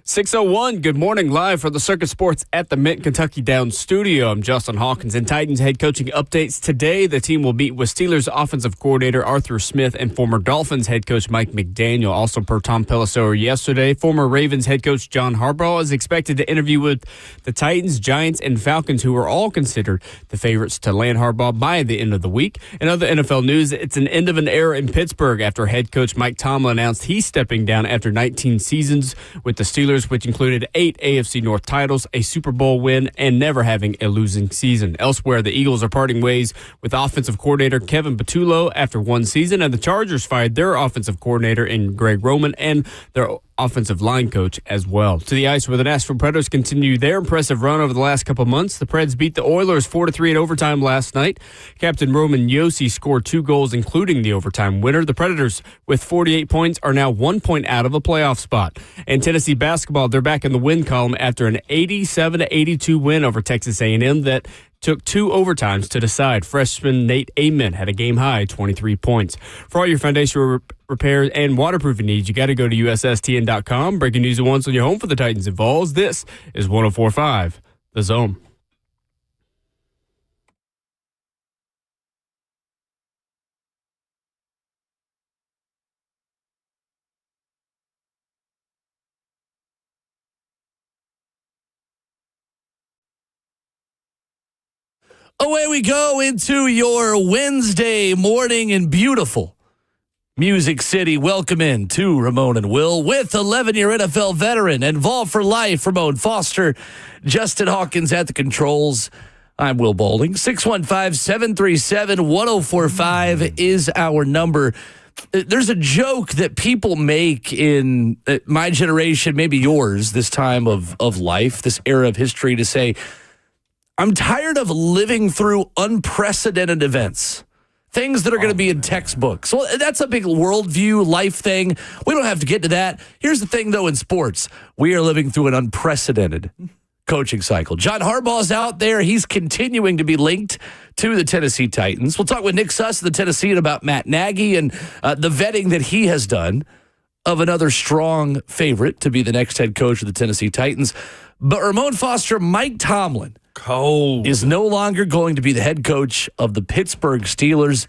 6:01, good morning, live for the Circus Sports at the Mint Kentucky Downs studio. I'm Justin Hawkins, and Titans head coaching updates today. The team will meet with Steelers offensive coordinator Arthur Smith and former Dolphins head coach Mike McDaniel. Also, per Tom Pelissero yesterday, former Ravens head coach John Harbaugh is expected to interview with the Titans, Giants, and Falcons, who are all considered the favorites to land Harbaugh by the end of the week. In other NFL news, it's an end of an era in Pittsburgh after head coach Mike Tomlin announced he's stepping down after 19 seasons with the Steelers, which included 8 AFC North titles, a Super Bowl win, and never having a losing season. Elsewhere, the Eagles are parting ways with offensive coordinator Kevin Patullo after one season, and the Chargers fired their offensive coordinator in Greg Roman and their offensive line coach as well. To the ice, where the Nashville Predators continue their impressive run over the last couple months. The Preds beat the Oilers 4-3 in overtime last night. Captain Roman Josi scored 2 goals, including the overtime winner. The Predators, with 48 points, are now 1 point out of a playoff spot. And Tennessee basketball, they're back in the win column after an 87-82 win over Texas A&M that took 2 overtimes to decide. Freshman Nate Amen had a game-high 23 points. For all your foundational repairs and waterproofing needs, you got to go to USSTN.com. Breaking news at once on your home for the Titans and Vols. This is 104.5 The Zone. Away we go into your Wednesday morning in beautiful Music City. Welcome in to Ramon and Will with 11-year NFL veteran and Vol for life, Ramon Foster, Justin Hawkins at the controls. I'm Will Boulding. 615-737-1045 is our number. There's a joke that people make in my generation, maybe yours, this time of life, this era of history, to say, I'm tired of living through unprecedented events, things that are going to be in textbooks. Well, that's a big worldview, life thing. We don't have to get to that. Here's the thing, though, in sports. We are living through an unprecedented coaching cycle. John Harbaugh's out there. He's continuing to be linked to the Tennessee Titans. We'll talk with Nick Suss of the Tennessean about Matt Nagy and the vetting that he has done of another strong favorite to be the next head coach of the Tennessee Titans. But Ramon Foster, Mike Tomlin, is no longer going to be the head coach of the Pittsburgh Steelers.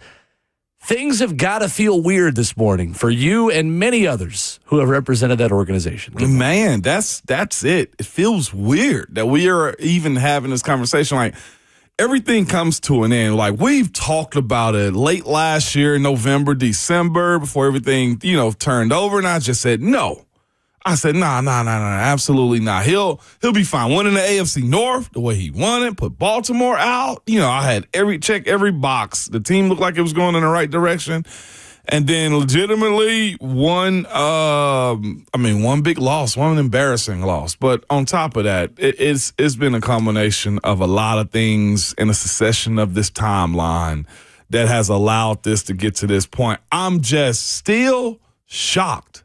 Things have got to feel weird this morning for you and many others who have represented that organization. Man, that's it. It feels weird that we are even having this conversation. Like, everything comes to an end. Like, we've talked about it late last year, November, December, before everything, turned over, and I just said no. I said, nah, absolutely not. He'll be fine. Winning the AFC North the way he won it, put Baltimore out. I had check every box. The team looked like it was going in the right direction. And then legitimately one big loss, one embarrassing loss. But on top of that, it's been a combination of a lot of things in a succession of this timeline that has allowed this to get to this point. I'm just still shocked.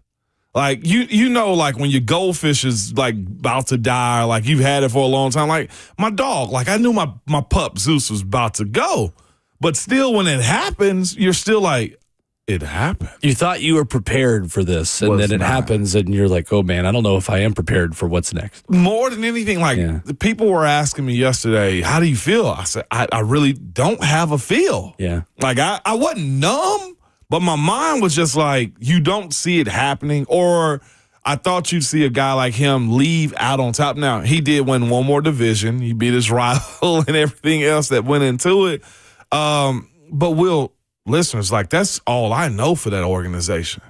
Like, like when your goldfish is like about to die, or like you've had it for a long time. Like my dog, like I knew my pup Zeus was about to go. But still, when it happens, you're still like, it happened. You thought you were prepared for this, and then it happens, and you're like, oh man, I don't know if I am prepared for what's next. More than anything, the people were asking me yesterday, how do you feel? I said, I really don't have a feel. Yeah. Like I wasn't numb. But my mind was just like, you don't see it happening. Or I thought you'd see a guy like him leave out on top. Now, he did win one more division. He beat his rival and everything else that went into it. But Will, listeners, that's all I know for that organization.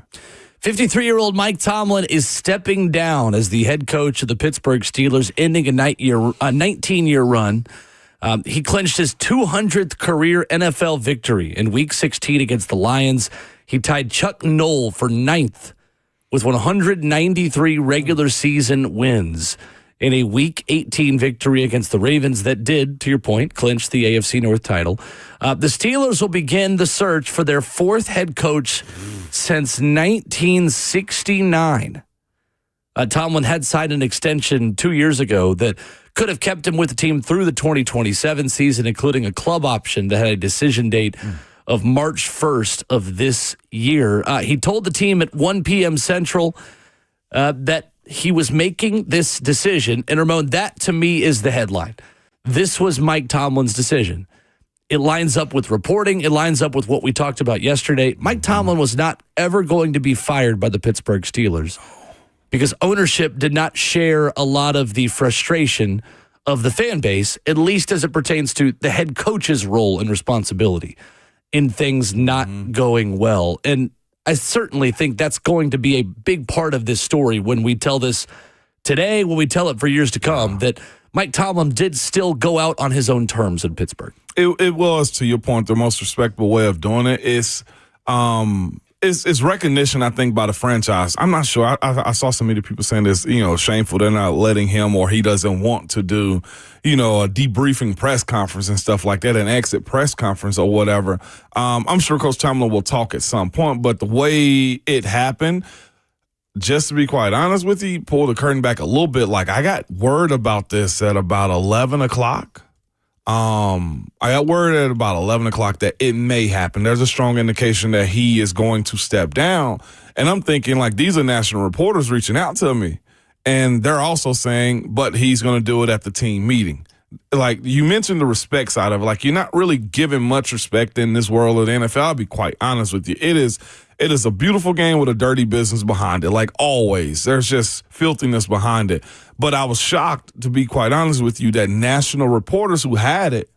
53-year-old Mike Tomlin is stepping down as the head coach of the Pittsburgh Steelers, ending a 19-year run. He clinched his 200th career NFL victory in Week 16 against the Lions. He tied Chuck Noll for 9th with 193 regular season wins in a Week 18 victory against the Ravens that did, to your point, clinch the AFC North title. The Steelers will begin the search for their 4th head coach since 1969. Tomlin had signed an extension 2 years ago that could have kept him with the team through the 2027 season, including a club option that had a decision date of March 1st of this year. He told the team at 1 p.m. Central that he was making this decision. And Ramon, that to me is the headline. This was Mike Tomlin's decision. It lines up with reporting. It lines up with what we talked about yesterday. Mike Tomlin was not ever going to be fired by the Pittsburgh Steelers because ownership did not share a lot of the frustration of the fan base, at least as it pertains to the head coach's role and responsibility in things not going well. And I certainly think that's going to be a big part of this story when we tell this today, when we tell it for years to come, that Mike Tomlin did still go out on his own terms in Pittsburgh. It was, to your point, the most respectable way of doing it. It's recognition, I think, by the franchise. I'm not sure. I saw so many people saying this, shameful. They're not letting him, or he doesn't want to do, a debriefing press conference and stuff like that, an exit press conference or whatever. I'm sure Coach Tomlin will talk at some point, but the way it happened, just to be quite honest with you, pull the curtain back a little bit. Like, I got word about this at about 11 o'clock. I got word at about 11 o'clock that it may happen. There's a strong indication that he is going to step down. And I'm thinking, like, these are national reporters reaching out to me. And they're also saying, but he's going to do it at the team meeting. Like, you mentioned the respect side of it. Like, you're not really giving much respect in this world of the NFL. I'll be quite honest with you. It is a beautiful game with a dirty business behind it, like always. There's just filthiness behind it. But I was shocked, to be quite honest with you, that national reporters who had it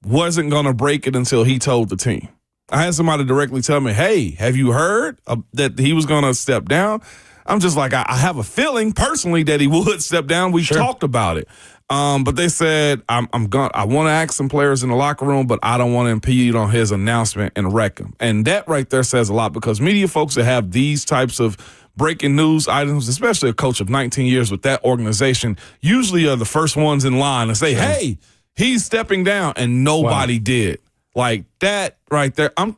wasn't going to break it until he told the team. I had somebody directly tell me, hey, have you heard that he was going to step down? I'm just like, I have a feeling personally that he would step down. We talked about it. But they said, I want to ask some players in the locker room, but I don't want to impede on his announcement and wreck him. And that right there says a lot, because media folks that have these types of breaking news items, especially a coach of 19 years with that organization, usually are the first ones in line to say, hey, he's stepping down, and nobody did. Like that right there. 2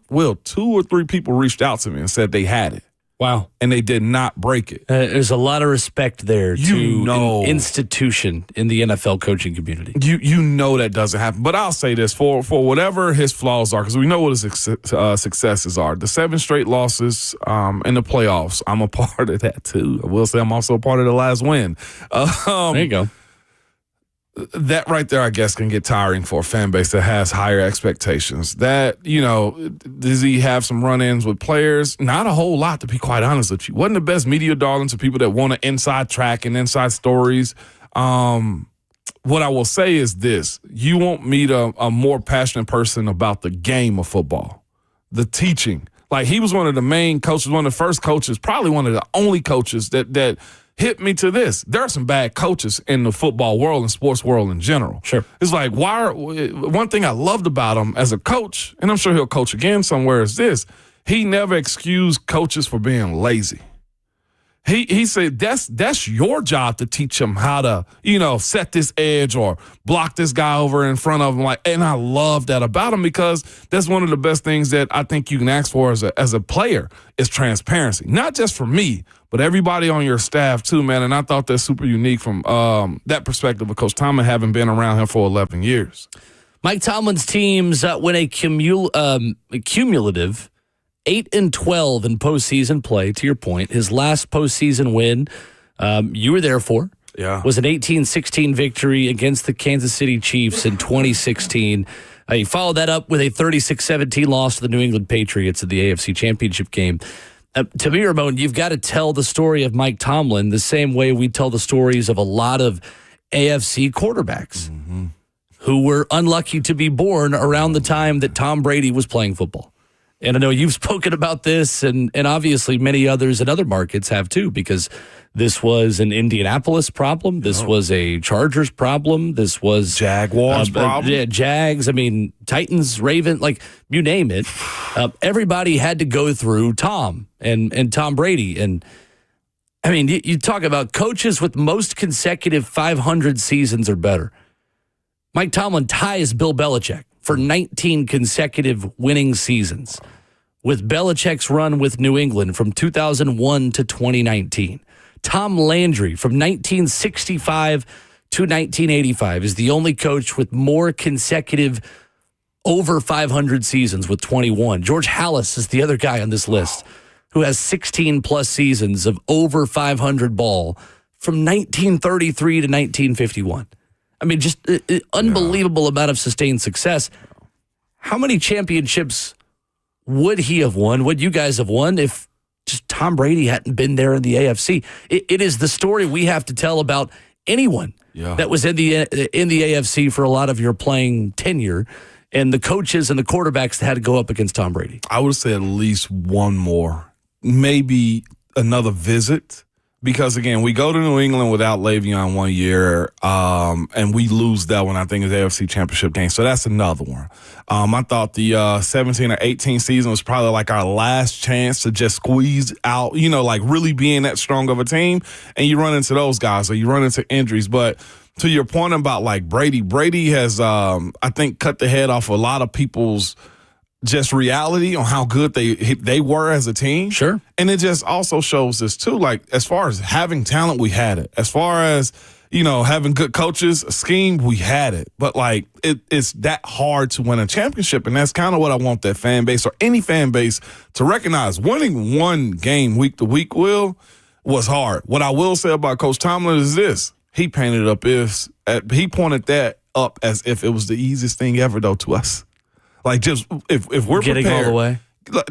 or 3 people reached out to me and said they had it. Wow. And they did not break it. There's a lot of respect there to an institution in the NFL coaching community. You know that doesn't happen. But I'll say this, for whatever his flaws are, because we know what his successes are. The 7 straight losses in the playoffs, I'm a part of that too. I will say I'm also a part of the last win. There you go. That right there, I guess, can get tiring for a fan base that has higher expectations. That, does he have some run-ins with players? Not a whole lot, to be quite honest with you. Wasn't the best media darling to people that want to inside track and inside stories. What I will say is this. You won't meet a more passionate person about the game of football, the teaching. Like, he was one of the main coaches, one of the first coaches, probably one of the only coaches that hit me to this. There are some bad coaches in the football world and sports world in general. Sure. It's like, one thing I loved about him as a coach, and I'm sure he'll coach again somewhere, is this. He never excused coaches for being lazy. He said that's your job to teach them how to, set this edge or block this guy over in front of him. And I love that about him, because that's one of the best things that I think you can ask for as a player is transparency. Not just for me, but everybody on your staff too, man. And I thought that's super unique from that perspective of Coach Tomlin, having been around him for 11 years. Mike Tomlin's teams win a cumulative 8-12 in postseason play. To your point, his last postseason win, you were there for, was an 18-16 victory against the Kansas City Chiefs in 2016. He followed that up with a 36-17 loss to the New England Patriots in the AFC Championship game. To me, Ramon, you've got to tell the story of Mike Tomlin the same way we tell the stories of a lot of AFC quarterbacks who were unlucky to be born around the time that Tom Brady was playing football. And I know you've spoken about this, and obviously many others in other markets have too, because this was an Indianapolis problem. This was a Chargers problem. This was Jaguars problem. Yeah, Jags. I mean, Titans, Ravens, like you name it. Everybody had to go through Tom and Tom Brady. And I mean, you talk about coaches with most consecutive 500 seasons or better. Mike Tomlin ties Bill Belichick for 19 consecutive winning seasons, with Belichick's run with New England from 2001 to 2019. Tom Landry from 1965 to 1985 is the only coach with more consecutive over 500 seasons with 21. George Halas is the other guy on this list who has 16 plus seasons of over 500 ball from 1933 to 1951. I mean, just unbelievable amount of sustained success. How many championships would he have won, would you guys have won if just Tom Brady hadn't been there in the AFC? It is the story we have to tell about anyone that was in the AFC for a lot of your playing tenure, and the coaches and the quarterbacks that had to go up against Tom Brady. I would say at least one more, maybe another visit. Because, again, we go to New England without Le'Veon 1 year, and we lose that one, I think, is the AFC Championship game. So that's another one. I thought the 17 or 18 season was probably like our last chance to just squeeze out, like really being that strong of a team. And you run into those guys or you run into injuries. But to your point about, like, Brady has, I think, cut the head off a lot of people's just reality on how good they were as a team. Sure. And it just also shows this too, like, as far as having talent, we had it. As far as, having good coaches, a scheme, we had it. But, like, it's that hard to win a championship, and that's kind of what I want that fan base or any fan base to recognize. Winning one game week to week, was hard. What I will say about Coach Tomlin is this. He painted up he pointed that up as if it was the easiest thing ever, though, to us. Like, just if we're getting prepared, all the way.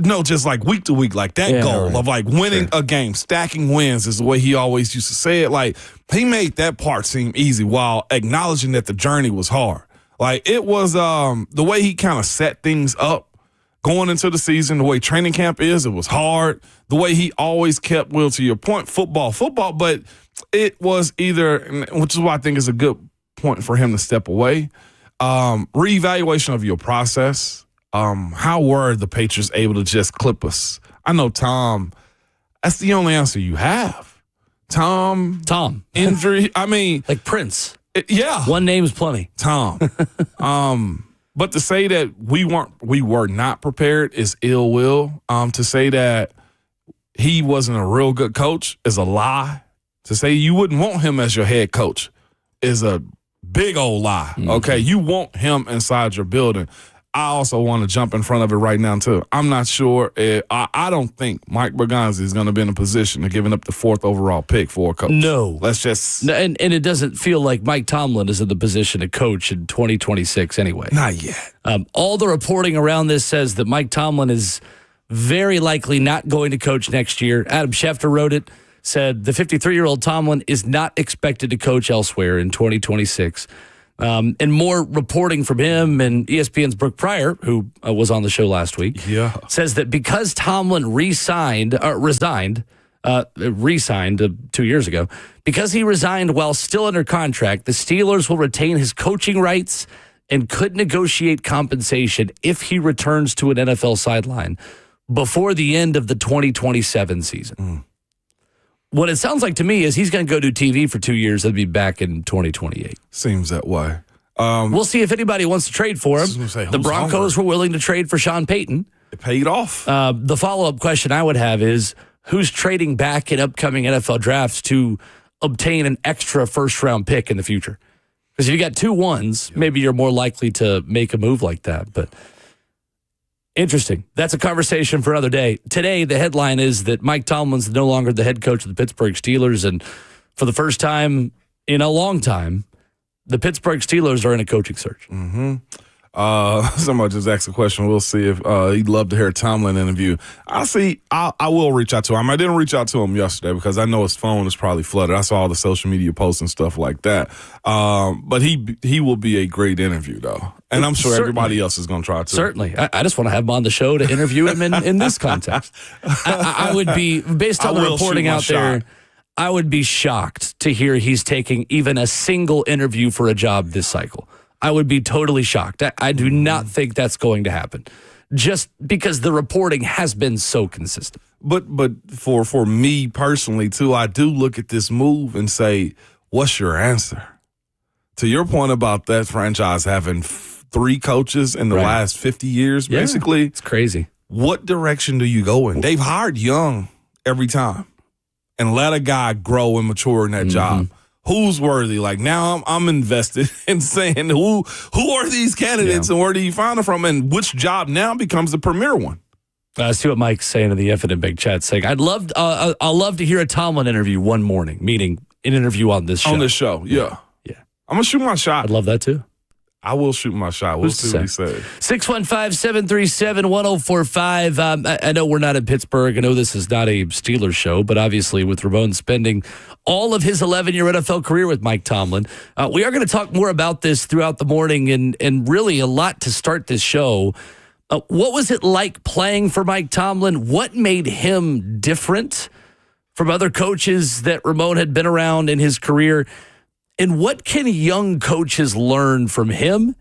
No, just like week to week, like that goal of like winning a game, stacking wins is the way he always used to say it. Like, he made that part seem easy while acknowledging that the journey was hard. Like, it was the way he kind of set things up going into the season, the way training camp is, it was hard. The way he always kept, Will, to your point, football, but it was either, which is why I think is a good point for him to step away. Reevaluation of your process. How were the Patriots able to just clip us? I know, Tom, that's the only answer you have. Tom. Injury. I mean. Like Prince. Yeah. One name is plenty. Tom. But to say that we were not prepared is ill will. To say that he wasn't a real good coach is a lie. To say you wouldn't want him as your head coach is a big old lie, okay? You want him inside your building. I also want to jump in front of it right now, too. I'm not sure. I don't think Mike Berganzi is going to be in a position of giving up the 4th overall pick for a coach. No. Let's just... And it doesn't feel like Mike Tomlin is in the position to coach in 2026 anyway. Not yet. All the reporting around this says that Mike Tomlin is very likely not going to coach next year. Adam Schefter wrote it, said the 53-year-old Tomlin is not expected to coach elsewhere in 2026. And more reporting from him and ESPN's Brooke Pryor, who was on the show last week, says that because Tomlin resigned 2 years ago, because he resigned while still under contract, the Steelers will retain his coaching rights and could negotiate compensation if he returns to an NFL sideline before the end of the 2027 season. What it sounds like to me is he's going to go do TV for 2 years and be back in 2028. Seems that way. We'll see if anybody wants to trade for him. The Broncos were willing to trade for Sean Payton. It paid off. The follow-up question I would have is, who's trading back in upcoming NFL drafts to obtain an extra first-round pick in the future? Because if you got 2 ones, maybe you're more likely to make a move like that. But interesting. That's a conversation for another day. Today, the headline is that Mike Tomlin's no longer the head coach of the Pittsburgh Steelers, and for the first time in a long time, the Pittsburgh Steelers are in a coaching search. Somebody just asked a question. We'll see if he'd love to hear a Tomlin interview. I will reach out to him. I didn't reach out to him yesterday because I know his phone is probably flooded. I saw all the social media posts and stuff like that. But he will be a great interview, though. And I'm sure everybody else is going to try to. Certainly. I just want to have him on the show to interview him in this context. I would be, based on the reporting out there, I would be shocked to hear he's taking even a single interview for a job this cycle. I would be totally shocked. I do not think that's going to happen, just because the reporting has been so consistent. But for me personally, too, I do look at this move and say, what's your answer? To your point about that franchise having 3 coaches in the last 50 years, basically. It's crazy. What direction do you go in? They've hired young every time and let a guy grow and mature in that job. Who's worthy? Like, now I'm invested in saying who are these candidates and where do you find them from, and which job now becomes the premier one? See what Mike's saying in the Infinite Big Chat, saying I'd love to hear a Tomlin interview one morning, meaning an interview on this show. On this show, yeah. I'm going to shoot my shot. I'd love that too. I will shoot my shot. We'll see what he says. 615-737-1045. I know we're not in Pittsburgh. I know this is not a Steelers show, but obviously with Ramon spending all of his 11-year NFL career with Mike Tomlin, we are going to talk more about this throughout the morning and really a lot to start this show. What was it like playing for Mike Tomlin? What made him different from other coaches that Ramon had been around in his career? And what can young coaches learn from him?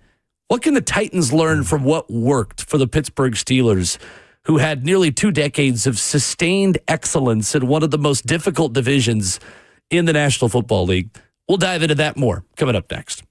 What can the Titans learn from what worked for the Pittsburgh Steelers, who had nearly 2 decades of sustained excellence in one of the most difficult divisions in the National Football League? We'll dive into that more coming up next.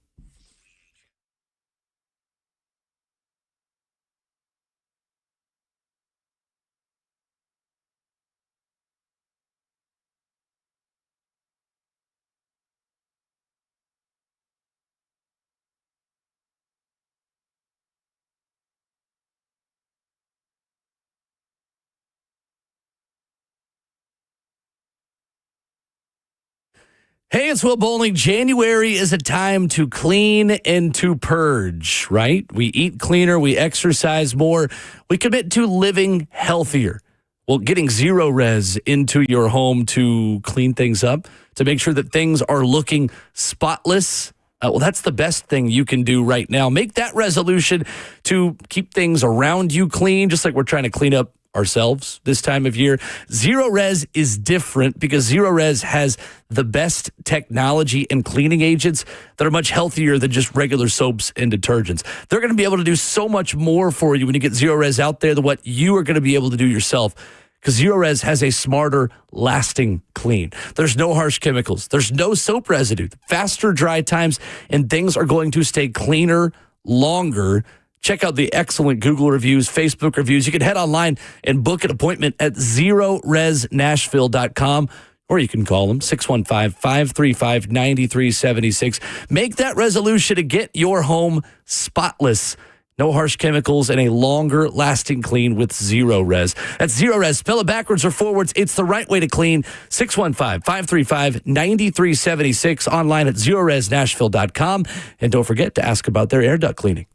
Hey, it's Will Bowling. January is a time to clean and to purge, right? We eat cleaner, we exercise more, we commit to living healthier. Well, getting Zero Res into your home to clean things up, to make sure that things are looking spotless, well, that's the best thing you can do right now. Make that resolution to keep things around you clean, just like we're trying to clean up ourselves this time of year. Zero Res is different because Zero Res has the best technology and cleaning agents that are much healthier than just regular soaps and detergents. They're going to be able to do so much more for you when you get Zero Res out there than what you are going to be able to do yourself, because Zero Res has a smarter, lasting clean. There's no harsh chemicals. There's no soap residue, faster dry times, and things are going to stay cleaner longer. Check out the excellent Google reviews, Facebook reviews. You can head online and book an appointment at ZeroResNashville.com, or you can call them 615-535-9376. Make that resolution to get your home spotless. No harsh chemicals and a longer lasting clean with Zero Res. That's Zero Res. Spell it backwards or forwards. It's the right way to clean. 615-535-9376. Online at ZeroResNashville.com. And don't forget to ask about their air duct cleaning.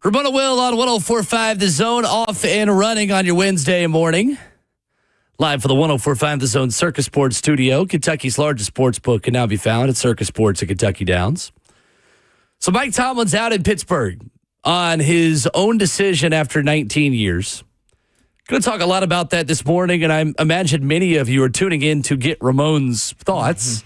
Ramona Will on 104.5 The Zone, off and running on your Wednesday morning. Live for the 104.5 The Zone Circus Sports Studio. Kentucky's largest sports book can now be found at Circus Sports at Kentucky Downs. So Mike Tomlin's out in Pittsburgh on his own decision after 19 years. Going to talk a lot about that this morning, and I imagine many of you are tuning in to get Ramon's thoughts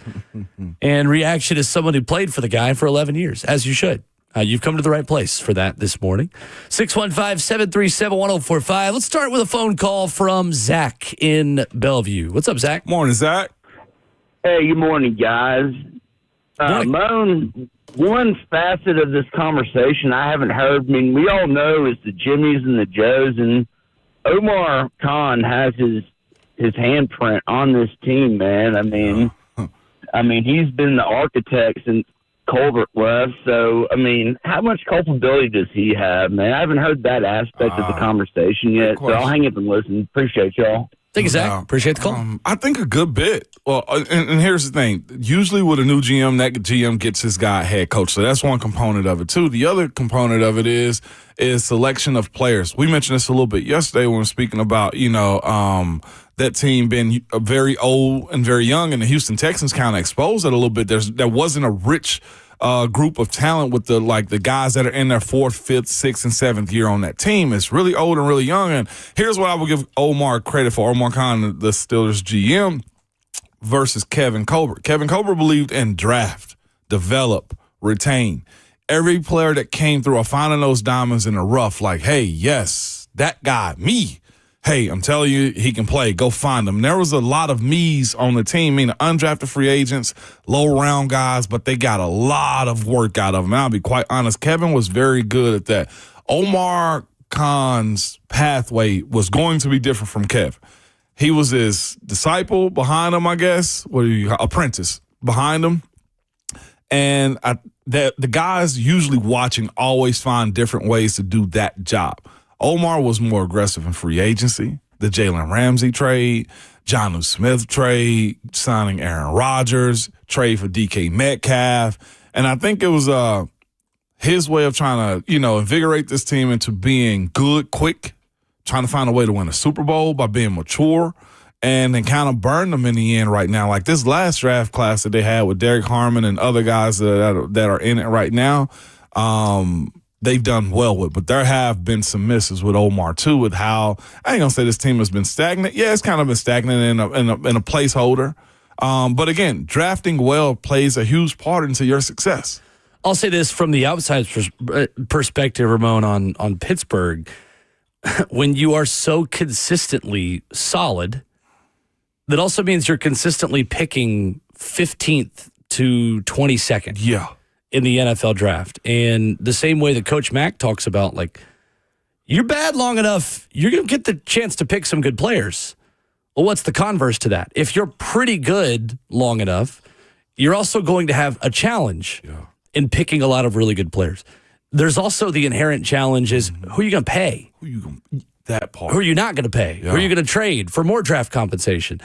and reaction as someone who played for the guy for 11 years, as you should. You've come to the right place for that this morning. 615-737-1045. Let's start with a phone call from Zach in Bellevue. What's up, Zach? Morning, Zach. Hey, good morning, guys. Moan, one facet of this conversation I haven't heard, I mean, we all know is the Jimmies and the Joes, and Omar Khan has his handprint on this team, man. I mean, he's been the architect since Colbert left. So, I mean, how much culpability does he have, man? I haven't heard that aspect of the conversation yet, so I'll hang up and listen. Appreciate y'all. Thank you, Zach. Appreciate the call. I think a good bit. Well, and here's the thing. Usually with a new GM, that GM gets his guy head coach. So that's one component of it, too. The other component of it is selection of players. We mentioned this a little bit yesterday when we were speaking about, that team being very old and very young, and the Houston Texans kind of exposed it a little bit. There wasn't a rich group of talent with the guys that are in their 4th, 5th, 6th, and 7th year on that team. It's really old and really young. And here's what I would give Omar credit for. Omar Khan, the Steelers GM, versus Kevin Colbert. Kevin Colbert believed in draft, develop, retain. Every player that came through are finding those diamonds in the rough, like, hey, yes, that guy, me. Hey, I'm telling you, he can play. Go find him. There was a lot of me's on the team, meaning undrafted free agents, low-round guys, but they got a lot of work out of them. And I'll be quite honest, Kevin was very good at that. Omar Khan's pathway was going to be different from Kev. He was his disciple behind him, I guess, apprentice behind him. And the guys usually watching always find different ways to do that job. Omar was more aggressive in free agency, the Jalen Ramsey trade, Jonnu Smith trade, signing Aaron Rodgers, trade for DK Metcalf. And I think it was his way of trying to, invigorate this team into being good, quick, trying to find a way to win a Super Bowl by being mature, and then kind of burn them in the end right now. Like this last draft class that they had with Derek Harmon and other guys that are in it right now, they've done well with, but there have been some misses with Omar too. With how I ain't gonna say this team has been stagnant. Yeah, it's kind of been stagnant in a placeholder. But again, drafting well plays a huge part into your success. I'll say this from the outside perspective, Ramon, on Pittsburgh. When you are so consistently solid, that also means you're consistently picking 15th to 22nd. Yeah. In the NFL draft. And the same way that Coach Mack talks about, like, you're bad long enough, you're going to get the chance to pick some good players. Well, what's the converse to that? If you're pretty good long enough, you're also going to have a challenge in picking a lot of really good players. There's also the inherent challenge is who are you going to pay? That part. Who are you not going to pay? Yeah. Who are you going to trade for more draft compensation?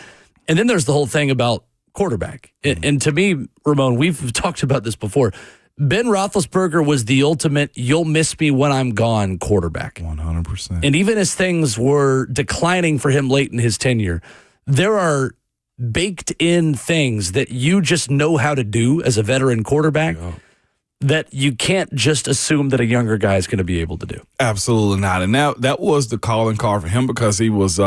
And then there's the whole thing about quarterback. And to me, Ramon, we've talked about this before. Ben Roethlisberger was the ultimate you'll miss me when I'm gone quarterback. 100%. And even as things were declining for him late in his tenure, there are baked in things that you just know how to do as a veteran quarterback that you can't just assume that a younger guy is going to be able to do. Absolutely not. And that was the calling card for him because he was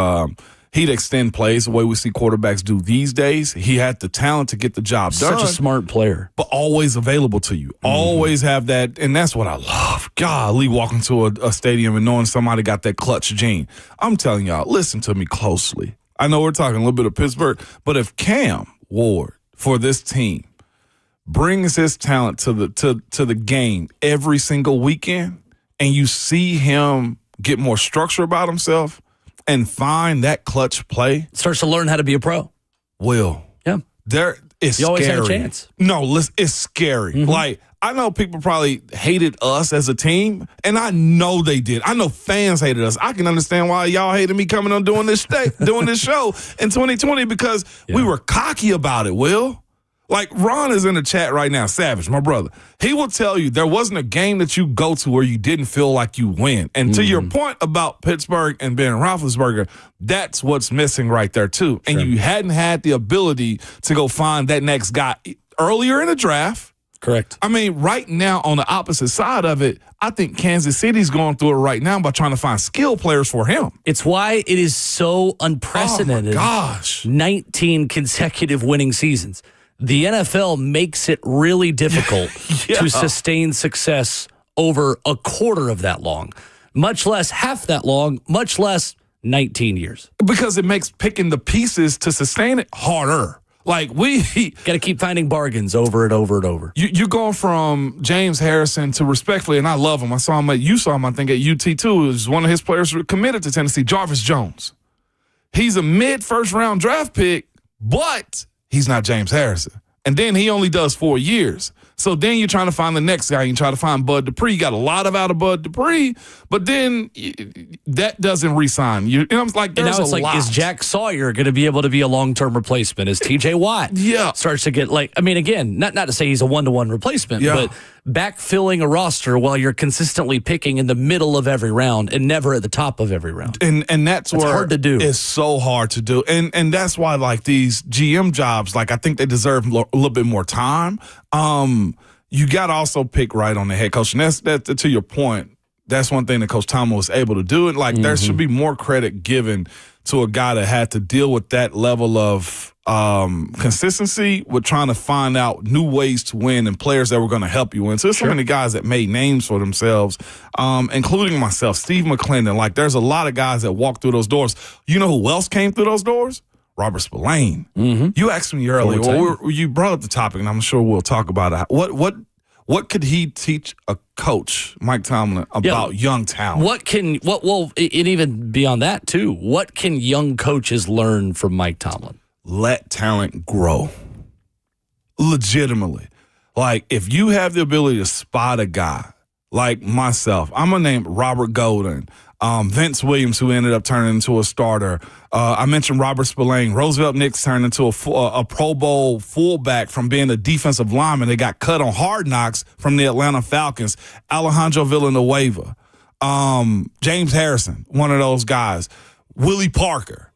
he'd extend plays the way we see quarterbacks do these days. He had the talent to get the job done. Such a smart player. But always available to you. Mm-hmm. Always have that. And that's what I love. Golly, walking to a stadium and knowing somebody got that clutch gene. I'm telling y'all, listen to me closely. I know we're talking a little bit of Pittsburgh, but if Cam Ward for this team brings his talent to the game every single weekend and you see him get more structure about himself, and find that clutch play. Starts to learn how to be a pro. Will. Yeah. It's you always scary. had a chance. No, listen, it's scary. Mm-hmm. Like, I know people probably hated us as a team, and I know they did. I know fans hated us. I can understand why y'all hated me coming on doing this show in 2020 because we were cocky about it, Will. Like, Ron is in the chat right now, Savage, my brother. He will tell you there wasn't a game that you go to where you didn't feel like you win. And to your point about Pittsburgh and Ben Roethlisberger, that's what's missing right there, too. And you hadn't had the ability to go find that next guy earlier in the draft. Correct. I mean, right now, on the opposite side of it, I think Kansas City's going through it right now by trying to find skill players for him. It's why it is so unprecedented. Oh, my gosh. 19 consecutive winning seasons. The NFL makes it really difficult to sustain success over a quarter of that long, much less half that long, much less 19 years. Because it makes picking the pieces to sustain it harder. Like, we got to keep finding bargains over and over and over. You're going from James Harrison to, respectfully, and I love him. You saw him, I think, at UT too. It was one of his players committed to Tennessee, Jarvis Jones. He's a mid-first round draft pick, but he's not James Harrison. And then he only does 4 years. So then you're trying to find the next guy. You try to find Bud Dupree. You got a lot out of Bud Dupree, but then that doesn't re-sign. You know, it's like there's now it's a like, lot. is Jack Sawyer going to be able to be a long-term replacement? Is T.J. Watt starts to get again, not to say he's a one-to-one replacement, but backfilling a roster while you're consistently picking in the middle of every round and never at the top of every round. And that's where hard to do. It's so hard to do. And that's why, like, these GM jobs, like, I think they deserve a little bit more time. You got to also pick right on the head coach. And that's to your point, that's one thing that Coach Tomlin was able to do. And, like, there should be more credit given to a guy that had to deal with that level of consistency with trying to find out new ways to win and players that were going to help you win. So there's so many guys that made names for themselves, including myself, Steve McClendon. Like, there's a lot of guys that walked through those doors. You know who else came through those doors? Robert Spillane. You asked me earlier. Well, you brought up the topic, and I'm sure we'll talk about it. What could he teach a coach, Mike Tomlin, about young talent? And even beyond that too, what can young coaches learn from Mike Tomlin? Let talent grow. Legitimately. Like, if you have the ability to spot a guy like myself, I'm going to name Robert Golden, Vince Williams, who ended up turning into a starter. I mentioned Robert Spillane. Roosevelt Nix turned into a Pro Bowl fullback from being a defensive lineman. They got cut on Hard Knocks from the Atlanta Falcons. Alejandro Villanueva. James Harrison, one of those guys. Willie Parker.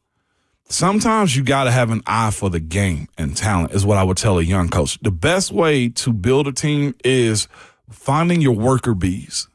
Sometimes you got to have an eye for the game and talent is what I would tell a young coach. The best way to build a team is finding your worker bees.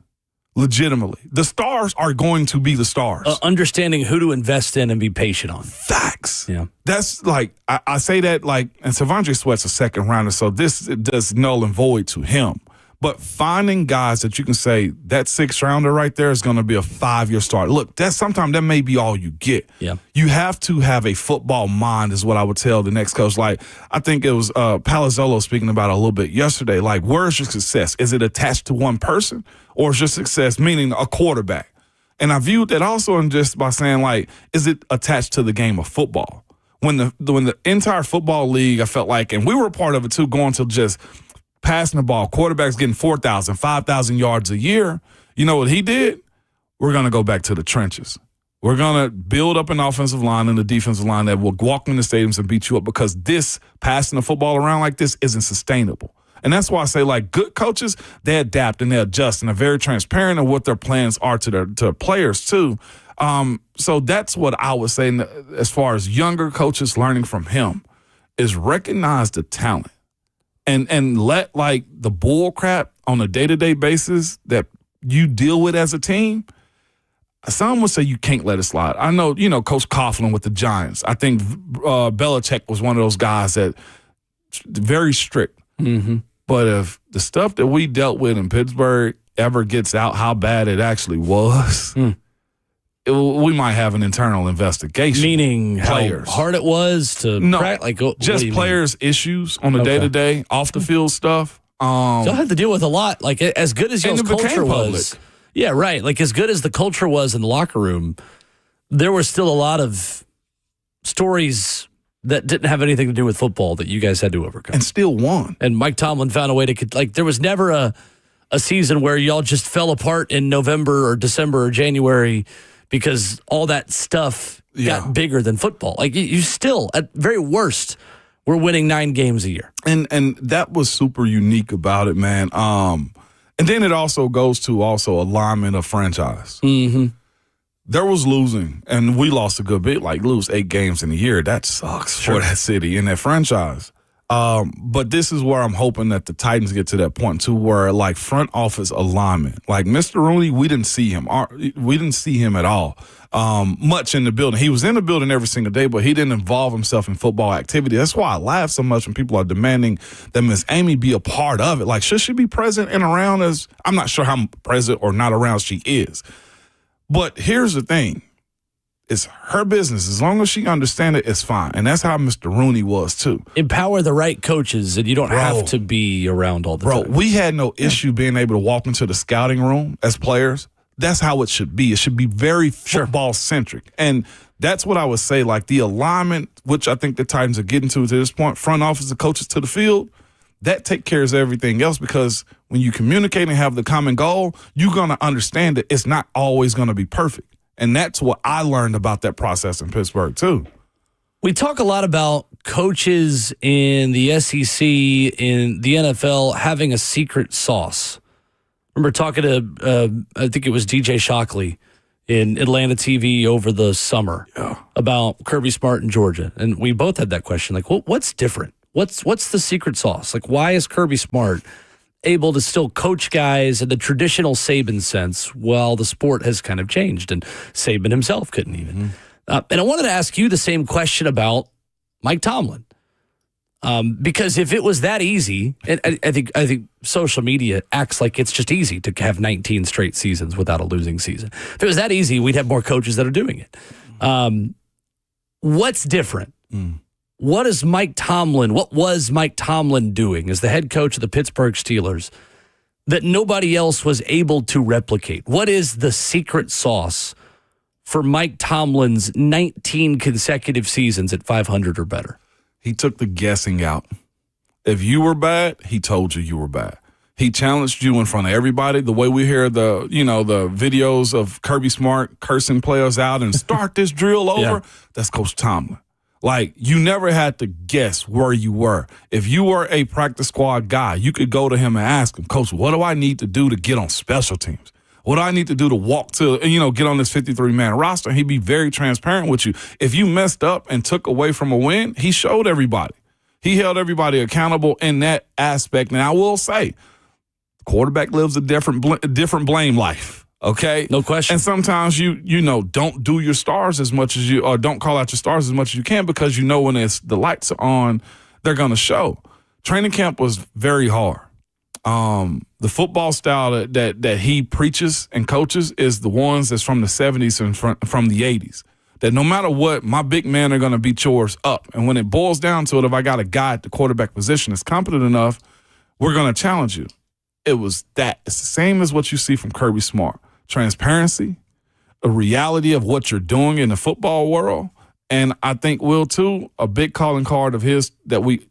Legitimately. The stars are going to be the stars. Understanding who to invest in and be patient on. Facts. Yeah. That's like, I say that like, and Savondre Sweat's a second rounder, so this does null and void to him. But finding guys that you can say, that sixth rounder right there is going to be a 5-year start. Look, sometimes that may be all you get. Yeah. You have to have a football mind is what I would tell the next coach. Like, I think it was Palazzolo speaking about it a little bit yesterday. Like, where's your success? Is it attached to one person? Or is your success meaning a quarterback? And I viewed that also in just by saying, like, is it attached to the game of football? When the entire football league, I felt like, and we were a part of it too, going to just passing the ball, quarterbacks getting 4,000, 5,000 yards a year. You know what he did? We're going to go back to the trenches. We're going to build up an offensive line and a defensive line that will walk in the stadiums and beat you up because this passing the football around like this isn't sustainable. And that's why I say, like, good coaches, they adapt and they adjust and are very transparent in what their plans are to their players too. So that's what I would say as far as younger coaches learning from him is recognize the talent. And let, like, the bull crap on a day-to-day basis that you deal with as a team, some would say you can't let it slide. I know, Coach Coughlin with the Giants. I think Belichick was one of those guys that very strict. Mm-hmm. But if the stuff that we dealt with in Pittsburgh ever gets out how bad it actually was, we might have an internal investigation. Meaning players. How hard it was to just players' issues on the day-to-day, off the field stuff. Y'all had to deal with a lot. Like, as good as y'all's culture was. Yeah, right. Like, as good as the culture was in the locker room, there were still a lot of stories that didn't have anything to do with football that you guys had to overcome. And still won. And Mike Tomlin found a way to, like, there was never a season where y'all just fell apart in November or December or January because all that stuff got bigger than football. Like, you still, at very worst, We're winning 9 games a year. And that was super unique about it, man. And then it also goes to alignment of franchise. Mm-hmm. There was losing, and we lost a good bit, like lose 8 games in a year. That sucks for that city and that franchise. But this is where I'm hoping that the Titans get to that point, too, where, like, front office alignment. Like, Mr. Rooney, we didn't see him. We didn't see him at all much in the building. He was in the building every single day, but he didn't involve himself in football activity. That's why I laugh so much when people are demanding that Miss Amy be a part of it. Like, should she be present and around as – I'm not sure how present or not around she is. But here's the thing. It's her business. As long as she understands it, it's fine. And that's how Mr. Rooney was, too. Empower the right coaches, and you don't have to be around all the time. We had no issue being able to walk into the scouting room as players. That's how it should be. It should be very football-centric. And that's what I would say, like the alignment, which I think the Titans are getting to this point, front office and coaches to the field, that take care of everything else, because when you communicate and have the common goal, you're going to understand that it's not always going to be perfect. And that's what I learned about that process in Pittsburgh, too. We talk a lot about coaches in the SEC, in the NFL, having a secret sauce. I remember talking to, I think it was DJ Shockley in Atlanta TV over the summer about Kirby Smart in Georgia. And we both had that question, like, what's different? What's the secret sauce? Like, why is Kirby Smart able to still coach guys in the traditional Saban sense while the sport has kind of changed, and Saban himself couldn't even. And I wanted to ask you the same question about Mike Tomlin, because if it was that easy, and I think social media acts like it's just easy to have 19 straight seasons without a losing season. If it was that easy, we'd have more coaches that are doing it. What's different? What was Mike Tomlin doing as the head coach of the Pittsburgh Steelers that nobody else was able to replicate? What is the secret sauce for Mike Tomlin's 19 consecutive seasons at 500 or better? He took the guessing out. If you were bad, he told you were bad. He challenged you in front of everybody. The way we hear the videos of Kirby Smart cursing players out and start this drill over, that's Coach Tomlin. Like, you never had to guess where you were. If you were a practice squad guy, you could go to him and ask him, Coach, what do I need to do to get on special teams? What do I need to do to walk to, get on this 53-man roster? And he'd be very transparent with you. If you messed up and took away from a win, he showed everybody. He held everybody accountable in that aspect. And I will say, the quarterback lives a different blame life. Okay? No question. And sometimes you don't do your stars as much as or don't call out your stars as much as you can, because when the lights are on, they're going to show. Training camp was very hard. The football style that he preaches and coaches is the ones that's from the 70s and from the 80s. That no matter what, my big men are going to beat yours up. And when it boils down to it, if I got a guy at the quarterback position that's competent enough, we're going to challenge you. It was that. It's the same as what you see from Kirby Smart. Transparency, a reality of what you're doing in the football world. And I think, Will, too, a big calling card of his that we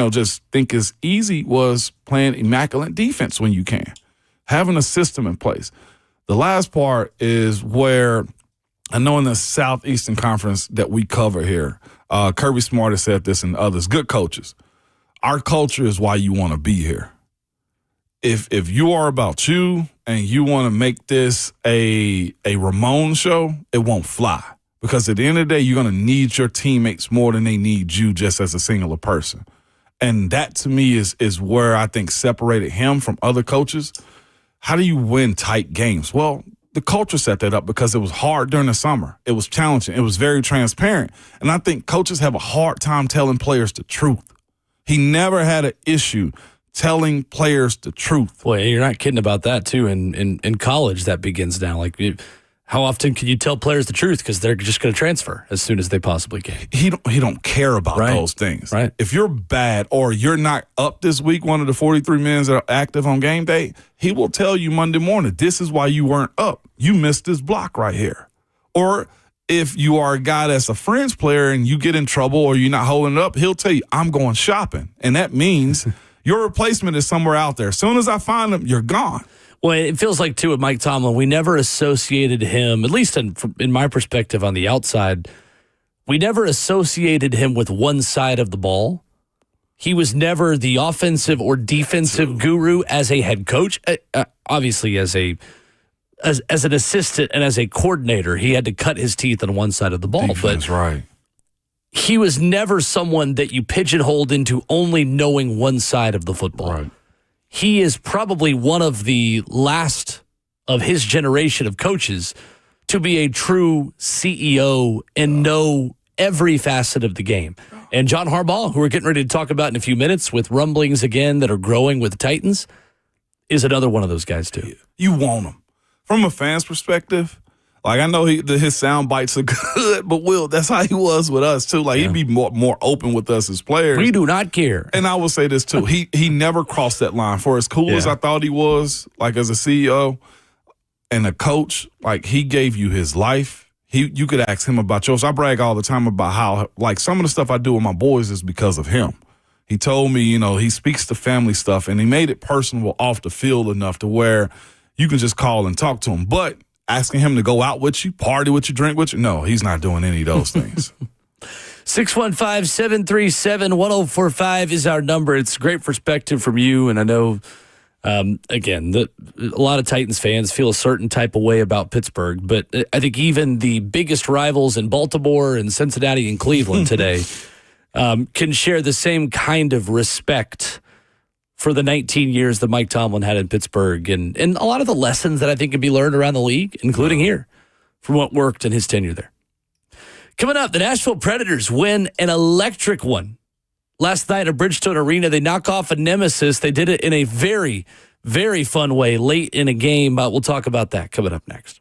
just think is easy was playing immaculate defense when you can, having a system in place. The last part is where I know in the Southeastern Conference that we cover here, Kirby Smart has said this and others, good coaches. Our culture is why you want to be here. If you are about you and you want to make this a Ramon show, it won't fly. Because at the end of the day, you're going to need your teammates more than they need you just as a singular person. And that, to me, is where I think separated him from other coaches. How do you win tight games? Well, the culture set that up because it was hard during the summer. It was challenging. It was very transparent. And I think coaches have a hard time telling players the truth. He never had an issue telling players the truth. Boy, you're not kidding about that, too. In college, that begins now. Like, how often can you tell players the truth? Because they're just going to transfer as soon as they possibly can. He don't care about those things. Right. If you're bad or you're not up this week, one of the 43 men that are active on game day, he will tell you Monday morning, this is why you weren't up. You missed this block right here. Or if you are a guy that's a fringe player and you get in trouble or you're not holding it up, he'll tell you, I'm going shopping. And that means your replacement is somewhere out there. As soon as I find him, you're gone. Well, it feels like, too, with Mike Tomlin, we never associated him, at least in my perspective on the outside, we never associated him with one side of the ball. He was never the offensive or defensive guru as a head coach. Obviously, as an assistant and as a coordinator, he had to cut his teeth on one side of the ball. Defense, but right. he was never someone that you pigeonholed into only knowing one side of the football. Right. He is probably one of the last of his generation of coaches to be a true CEO and know every facet of the game. And John Harbaugh, who we're getting ready to talk about in a few minutes with rumblings again that are growing with the Titans, is another one of those guys too. You want him. From a fan's perspective, like I know his sound bites are good, but Will, that's how he was with us too. Like he'd be more open with us as players. We do not care. And I will say this too. He never crossed that line. For as cool as I thought he was, like as a CEO and a coach, like he gave you his life. You could ask him about yours. I brag all the time about how like some of the stuff I do with my boys is because of him. He told me, he speaks to family stuff, and he made it personable off the field enough to where you can just call and talk to him. But asking him to go out with you, party with you, drink with you, no, he's not doing any of those things. 615-737-1045 is our number. It's great perspective from you, and I know, again, a lot of Titans fans feel a certain type of way about Pittsburgh, but I think even the biggest rivals in Baltimore and Cincinnati and Cleveland today can share the same kind of respect for the 19 years that Mike Tomlin had in Pittsburgh and a lot of the lessons that I think can be learned around the league, including here, from what worked in his tenure there. Coming up, the Nashville Predators win an electric one last night at Bridgestone Arena. They knock off a nemesis. They did it in a very, very fun way late in a game. We'll talk about that coming up next.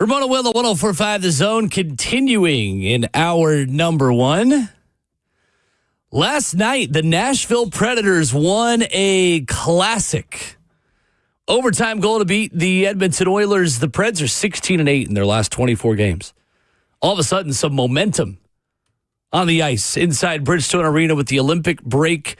Ramona Willow, 104.5 The Zone, continuing in our number one. Last night, the Nashville Predators won a classic overtime goal to beat the Edmonton Oilers. The Preds are 16-8 in their last 24 games. All of a sudden, some momentum on the ice inside Bridgestone Arena with the Olympic break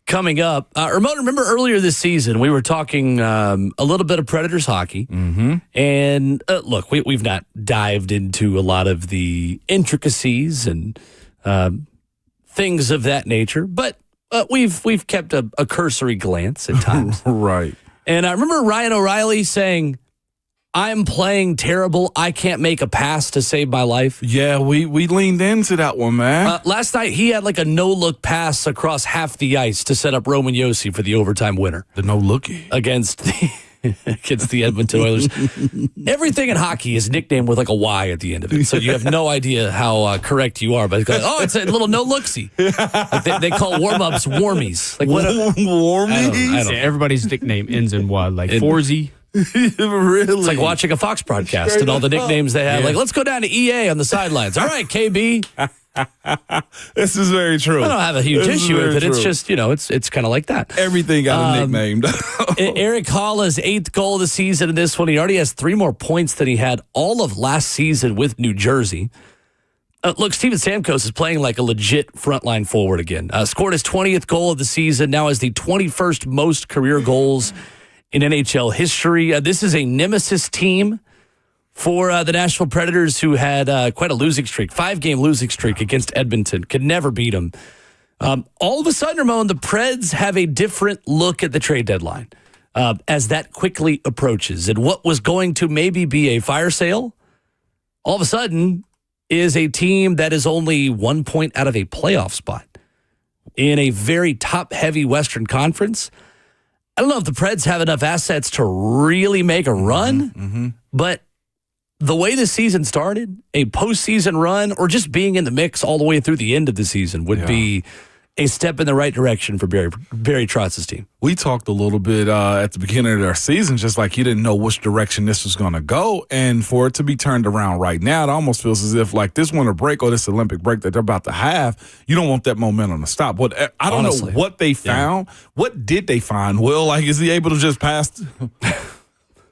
coming up. Ramon, remember earlier this season, we were talking a little bit of Predators hockey. Mm-hmm. And look, we've not dived into a lot of the intricacies and things of that nature, but we've kept a cursory glance at times. Right. And I remember Ryan O'Reilly saying, I'm playing terrible. I can't make a pass to save my life. Yeah, we leaned into that one, man. Last night, he had like a no-look pass across half the ice to set up Roman Josi for the overtime winner. The no-looky. Against the Edmonton Oilers. Everything in hockey is nicknamed with like a Y at the end of it, so you have no idea how correct you are. But it's a little no-looksy. Like they call warm-ups warmies. Like what? Warmies? I don't know. Everybody's nickname ends in Y, like Forzy. Really? It's like watching a Fox broadcast and all the nicknames they have. Yeah. Like, let's go down to EA on the sidelines. All right, KB. This is very true. I don't have a huge issue with it. True. It's just, it's kind of like that. Everything got a nickname. Eric Haula's 8th goal of the season in this one. He already has 3 more points than he had all of last season with New Jersey. Look, Steven Stamkos is playing like a legit frontline forward again. Scored his 20th goal of the season. Now has the 21st most career goals in NHL history. This is a nemesis team for the Nashville Predators, who had quite a losing streak, 5-game losing streak against Edmonton. Could never beat them. All of a sudden, Ramon, the Preds have a different look at the trade deadline as that quickly approaches. And what was going to maybe be a fire sale, all of a sudden, is a team that is only 1 point out of a playoff spot in a very top-heavy Western Conference. I don't know if the Preds have enough assets to really make a run, but the way the season started, a postseason run, or just being in the mix all the way through the end of the season would be a step in the right direction for Barry Trotz's team. We talked a little bit at the beginning of our season, just like you didn't know which direction this was going to go. And for it to be turned around right now, it almost feels as if like this winter break or this Olympic break that they're about to have, you don't want that momentum to stop. I don't know what they found. Yeah. What did they find? Will, like, is he able to just pass?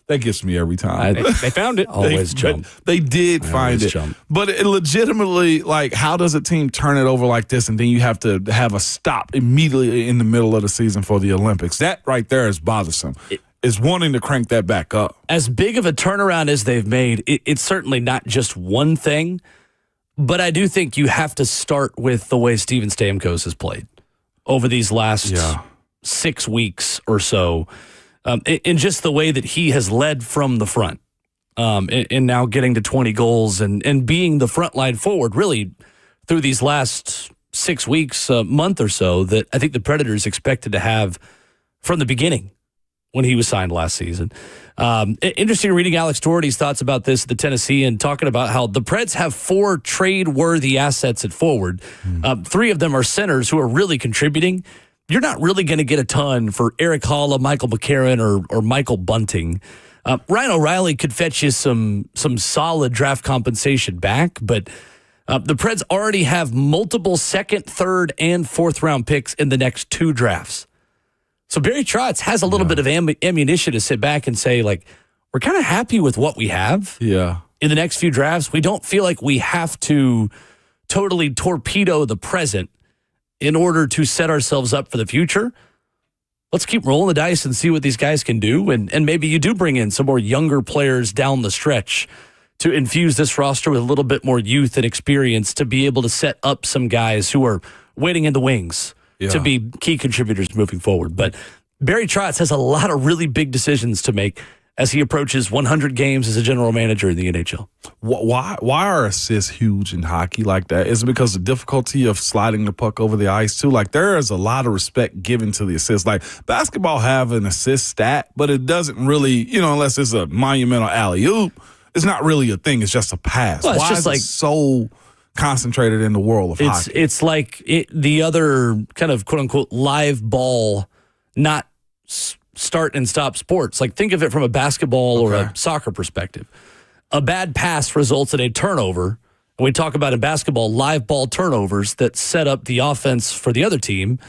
That gets me every time. They found it. Always jump. They did find it. Jump. But it legitimately, like, how does a team turn it over like this and then you have to have a stop immediately in the middle of the season for the Olympics? That right there is bothersome. Is wanting to crank that back up. As big of a turnaround as they've made, it's certainly not just one thing, but I do think you have to start with the way Steven Stamkos has played over these last 6 weeks or so. In just the way that he has led from the front, and now getting to 20 goals and being the frontline forward really through these last 6 weeks, month or so, that I think the Predators expected to have from the beginning when he was signed last season. Interesting reading Alex Doherty's thoughts about this, the Tennessean, talking about how the Preds have 4 trade-worthy assets at forward. 3 of them are centers who are really contributing. You're not really going to get a ton for Eric Haula, Michael McCarron, or Michael Bunting. Ryan O'Reilly could fetch you some solid draft compensation back, but the Preds already have multiple 2nd, 3rd, and 4th round picks in the next 2 drafts. So Barry Trotz has a little bit of ammunition to sit back and say, like, we're kind of happy with what we have in the next few drafts. We don't feel like we have to totally torpedo the present in order to set ourselves up for the future. Let's keep rolling the dice and see what these guys can do. And maybe you do bring in some more younger players down the stretch to infuse this roster with a little bit more youth and experience to be able to set up some guys who are waiting in the wings to be key contributors moving forward. But Barry Trotz has a lot of really big decisions to make as he approaches 100 games as a general manager in the NHL. Why are assists huge in hockey like that? Is it because of the difficulty of sliding the puck over the ice too? Like, there is a lot of respect given to the assists. Like, basketball have an assist stat, but it doesn't really, unless it's a monumental alley-oop, it's not really a thing. It's just a pass. Well, Why is it so concentrated in the world of hockey? It's like the other kind of quote-unquote live ball, not start and stop sports. Like, think of it from a basketball or a soccer perspective. a bad pass results in a turnover. And we talk about in basketball live ball turnovers that set up the offense for the other team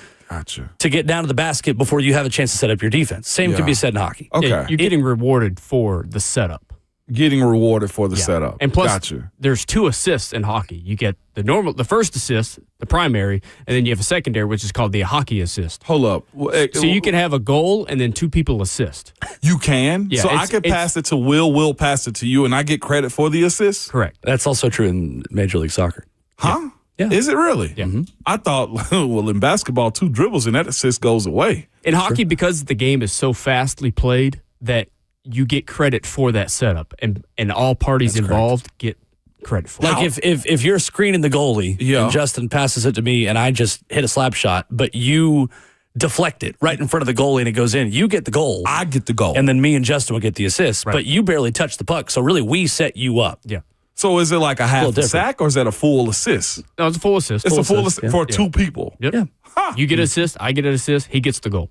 to get down to the basket before you have a chance to set up your defense. Same can be said in hockey. Okay. Yeah, you're getting rewarded for the setup. Getting rewarded for the setup. And plus, there's 2 assists in hockey. You get the first assist, the primary, and then you have a secondary, which is called the hockey assist. Hold up. So you can have a goal and then 2 people assist. You can? Yeah, so I could pass it to Will pass it to you, and I get credit for the assist? Correct. That's also true in Major League Soccer. Huh? Yeah. Is it really? Yeah. I thought, well, in basketball, 2 dribbles and that assist goes away. In hockey, because the game is so fastly played that you get credit for that setup, and all parties involved get credit for it. Like if you're screening the goalie and Justin passes it to me and I just hit a slap shot, but you deflect it right in front of the goalie and it goes in, you get the goal. I get the goal. And then me and Justin will get the assist, but you barely touch the puck. So really, we set you up. Yeah. So is it like a half a sack or is that a full assist? No, it's a full assist. It's a full assist for 2 people. Yep. Yeah. Huh. You get an assist, I get an assist, he gets the goal.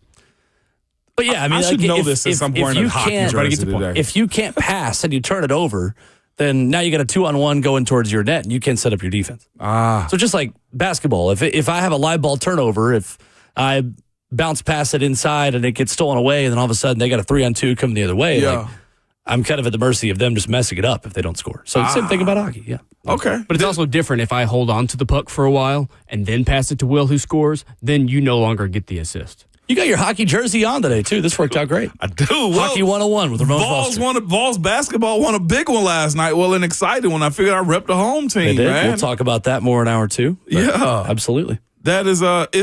But yeah, I mean, I should know this since I'm wearing a hockey jersey today. If you can't pass and you turn it over, then now you got a 2-on-1 going towards your net and you can't set up your defense. So just like basketball, if I have a live ball turnover, if I bounce past it inside and it gets stolen away, and then all of a sudden they got a 3-on-2 coming the other way, like, I'm kind of at the mercy of them just messing it up if they don't score. So same thing about hockey, yeah. Okay. But it's also different if I hold on to the puck for a while and then pass it to Will who scores, then you no longer get the assist. You got your hockey jersey on today, too. This worked out great. I do. Hockey 101 with Ramon Foster. Vols basketball won a big one last night. Well, and excited when I figured I repped the home team, man. We'll talk about that more in hour 2. Yeah. Absolutely. That is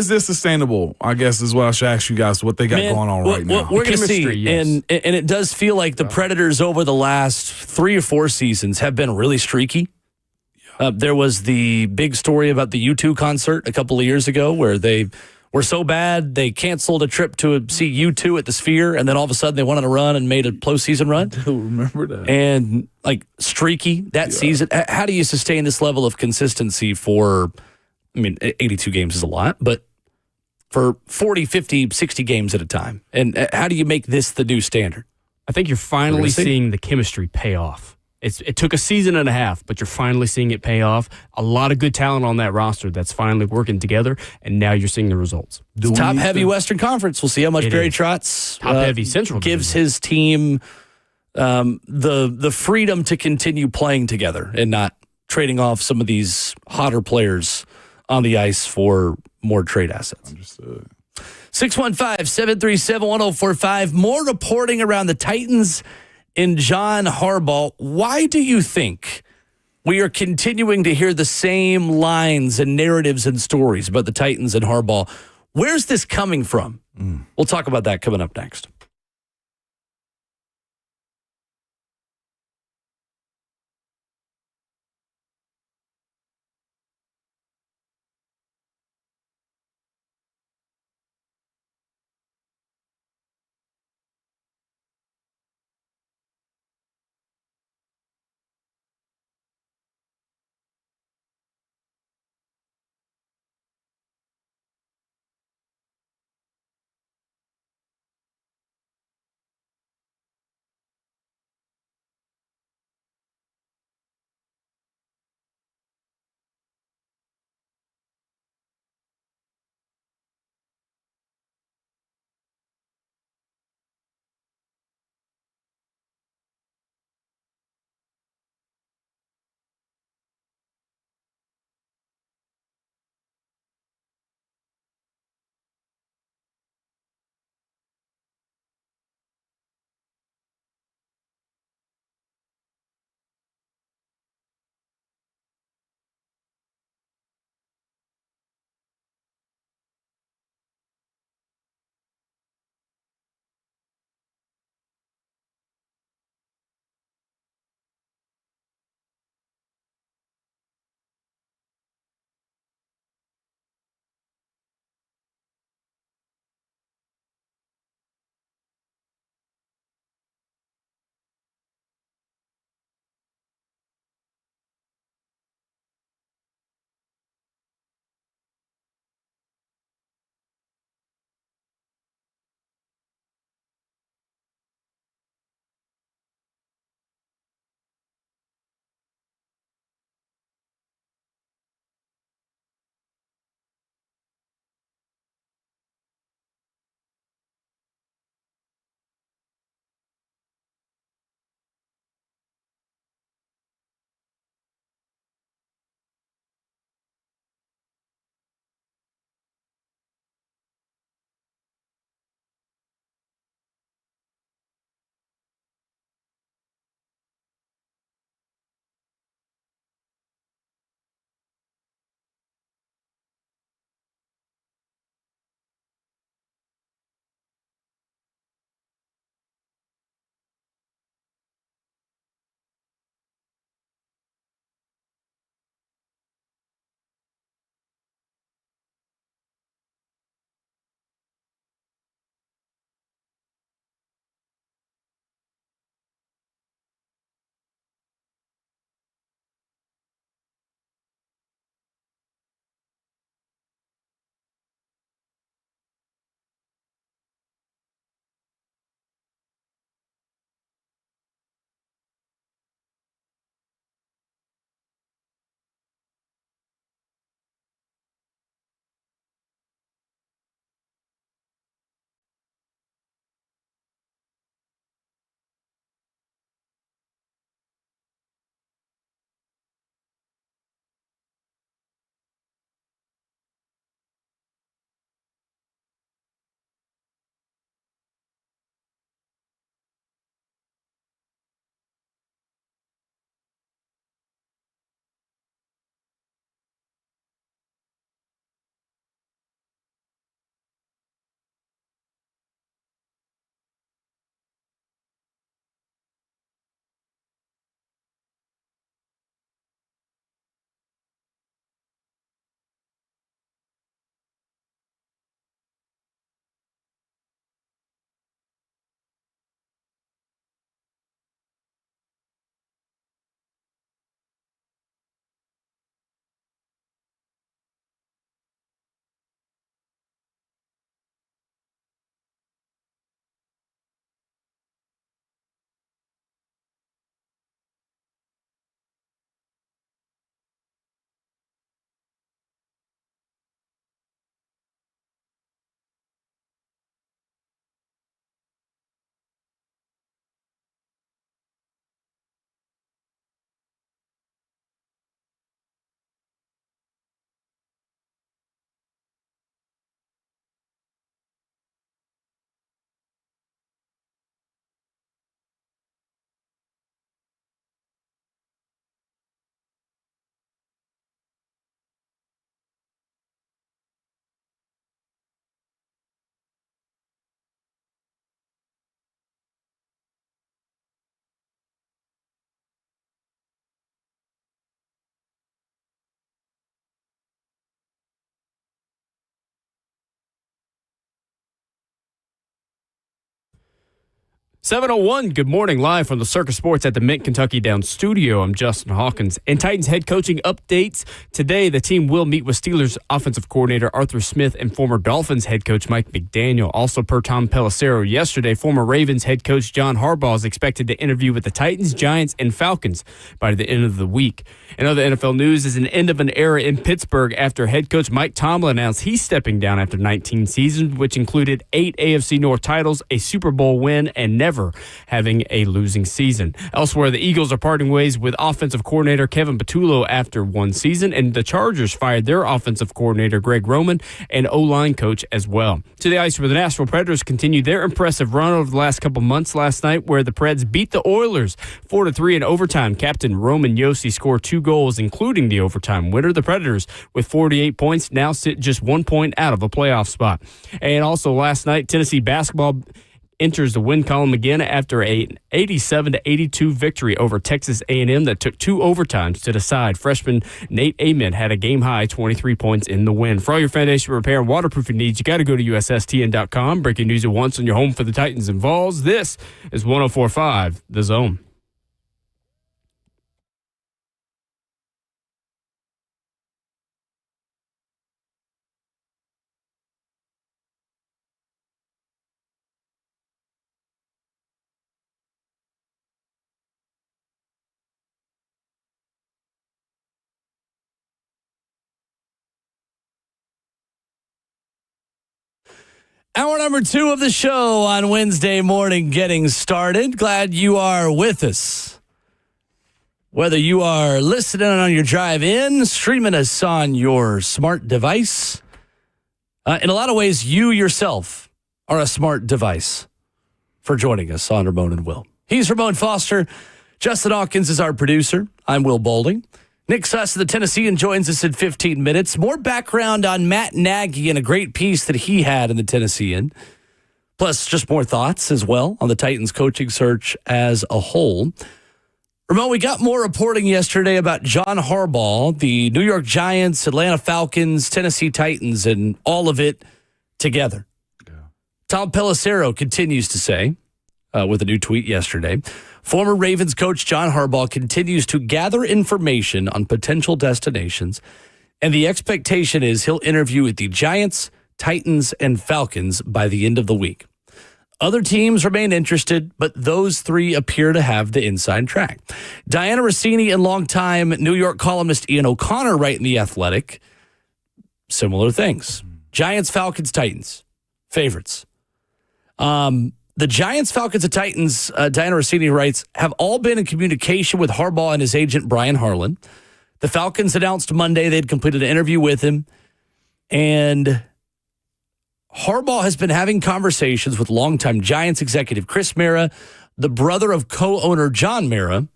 this sustainable? I guess is what I should ask you guys what they got going on right now. We're going to see, yes. and it does feel like the Predators over the last 3 or 4 seasons have been really streaky. There was the big story about the U2 concert a couple of years ago where they were so bad they canceled a trip to see U2 at the Sphere, and then all of a sudden they went on a run and made a postseason run. I do remember that. And like streaky that season. How do you sustain this level of consistency for, I mean, 82 games is a lot, but for 40, 50, 60 games at a time? And how do you make this the new standard? I think you're finally seeing the chemistry pay off. It took a season and a half, but you're finally seeing it pay off. A lot of good talent on that roster that's finally working together, and now you're seeing the results. Top-heavy Western Conference. We'll see how much Barry Trotz top-heavy Central gives his team the freedom to continue playing together and not trading off some of these hotter players on the ice for more trade assets. Understood. 615-737-1045. More reporting around the Titans and John Harbaugh. Why do you think we are continuing to hear the same lines and narratives and stories about the Titans and Harbaugh? Where's this coming from? We'll talk about that coming up next. 7:01, good morning, live from the Circus Sports at the Mint Kentucky Downs studio. I'm Justin Hawkins. And Titans head coaching updates. Today, the team will meet with Steelers offensive coordinator Arthur Smith and former Dolphins head coach Mike McDaniel. Also, per Tom Pelissero yesterday, former Ravens head coach John Harbaugh is expected to interview with the Titans, Giants, and Falcons by the end of the week. In other NFL news is an end of an era in Pittsburgh after head coach Mike Tomlin announced he's stepping down after 19 seasons, which included 8 AFC North titles, a Super Bowl win, and never having a losing season. Elsewhere, the Eagles are parting ways with offensive coordinator Kevin Patullo after one season, and the Chargers fired their offensive coordinator Greg Roman and O-line coach as well. To the ice, where the Nashville Predators continued their impressive run over the last couple months last night, where the Preds beat the Oilers 4-3 in overtime. Captain Roman Josi scored 2 goals, including the overtime winner. The Predators, with 48 points, now sit just 1 point out of a playoff spot. And also last night, Tennessee basketball enters the win column again after an 87-82 victory over Texas A&M that took 2 overtimes to decide. Freshman Nate Ament had a game-high 23 points in the win. For all your foundation repair and waterproofing needs, you got to go to USSTN.com. Breaking news at once on your home for the Titans and Vols. This is 104.5 The Zone. Hour number 2 of the show on Wednesday morning getting started. Glad you are with us. Whether you are listening on your drive in, streaming us on your smart device, in a lot of ways, you yourself are a smart device for joining us on Ramon and Will. He's Ramon Foster. Justin Hawkins is our producer. I'm Will Boulding. Nick Suss of the Tennessean joins us in 15 minutes. More background on Matt Nagy and a great piece that he had in the Tennessean. Plus, just more thoughts as well on the Titans coaching search as a whole. Ramon, we got more reporting yesterday about John Harbaugh, the New York Giants, Atlanta Falcons, Tennessee Titans, and all of it together. Yeah. Tom Pelissero continues to say, with a new tweet yesterday, former Ravens coach John Harbaugh continues to gather information on potential destinations, and the expectation is he'll interview with the Giants, Titans, and Falcons by the end of the week. Other teams remain interested, but those 3 appear to have the inside track. Diana Rossini and longtime New York columnist Ian O'Connor write in The Athletic similar things. Giants, Falcons, Titans, favorites. The Giants, Falcons, and Titans, Diana Rossini writes, have all been in communication with Harbaugh and his agent, Brian Harlan. The Falcons announced Monday they'd completed an interview with him, and Harbaugh has been having conversations with longtime Giants executive Chris Mara, the brother of co-owner John Mara,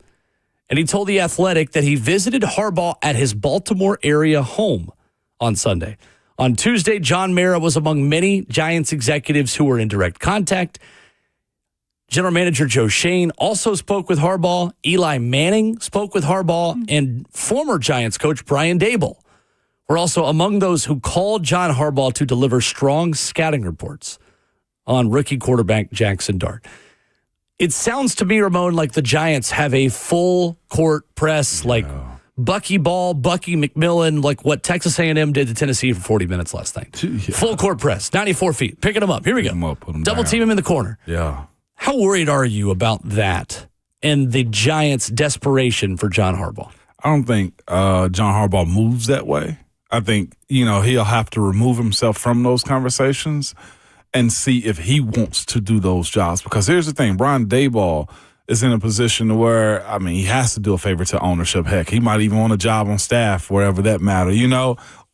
and he told The Athletic that he visited Harbaugh at his Baltimore area home on Sunday. On Tuesday, John Mara was among many Giants executives who were in direct contact. General Manager Joe Shane also spoke with Harbaugh. Eli Manning spoke with Harbaugh, and former Giants coach Brian Daboll were also among those who called John Harbaugh to deliver strong scouting reports on rookie quarterback Jackson Dart. It sounds to me, Ramon, like the Giants have a full court press, like Bucky Ball, Bucky McMillan, like what Texas A&M did to Tennessee for 40 minutes last night. Yeah. Full court press, 94 feet, picking them up. Here we go. Double team him in the corner. Yeah. How worried are you about that and the Giants' desperation for John Harbaugh? I don't think John Harbaugh moves that way. I think, he'll have to remove himself from those conversations and see if he wants to do those jobs. Because here's the thing, Brian Daboll is in a position where, he has to do a favor to ownership. Heck, he might even want a job on staff, wherever that matter,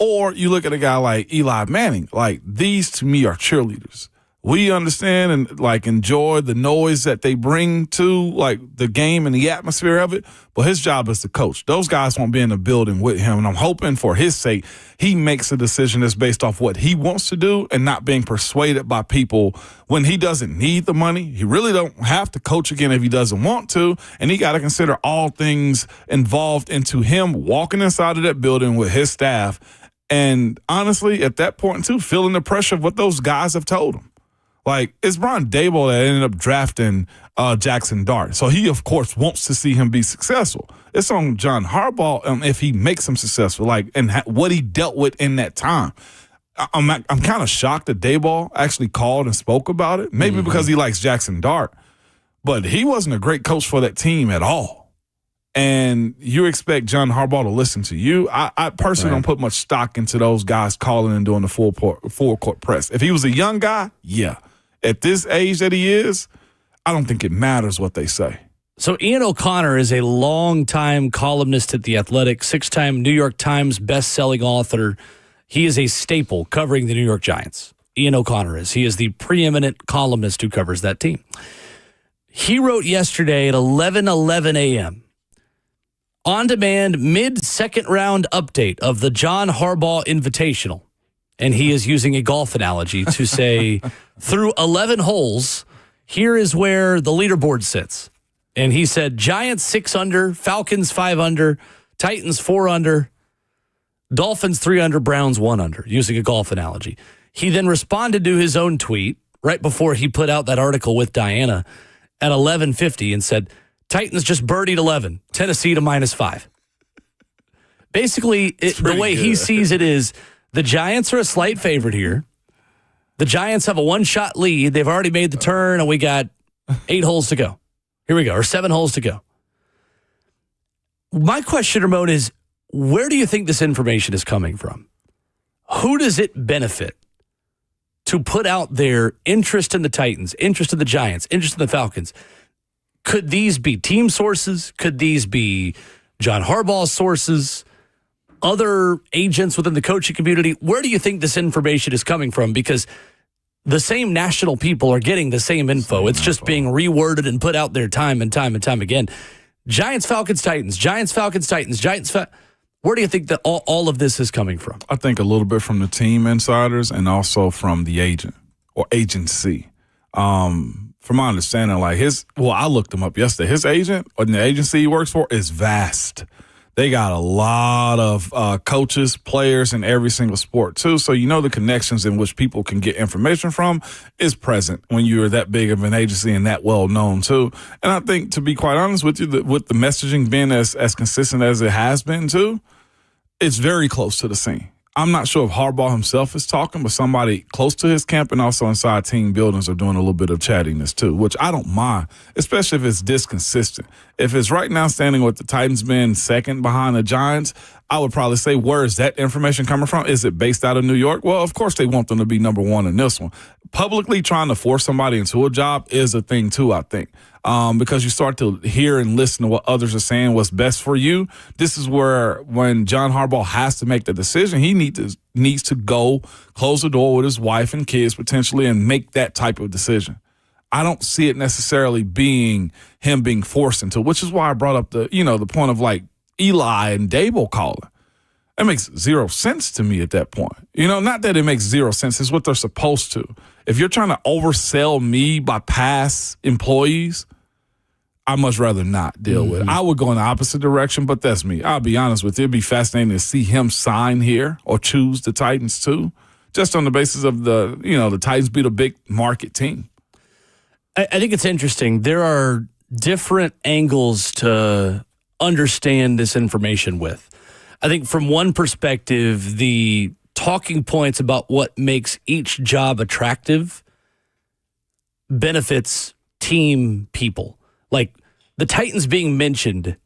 Or you look at a guy like Eli Manning. Like, these to me are cheerleaders. We understand and enjoy the noise that they bring to the game and the atmosphere of it. But his job is to coach. Those guys won't be in the building with him. And I'm hoping for his sake, he makes a decision that's based off what he wants to do and not being persuaded by people when he doesn't need the money. He really don't have to coach again if he doesn't want to. And he got to consider all things involved into him walking inside of that building with his staff. And honestly, at that point too, feeling the pressure of what those guys have told him. Like, it's Brian Daboll that ended up drafting Jackson Dart. So he, of course, wants to see him be successful. It's on John Harbaugh if he makes him successful, and what he dealt with in that time. I'm kind of shocked that Daboll actually called and spoke about it, maybe because he likes Jackson Dart. But he wasn't a great coach for that team at all. And you expect John Harbaugh to listen to you? I personally don't put much stock into those guys calling and doing the full court press. If he was a young guy, yeah. At this age that he is, I don't think it matters what they say. So Ian O'Connor is a longtime columnist at The Athletic, 6-time New York Times best-selling author. He is a staple covering the New York Giants. Ian O'Connor is. He is the preeminent columnist who covers that team. He wrote yesterday at 11:11 a.m., on-demand mid-second round update of the John Harbaugh Invitational. And he is using a golf analogy to say, through 11 holes, here is where the leaderboard sits. And he said, Giants 6 under, Falcons 5 under, Titans 4 under, Dolphins 3 under, Browns 1 under, using a golf analogy. He then responded to his own tweet right before he put out that article with Diana at 11:50 and said, Titans just birdied 11, Tennessee to -5. Basically, the way he sees it is the Giants are a slight favorite here. The Giants have a one-shot lead. They've already made the turn, and we got 8 holes to go. Here we go, or 7 holes to go. My question, Ramon, is where do you think this information is coming from? Who does it benefit to put out their interest in the Titans, interest in the Giants, interest in the Falcons? Could these be team sources? Could these be John Harbaugh's sources? Other agents within the coaching community? Where do you think this information is coming from? Because the same national people are getting the same info. It's just being reworded and put out there time and time and time again. Giants, Falcons, Titans. Giants, Falcons, Titans. Where do you think that all of this is coming from? I think a little bit from the team insiders and also from the agent or agency. From my understanding, I looked him up yesterday. His agent or the agency he works for is vast. They got a lot of coaches, players in every single sport, too. So, the connections in which people can get information from is present when you're that big of an agency and that well-known, too. And I think, to be quite honest with you, with the messaging being as consistent as it has been, too, it's very close to the scene. I'm not sure if Harbaugh himself is talking, but somebody close to his camp and also inside team buildings are doing a little bit of chattiness too, which I don't mind, especially if it's this consistent. If it's right now standing with the Titans being second behind the Giants, I would probably say, where is that information coming from? Is it based out of New York? Well, of course they want them to be number one in this one. Publicly trying to force somebody into a job is a thing too, I think. Because you start to hear and listen to what others are saying, what's best for you. This is where when John Harbaugh has to make the decision, he needs to go close the door with his wife and kids potentially and make that type of decision. I don't see it necessarily being him being forced into, which is why I brought up the point of Eli and Daboll calling. That makes zero sense to me at that point. Not that it makes zero sense. It's what they're supposed to. If you're trying to oversell me by past employees, I'd much rather not deal with it. I would go in the opposite direction, but that's me. I'll be honest with you. It'd be fascinating to see him sign here or choose the Titans too, just on the basis of the Titans beat a big market team. I think it's interesting. There are different angles to understand this information with. I think from one perspective, the talking points about what makes each job attractive benefits team people. Like the Titans being mentioned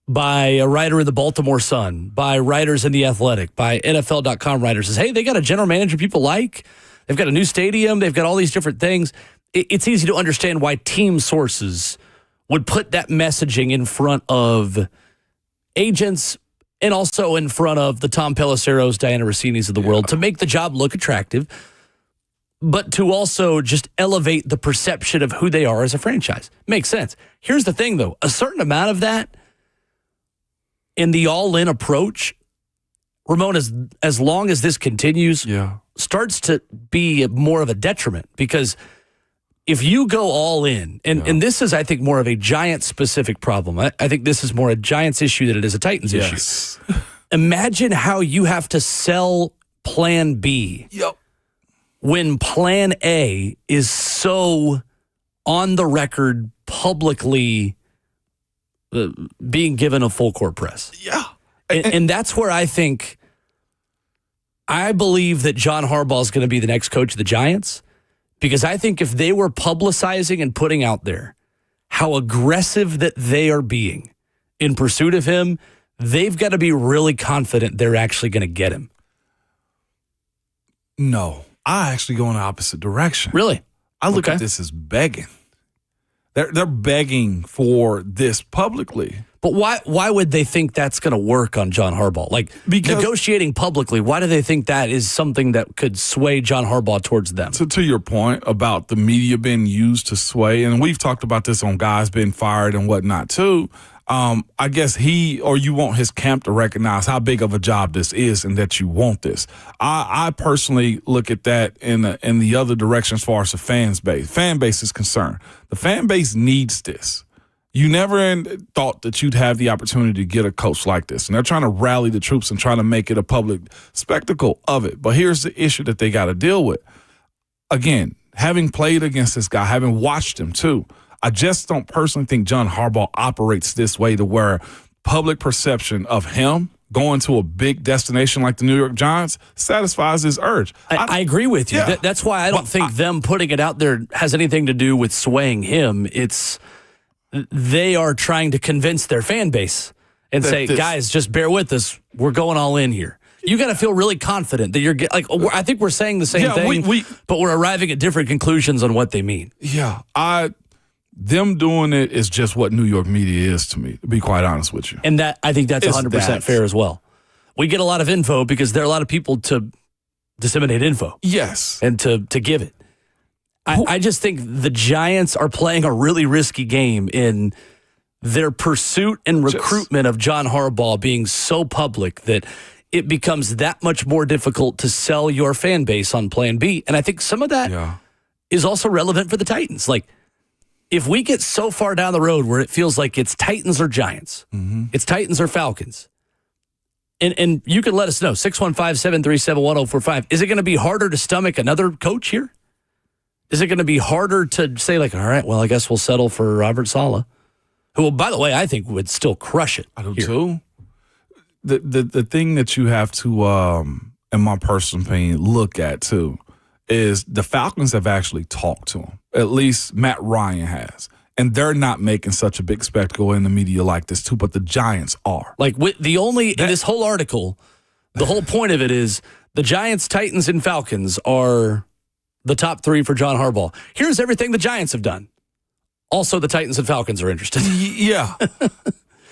by a writer in the Baltimore Sun, by writers in The Athletic, by NFL.com writers says, hey, they got a general manager people like. They've got a new stadium. They've got all these different things. It's easy to understand why team sources would put that messaging in front of agents and also in front of the Tom Pelisseros, Diana Rossini's of the world to make the job look attractive, but to also just elevate the perception of who they are as a franchise. Makes sense. Here's the thing, though. A certain amount of that in the all-in approach, Ramon, as long as this continues, starts to be more of a detriment because if you go all in, and this is, I think, more of a Giants-specific problem. I think this is more a Giants issue than it is a Titans issue. Imagine how you have to sell Plan B. when plan A is so on the record publicly being given a full court press. Yeah. And that's where I believe that John Harbaugh is going to be the next coach of the Giants, because I think if they were publicizing and putting out there how aggressive that they are being in pursuit of him, they've got to be really confident they're actually going to get him. No, I actually go in the opposite direction. Really? I look at this as begging. They're begging for this publicly. But why would they think that's going to work on John Harbaugh? Like, because negotiating publicly, why do they think that is something that could sway John Harbaugh towards them? To your point about the media being used to sway, and we've talked about this on guys being fired and whatnot too. I guess you want his camp to recognize how big of a job this is and that you want this. I personally look at that in the other direction as far as the fan base is concerned. The fan base needs this. You never thought that you'd have the opportunity to get a coach like this, and they're trying to rally the troops and trying to make it a public spectacle of it. But here's the issue that they got to deal with. Again, having played against this guy, having watched him too, I just don't personally think John Harbaugh operates this way to where public perception of him going to a big destination like the New York Giants satisfies his urge. I agree with you. Yeah. That's why I don't think them putting it out there has anything to do with swaying him. They are trying to convince their fan base and say, guys, just bear with us. We're going all in here. You got to feel really confident that you're like. I think we're saying the same thing, but we're arriving at different conclusions on what they mean. Yeah, them doing it is just what New York media is to me, to be quite honest with you. And I think that's 100% fair as well. We get a lot of info because there are a lot of people to disseminate info. Yes. And to give it. I just think the Giants are playing a really risky game in their pursuit and recruitment of John Harbaugh being so public that it becomes that much more difficult to sell your fan base on plan B. And I think some of that is also relevant for the Titans. Like, if we get so far down the road where it feels like it's Titans or Giants, it's Titans or Falcons, and you can let us know, 615-737-1045, is it going to be harder to stomach another coach here? Is it going to be harder to say, like, all right, well, I guess we'll settle for Robert Saleh, who, by the way, I think would still crush it. I do too. The thing that you have to, in my personal opinion, look at too, is the Falcons have actually talked to him. At least Matt Ryan has. And they're not making such a big spectacle in the media like this too, but the Giants are. Like, in this whole article, the whole point of it is the Giants, Titans, and Falcons are the top three for John Harbaugh. Here's everything the Giants have done. Also, the Titans and Falcons are interested. Yeah. Is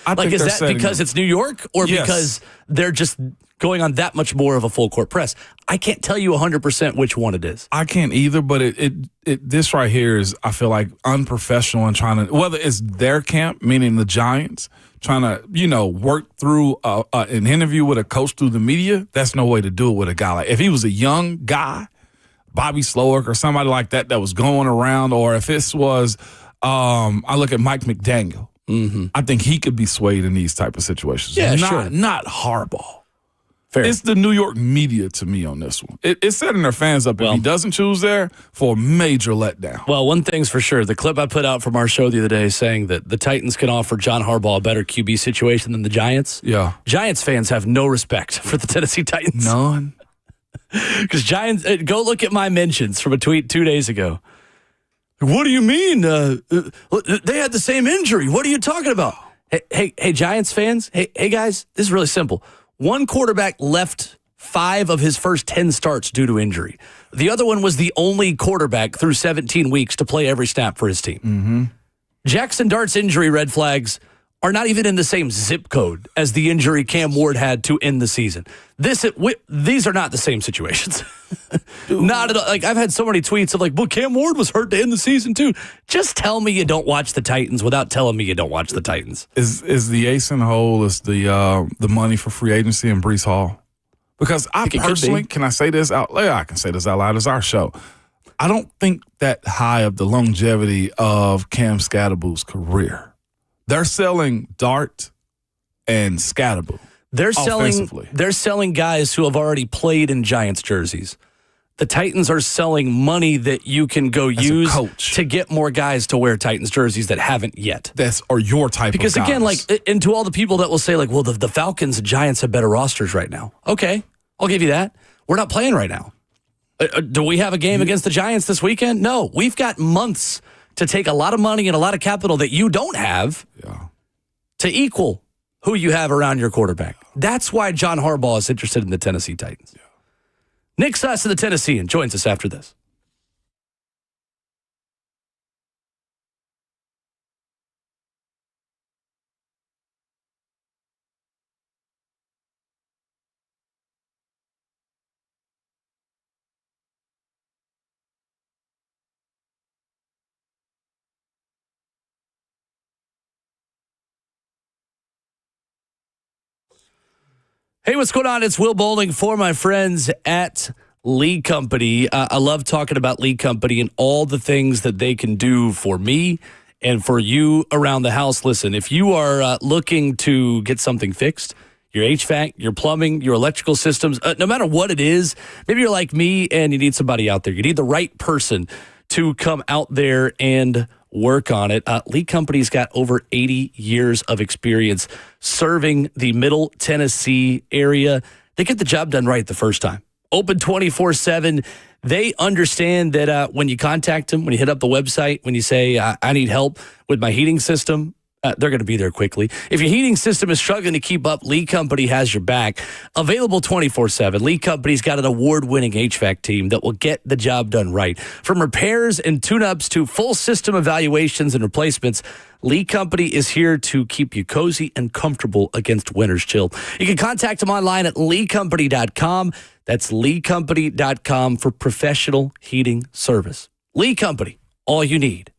that because it's New York or because they're just going on that much more of a full court press? I can't tell you 100% which one it is. I can't either, but this right here is, I feel like, unprofessional and trying to, whether it's their camp, meaning the Giants, trying to, work through an interview with a coach through the media. That's no way to do it with a guy like, if he was a young guy, Bobby Slowick or somebody like that was going around, or if this was, I look at Mike McDaniel. Mm-hmm. I think he could be swayed in these type of situations. Yeah, sure. Not Harbaugh. Fair. It's the New York media to me on this one. It's setting their fans up if he doesn't choose there for a major letdown. Well, one thing's for sure. The clip I put out from our show the other day saying that the Titans can offer John Harbaugh a better QB situation than the Giants. Yeah. Giants fans have no respect for the Tennessee Titans. None. Because Giants, go look at my mentions from a tweet 2 days ago. What do you mean? They had the same injury. What are you talking about? Hey, Giants fans. Hey, guys, this is really simple. One quarterback left 5 of his first 10 starts due to injury. The other one was the only quarterback through 17 weeks to play every snap for his team. Mm-hmm. Jackson Dart's injury red flags are not even in the same zip code as the injury Cam Ward had to end the season. These are not the same situations. Not at all. Like, I've had so many tweets of like, well, Cam Ward was hurt to end the season too. Just tell me you don't watch the Titans without telling me you don't watch the Titans. Is the ace in the hole is the money for free agency and Breece Hall? Because I personally, can I say this out loud? I can say this out loud. It's our show. I don't think that high of the longevity of Cam Scatterboo's career. They're selling Dart and Scatterboo. They're selling guys who have already played in Giants jerseys. The Titans are selling money that you can go use coach. to get more guys to wear Titans jerseys that haven't yet. Or your type of guys. Because again, and to all the people that will say well, the Falcons and Giants have better rosters right now. Okay, I'll give you that. We're not playing right now. Do we have a game against the Giants this weekend? No. We've got months to take a lot of money and a lot of capital that you don't have to equal who you have around your quarterback. That's why John Harbaugh is interested in the Tennessee Titans. Yeah. Nick Suss of the Tennessean joins us after this. Hey, what's going on? It's Will Bowling for my friends at Lee Company. I love talking about Lee Company and all the things that they can do for me and for you around the house. Listen, if you are looking to get something fixed, your HVAC, your plumbing, your electrical systems, no matter what it is, maybe you're like me and you need somebody out there. You need the right person to come out there and work on it. Lee Company's got over 80 years of experience serving the Middle Tennessee area. They get the job done right the first time. Open 24/7. They understand that when you contact them, when you hit up the website, when you say, I need help with my heating system, they're going to be there quickly. If your heating system is struggling to keep up, Lee Company has your back. Available 24/7. Lee Company's got an award-winning HVAC team that will get the job done right. From repairs and tune-ups to full system evaluations and replacements, Lee Company is here to keep you cozy and comfortable against winter's chill. You can contact them online at leecompany.com. That's leecompany.com for professional heating service. Lee Company, all you need.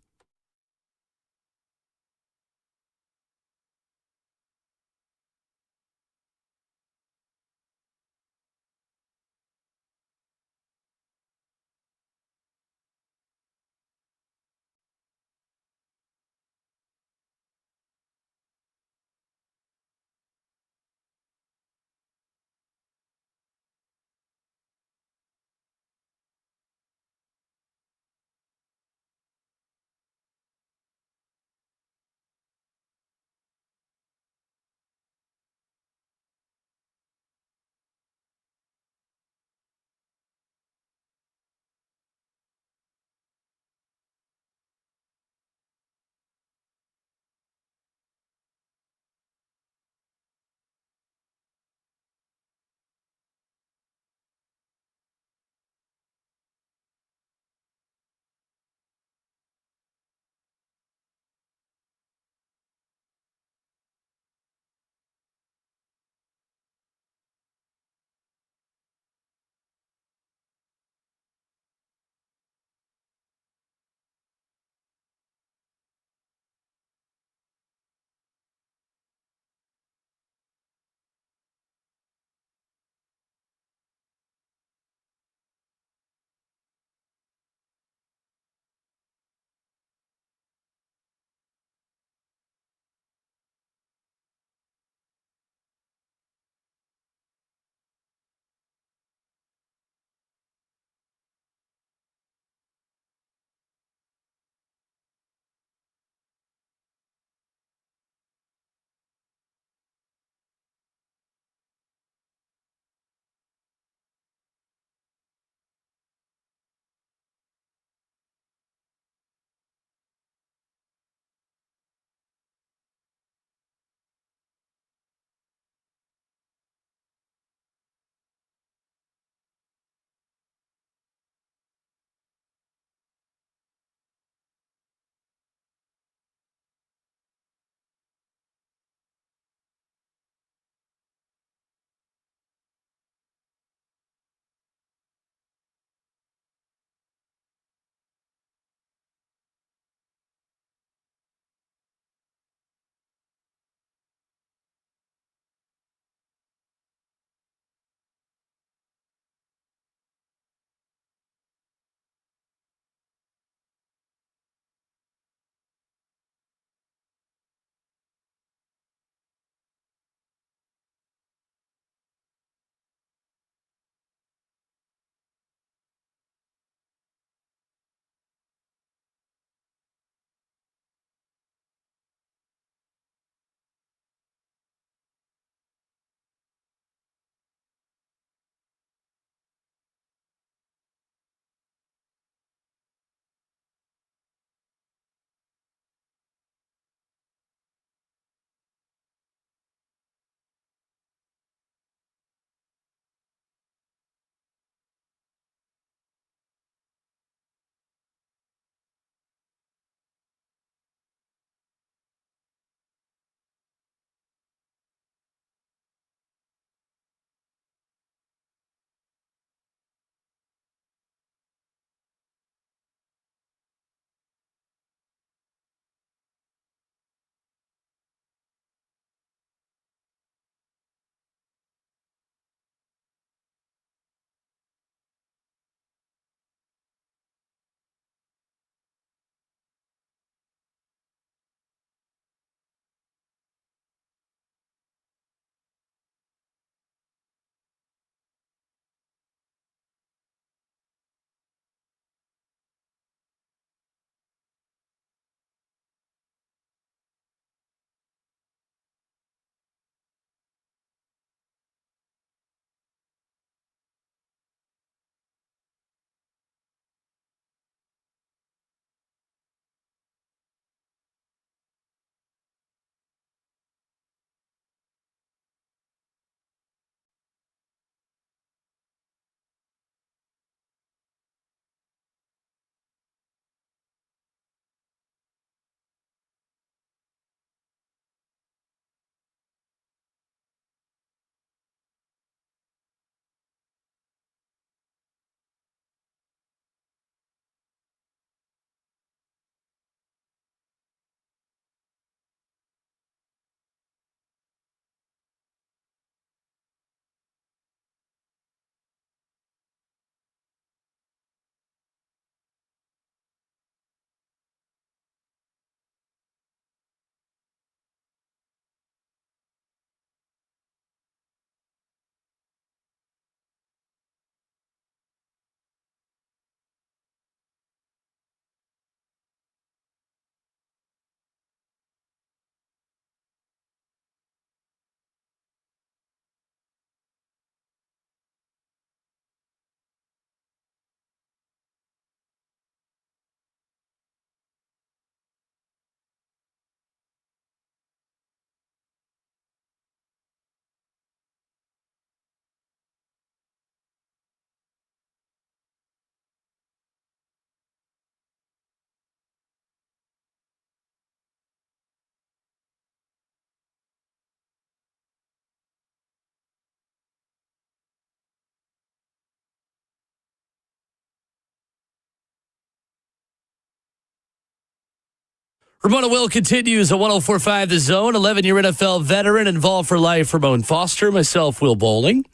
Ramona Will continues at 104.5 The Zone. 11-year NFL veteran involved for life. Ramon Foster, myself, Will Bowling.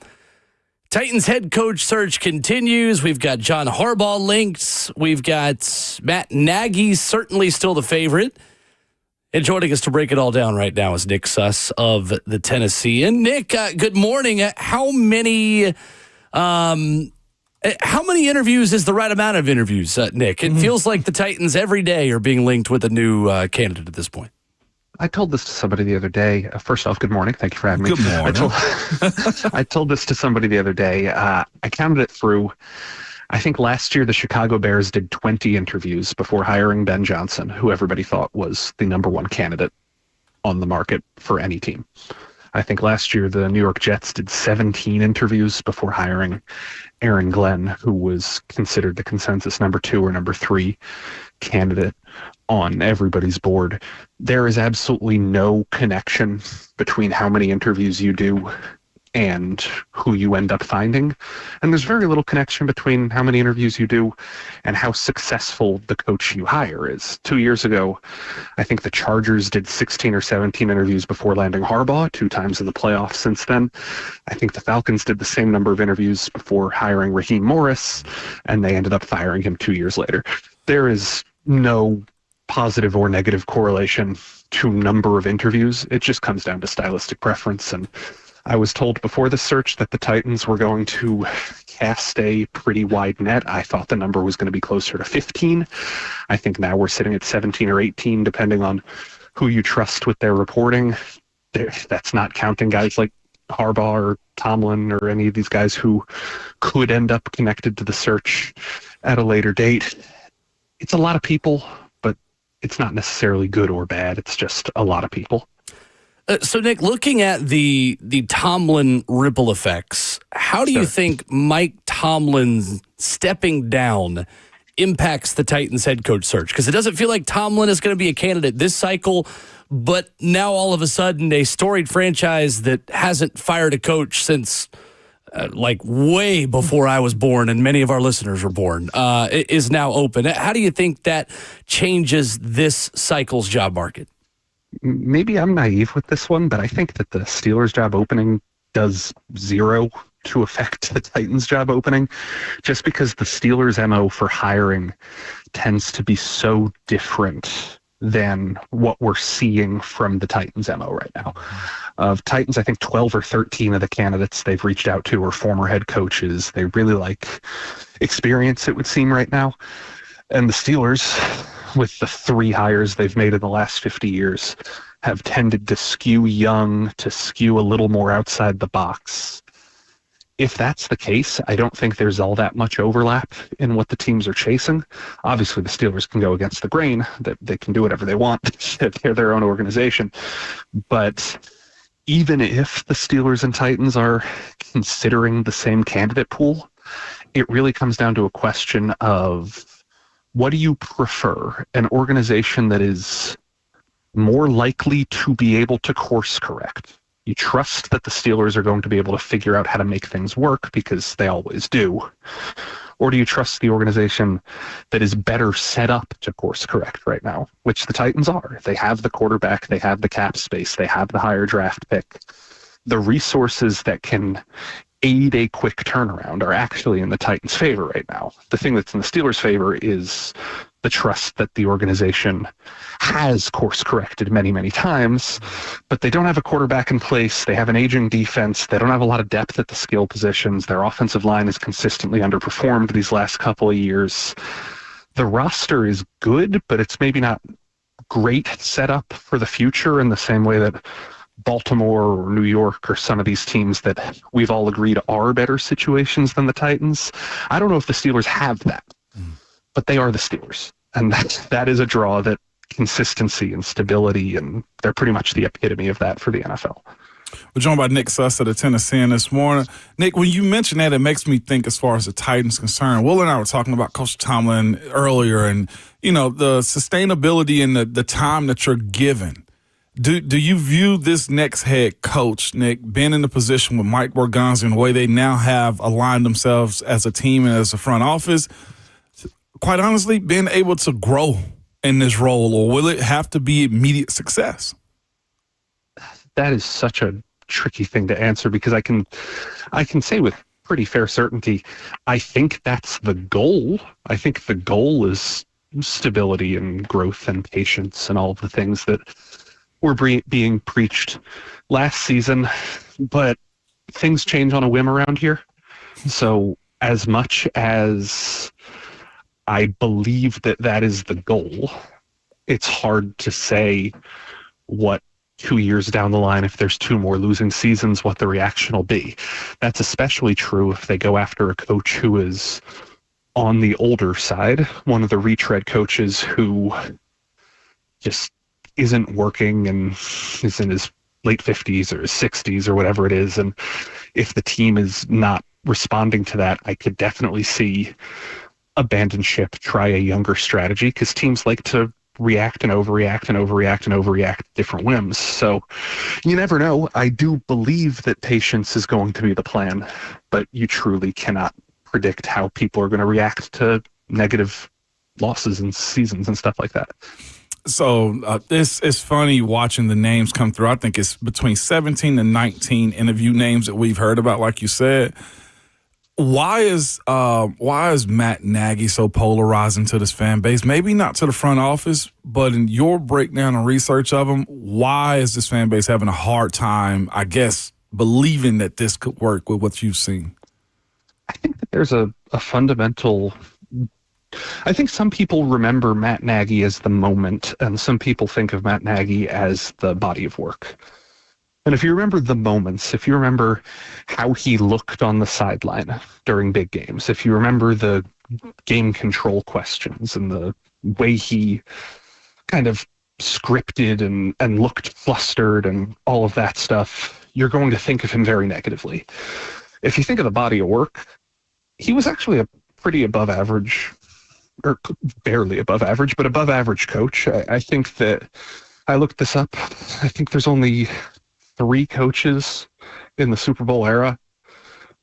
Titans head coach search continues. We've got John Harbaugh linked. We've got Matt Nagy, certainly still the favorite. And joining us to break it all down right now is Nick Suss of the Tennessean. Nick, good morning. How many interviews is the right amount of interviews, Nick? It feels like the Titans every day are being linked with a new candidate at this point. I told this to somebody the other day. First off, good morning. Thank you for having me. Good morning. I told this to somebody the other day. I counted it through. I think last year the Chicago Bears did 20 interviews before hiring Ben Johnson, who everybody thought was the number one candidate on the market for any team. I think last year the New York Jets did 17 interviews before hiring Aaron Glenn, who was considered the consensus number 2 or number 3 candidate on everybody's board. There is absolutely no connection between how many interviews you do and who you end up finding. And there's very little connection between how many interviews you do and how successful the coach you hire is. 2 years ago, I think the Chargers did 16 or 17 interviews before landing Harbaugh, 2 times in the playoffs since then. I think the Falcons did the same number of interviews before hiring Raheem Morris, and they ended up firing him 2 years later. There is no positive or negative correlation to number of interviews. It just comes down to stylistic preference. And I was told before the search that the Titans were going to cast a pretty wide net. I thought the number was going to be closer to 15. I think now we're sitting at 17 or 18, depending on who you trust with their reporting. That's not counting guys like Harbaugh or Tomlin or any of these guys who could end up connected to the search at a later date. It's a lot of people, but it's not necessarily good or bad. It's just a lot of people. So, Nick, looking at the Tomlin ripple effects, how do you think Mike Tomlin stepping down impacts the Titans head coach search? Because it doesn't feel like Tomlin is going to be a candidate this cycle, but now all of a sudden a storied franchise that hasn't fired a coach since like way before I was born and many of our listeners were born is now open. How do you think that changes this cycle's job market? Maybe I'm naive with this one, but I think that the Steelers job opening does zero to affect the Titans job opening, just because the Steelers' MO for hiring tends to be so different than what we're seeing from the Titans' MO right now. Of Titans, I think 12 or 13 of the candidates they've reached out to are former head coaches. They really like experience, it would seem, right now. And the Steelers, with the 3 hires they've made in the last 50 years, have tended to skew young, to skew a little more outside the box. If that's the case, I don't think there's all that much overlap in what the teams are chasing. Obviously, the Steelers can go against the grain. That they can do whatever they want. They're their own organization. But even if the Steelers and Titans are considering the same candidate pool, it really comes down to a question of, what do you prefer? An organization that is more likely to be able to course correct. You trust that the Steelers are going to be able to figure out how to make things work because they always do. Or do you trust the organization that is better set up to course correct right now, which the Titans are? They have the quarterback, they have the cap space, they have the higher draft pick. The resources that can aid a quick turnaround are actually in the Titans' favor right now. The thing that's in the Steelers' favor is the trust that the organization has course corrected many, many times, but they don't have a quarterback in place. They have an aging defense. They don't have a lot of depth at the skill positions. Their offensive line has consistently underperformed these last couple of years. The roster is good, but it's maybe not great setup for the future in the same way that Baltimore or New York or some of these teams that we've all agreed are better situations than the Titans. I don't know if the Steelers have that, but they are the Steelers. And that is a draw, that consistency and stability, and they're pretty much the epitome of that for the NFL. We're joined by Nick Suss of the Tennessean this morning. Nick, when you mention that, it makes me think as far as the Titans concerned. Will and I were talking about Coach Tomlin earlier, and, you know, the sustainability and the time that you're given. Do you view this next head coach, Nick, being in the position with Mike Borgonzi and the way they now have aligned themselves as a team and as a front office, quite honestly, being able to grow in this role, or will it have to be immediate success? That is such a tricky thing to answer because I can say with pretty fair certainty, I think that's the goal. I think the goal is stability and growth and patience and all of the things that were being preached last season, but things change on a whim around here. So as much as I believe that that is the goal, it's hard to say what 2 years down the line, if there's 2 more losing seasons, what the reaction will be. That's especially true if they go after a coach who is on the older side, one of the retread coaches who just isn't working and is in his late 50s or his 60s or whatever it is. And if the team is not responding to that, I could definitely see abandon ship, try a younger strategy, because teams like to react and overreact and overreact and overreact to different whims. So you never know. I do believe that patience is going to be the plan, but you truly cannot predict how people are going to react to negative losses and seasons and stuff like that. So it's funny watching the names come through. I think it's between 17 and 19 interview names that we've heard about, like you said. Why is Matt Nagy so polarizing to this fan base? Maybe not to the front office, but in your breakdown and research of him, why is this fan base having a hard time, I guess, believing that this could work with what you've seen? I think that there's a fundamental... I think some people remember Matt Nagy as the moment, and some people think of Matt Nagy as the body of work. And if you remember the moments, if you remember how he looked on the sideline during big games, if you remember the game control questions and the way he kind of scripted and looked flustered and all of that stuff, you're going to think of him very negatively. If you think of the body of work, he was actually a pretty above average, or barely above average, but above average coach. I think that, I looked this up, I think there's only 3 coaches in the Super Bowl era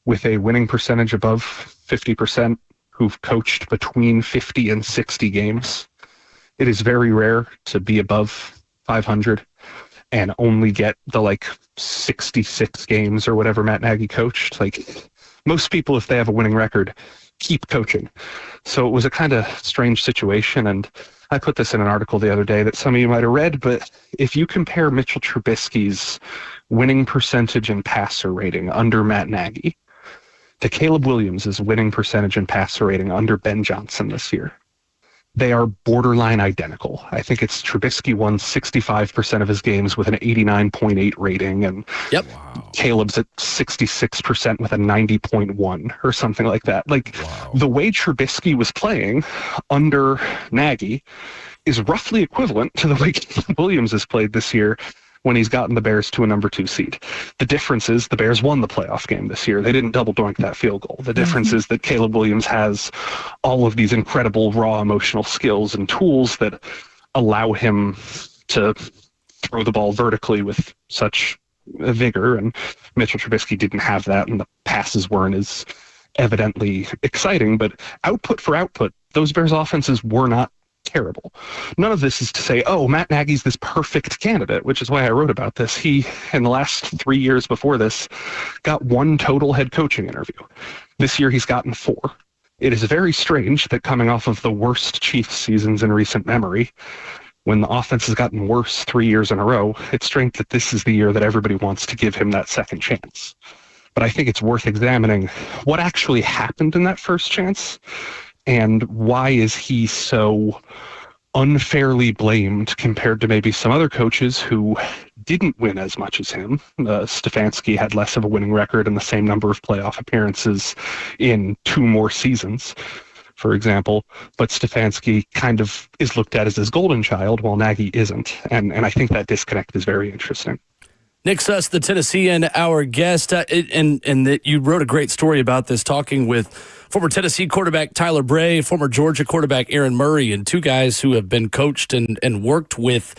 with a winning percentage above 50% who've coached between 50 and 60 games. It is very rare to be above 500 and only get the 66 games or whatever Matt Nagy coached. Most people, if they have a winning record, keep coaching. So it was a kind of strange situation, and I put this in an article the other day that some of you might have read, but if you compare Mitchell Trubisky's winning percentage and passer rating under Matt Nagy to Caleb Williams' winning percentage and passer rating under Ben Johnson this year, they are borderline identical. I think it's Trubisky won 65% of his games with an 89.8 rating, and Caleb's at 66% with a 90.1 or something like that. The way Trubisky was playing under Nagy is roughly equivalent to the way Caleb Williams has played this year when he's gotten the Bears to a number 2 seed. The difference is the Bears won the playoff game this year. They didn't double doink that field goal. The difference is that Caleb Williams has all of these incredible raw emotional skills and tools that allow him to throw the ball vertically with such vigor, and Mitchell Trubisky didn't have that, and the passes weren't as evidently exciting, but output for output, those Bears offenses were not terrible. None of this is to say, oh, Matt Nagy's this perfect candidate, which is why I wrote about this. He, in the last 3 years before this, got 1 total head coaching interview. This year he's gotten 4. It is very strange that coming off of the worst Chiefs seasons in recent memory, when the offense has gotten worse 3 years in a row, it's strange that this is the year that everybody wants to give him that second chance. But I think it's worth examining what actually happened in that first chance, and why is he so unfairly blamed compared to maybe some other coaches who didn't win as much as him. Stefanski had less of a winning record and the same number of playoff appearances in 2 more seasons, for example. But Stefanski kind of is looked at as his golden child, while Nagy isn't. And I think that disconnect is very interesting. Nick Suss, the Tennessean, our guest, and that you wrote a great story about this, talking with former Tennessee quarterback Tyler Bray, former Georgia quarterback Aaron Murray, and 2 guys who have been coached and worked with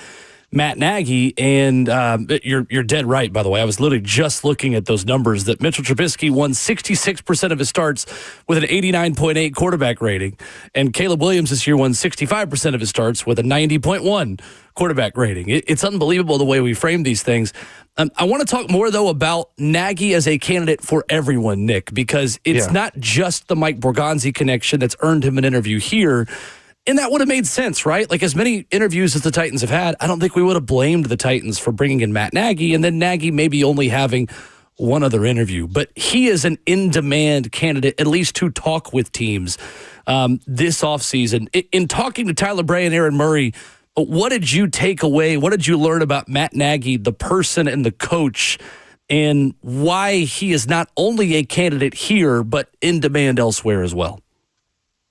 Matt Nagy, and you're dead right, by the way. I was literally just looking at those numbers that Mitchell Trubisky won 66% of his starts with an 89.8 quarterback rating, and Caleb Williams this year won 65% of his starts with a 90.1 quarterback rating. It's unbelievable the way we frame these things. I want to talk more, though, about Nagy as a candidate for everyone, Nick, because it's not just the Mike Borgonzi connection that's earned him an interview here. And that would have made sense, right? Like, as many interviews as the Titans have had, I don't think we would have blamed the Titans for bringing in Matt Nagy, and then Nagy maybe only having one other interview. But he is an in-demand candidate, at least to talk with teams this offseason. In talking to Tyler Bray and Aaron Murray, what did you take away? What did you learn about Matt Nagy, the person and the coach, and why he is not only a candidate here, but in demand elsewhere as well?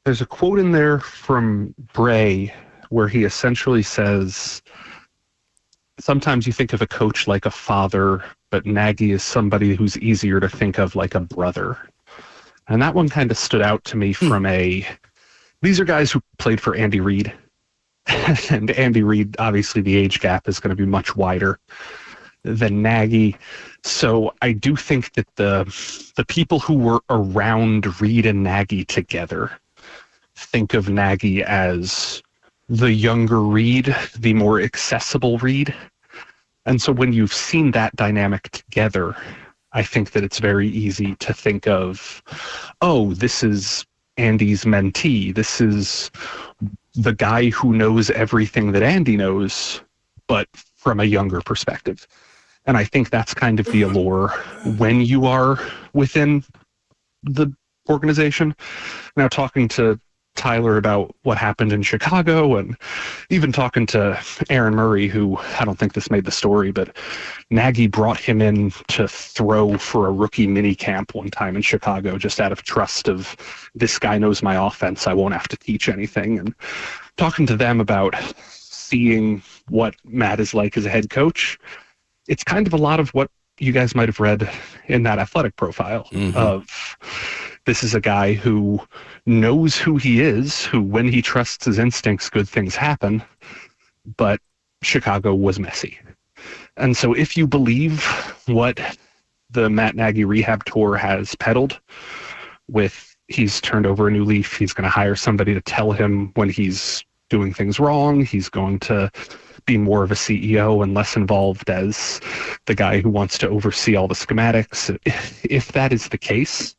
There's a quote in there from Bray where he essentially says, sometimes you think of a coach like a father, but Nagy is somebody who's easier to think of like a brother. And that one kind of stood out to me from these are guys who played for Andy Reid. And Andy Reid, obviously the age gap is going to be much wider than Nagy. So I do think that the people who were around Reid and Nagy together think of Nagy as the younger Reid, the more accessible Reid. And so when you've seen that dynamic together, I think that it's very easy to think of, oh, this is Andy's mentee. This is the guy who knows everything that Andy knows, but from a younger perspective. And I think that's kind of the allure when you are within the organization. Now, talking to Tyler about what happened in Chicago, and even talking to Aaron Murray, who I don't think this made the story, but Nagy brought him in to throw for a rookie mini camp one time in Chicago, just out of trust of, this guy knows my offense, I won't have to teach anything. And talking to them about seeing what Matt is like as a head coach, it's kind of a lot of what you guys might have read in that athletic profile of, this is a guy who knows who he is, who, when he trusts his instincts, good things happen, but Chicago was messy. And so if you believe what the Matt Nagy rehab tour has peddled, with he's turned over a new leaf, he's going to hire somebody to tell him when he's doing things wrong, he's going to be more of a CEO and less involved as the guy who wants to oversee all the schematics. If that is the case,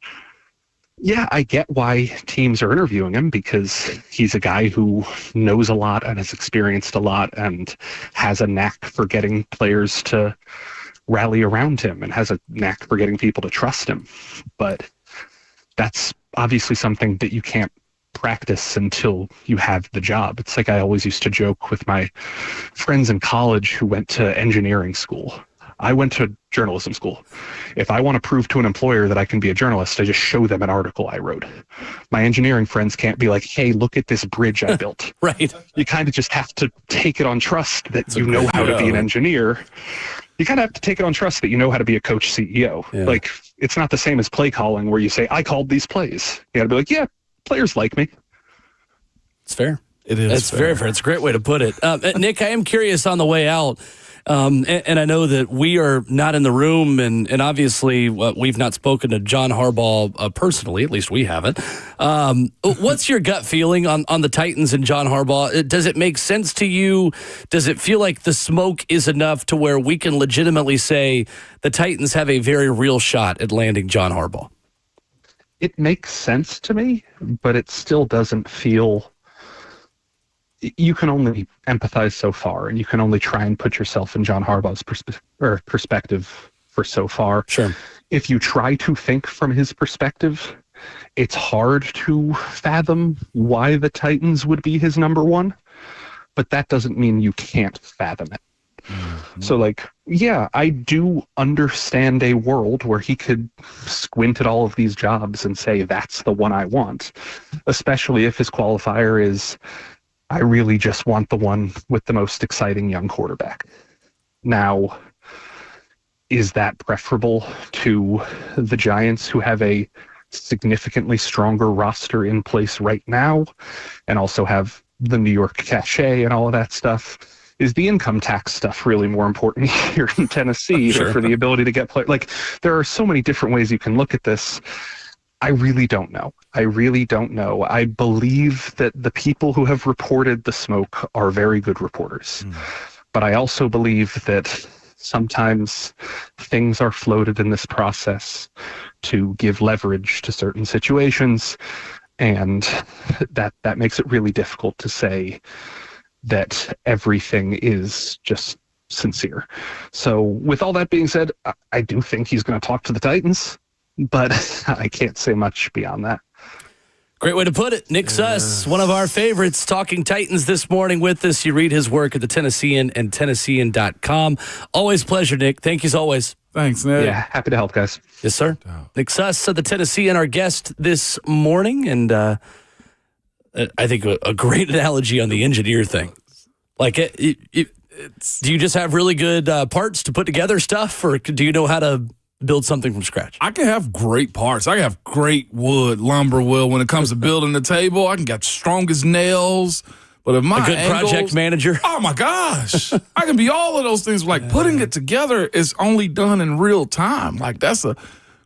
yeah, I get why teams are interviewing him, because he's a guy who knows a lot and has experienced a lot and has a knack for getting players to rally around him and has a knack for getting people to trust him. But that's obviously something that you can't practice until you have the job. It's like I always used to joke with my friends in college who went to engineering school. I went to journalism school. If I want to prove to an employer that I can be a journalist, I just show them an article I wrote. My engineering friends can't be like, hey, look at this bridge I built. Right. You kind of just have to take it on trust that you know how to be an engineer. You kind of have to take it on trust that you know how to be a coach CEO. Yeah. Like, it's not the same as play calling where you say, I called these plays. You got to be like, yeah, players like me. It's fair. It is. It's very fair. It's a great way to put it. Nick, I am curious on the way out. And I know that we are not in the room, and obviously we've not spoken to John Harbaugh personally, at least we haven't. What's your gut feeling on the Titans and John Harbaugh? Does it make sense to you? Does it feel like the smoke is enough to where we can legitimately say the Titans have a very real shot at landing John Harbaugh? It makes sense to me, but it still doesn't feel... You can only empathize so far, and you can only try and put yourself in John Harbaugh's perspective for so far. Sure. If you try to think from his perspective, it's hard to fathom why the Titans would be his number one, but that doesn't mean you can't fathom it. Mm-hmm. So, like, yeah, I do understand a world where he could squint at all of these jobs and say, that's the one I want, especially if his qualifier is, I really just want the one with the most exciting young quarterback. Now, is that preferable to the Giants, who have a significantly stronger roster in place right now and also have the New York cachet and all of that stuff? is the income tax stuff really more important here in Tennessee for the ability to get players? Like, there are so many different ways you can look at this. I really don't know. I believe that the people who have reported the smoke are very good reporters. But I also believe that sometimes things are floated in this process to give leverage to certain situations, and that makes it really difficult to say that everything is just sincere. So with all that being said, I do think he's going to talk to the Titans, but I can't say much beyond that. Great way to put it. Nick Suss, one of our favorites, talking Titans this morning with us. You read his work at the Tennessean and Tennessean.com. Always a pleasure, Nick. Thank you as always. Thanks, Nick. Yeah, happy to help, guys. Yes, sir. Nick Suss of the Tennessean, our guest this morning, and I think a great analogy on the engineer thing. Like, do you just have really good parts to put together stuff, or do you know how to build something from scratch? I can have great parts. I can have great wood, lumber will when it comes to building the table. I can get strong as nails. But if my a good project manager. Oh my gosh. I can be all of those things. Like putting it together is only done in real time. Like that's a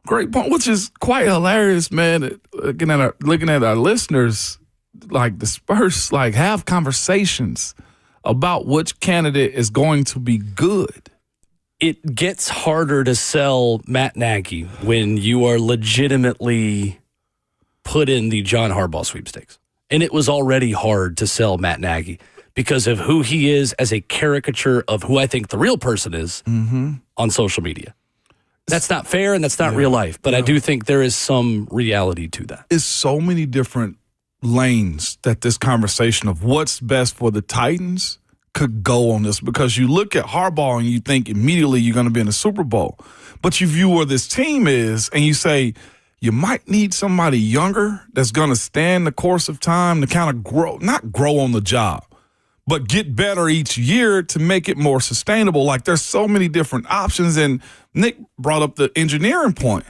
great point, which is quite hilarious, man. Looking at our listeners, like disperse, like have conversations about which candidate is going to be good. It gets harder to sell Matt Nagy when you are legitimately put in the John Harbaugh sweepstakes. And it was already hard to sell Matt Nagy because of who he is as a caricature of who I think the real person is on social media. That's not fair and that's not real life, but I do think there is some reality to that. It's so many different lanes that this conversation of what's best for the Titans could go on this, because you look at Harbaugh and you think immediately you're going to be in the Super Bowl, but you view where this team is and you say you might need somebody younger that's going to stand the course of time to kind of not grow on the job, but get better each year to make it more sustainable. Like there's so many different options. And Nick brought up the engineering point.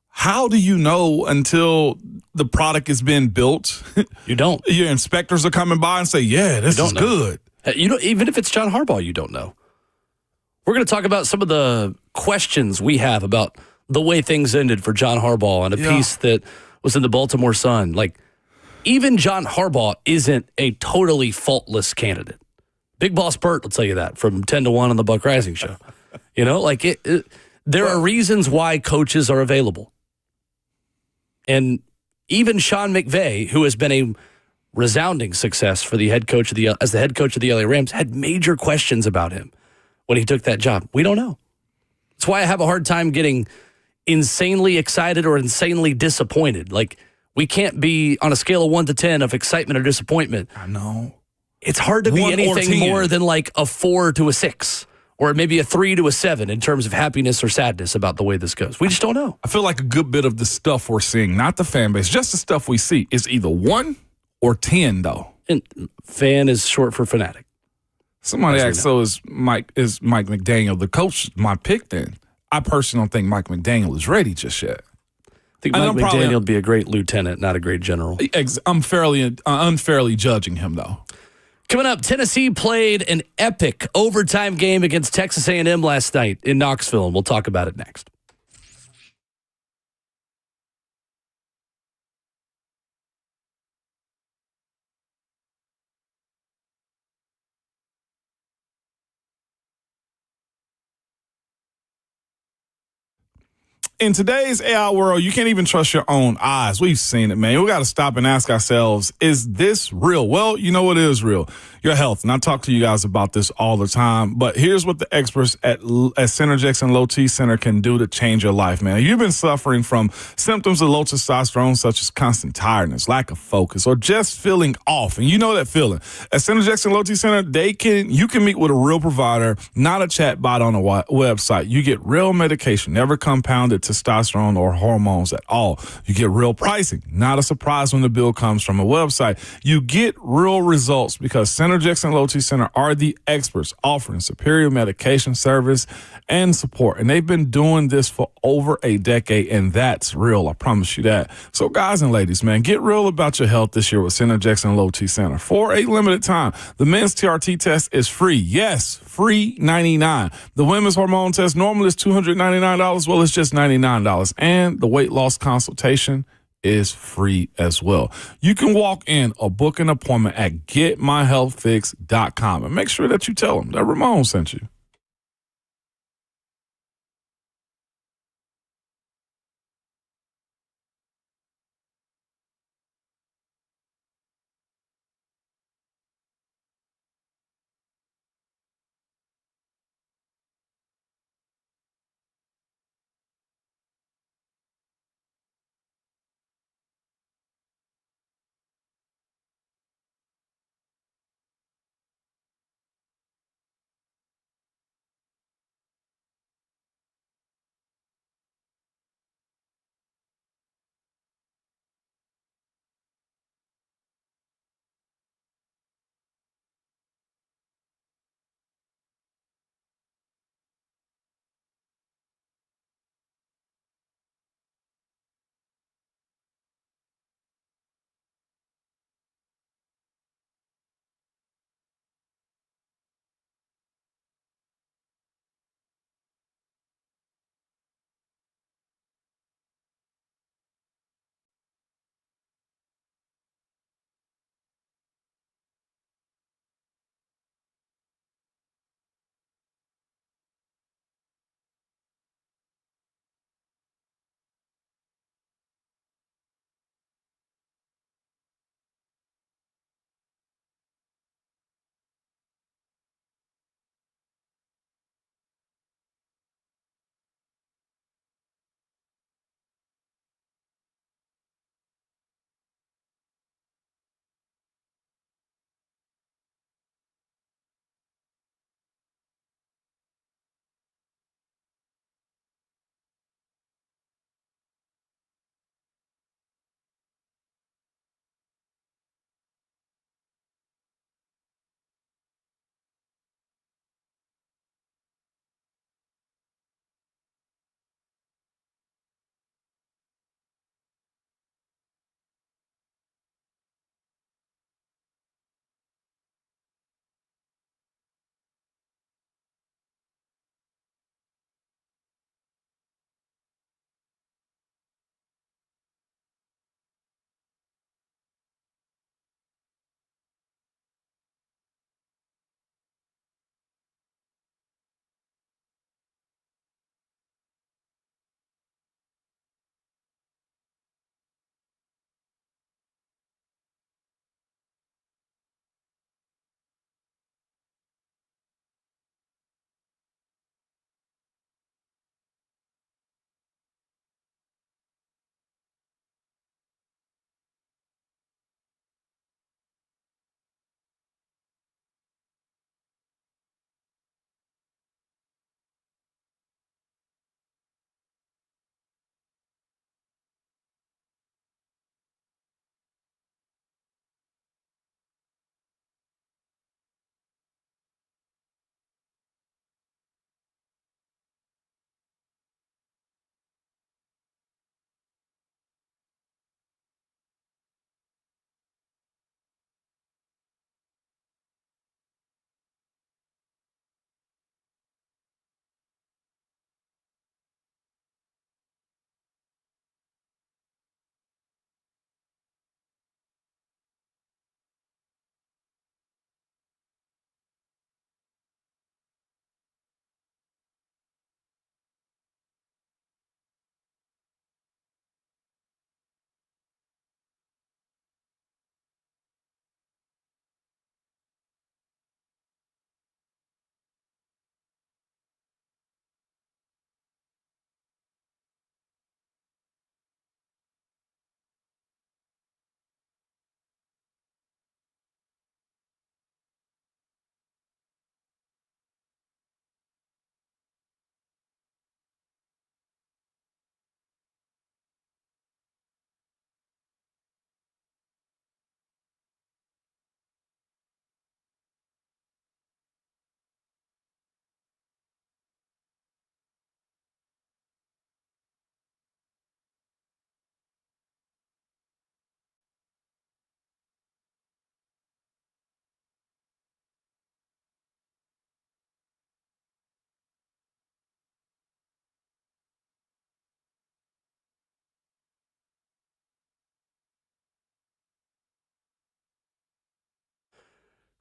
How do you know until the product is being built? You don't. Your inspectors are coming by and say, yeah, this is good. You don't, even if it's John Harbaugh, you don't know. We're going to talk about some of the questions we have about the way things ended for John Harbaugh and a piece that was in the Baltimore Sun. Like, even John Harbaugh isn't a totally faultless candidate. Big Boss Bert will tell you that from 10 to 1 on the Buck Rising show. You know, like there are reasons why coaches are available. And even Sean McVay, who has been a resounding success for the head coach of as the head coach of the LA Rams, had major questions about him when he took that job. We don't know. That's why I have a hard time getting insanely excited or insanely disappointed. Like, we can't be on a scale of 1 to 10 of excitement or disappointment. I know. It's hard to be anything more than like a 4 to a 6 or maybe a 3 to a 7 in terms of happiness or sadness about the way this goes. We just don't know. I feel like a good bit of the stuff we're seeing, not the fan base, just the stuff we see, is either 1 or 10, though. And fan is short for fanatic. Somebody asked, so is Mike McDaniel the coach? My pick then. I personally don't think Mike McDaniel is ready just yet. I think Mike McDaniel would be a great lieutenant, not a great general. I'm unfairly judging him, though. Coming up, Tennessee played an epic overtime game against Texas A&M last night in Knoxville, and we'll talk about it next. In today's AI world, you can't even trust your own eyes. We've seen it, man. We got to stop and ask ourselves, is this real? Well, you know what is real? Your health. And I talk to you guys about this all the time, but here's what the experts at Synergex and Low T Center can do to change your life, man. You've been suffering from symptoms of low testosterone, such as constant tiredness, lack of focus, or just feeling off. And you know that feeling. At Synergex and Low T Center, you can meet with a real provider, not a chat bot on a website. You get real medication, never compounded, to testosterone or hormones at all. You get real pricing. Not a surprise when the bill comes from a website. You get real results because Synergex and Low T Center are the experts offering superior medication service and support. And they've been doing this for over a decade, and that's real. I promise you that. So guys and ladies, man, get real about your health this year with Synergex and Low T Center. For a limited time, the men's TRT test is free. Yes, free $99. The women's hormone test normally is $299. Well, it's just $99. And the weight loss consultation is free as well. You can walk in or book an appointment at getmyhealthfix.com and make sure that you tell them that Ramon sent you.